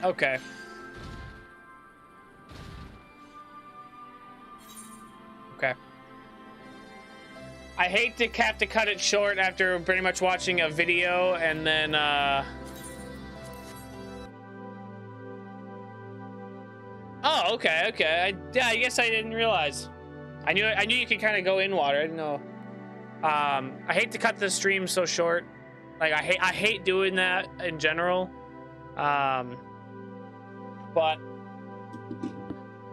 okay. Okay. I hate to have to cut it short after pretty much watching a video and then, oh, okay, okay. Yeah, I guess I didn't realize. I knew you could kind of go in water. I didn't know. I hate to cut the stream so short. Like, I hate doing that in general. But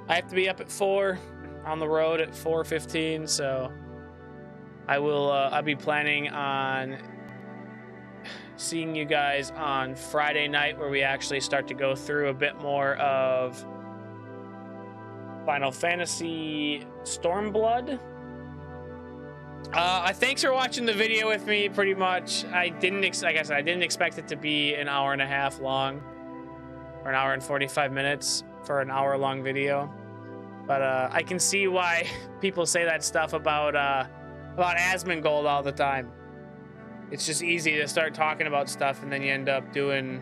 I have to be up at 4 on the road at 4:15, so I'll be planning on seeing you guys on Friday night, where we actually start to go through a bit more of Final Fantasy Stormblood. Thanks for watching the video with me. Pretty much, like I said, I didn't expect it to be an hour and a half long, or an hour and 45 minutes for an hour-long video. But I can see why people say that stuff about Asmongold all the time. It's just easy to start talking about stuff, and then you end up talking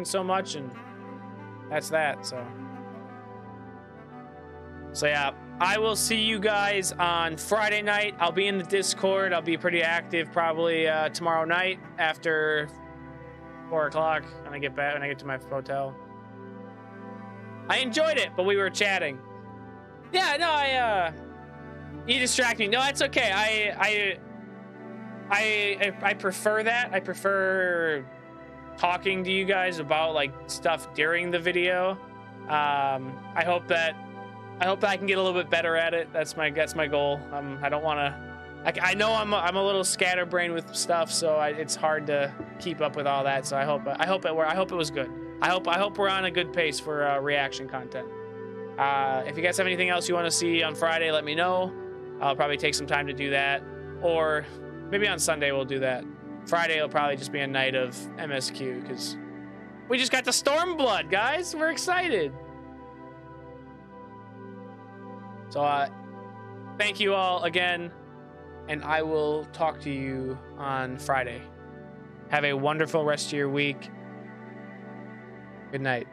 so much, and that's that. So yeah, I will see you guys on Friday night. I'll be in the Discord. I'll be pretty active probably tomorrow night after 4 o'clock when I get to my hotel. I enjoyed it, but we were chatting. Yeah, no, you distract me. No, that's okay. I prefer that. I prefer talking to you guys about like stuff during the video. I hope that I can get a little bit better at it. That's my goal. I don't want to. I know I'm a little scatterbrained with stuff, so it's hard to keep up with all that. So I hope it was good. I hope we're on a good pace for reaction content. If you guys have anything else you want to see on Friday, let me know. I'll probably take some time to do that, or maybe on Sunday we'll do that. Friday will probably just be a night of MSQ because we just got the Stormblood, guys. We're excited. So thank you all again, and I will talk to you on Friday. Have a wonderful rest of your week. Good night.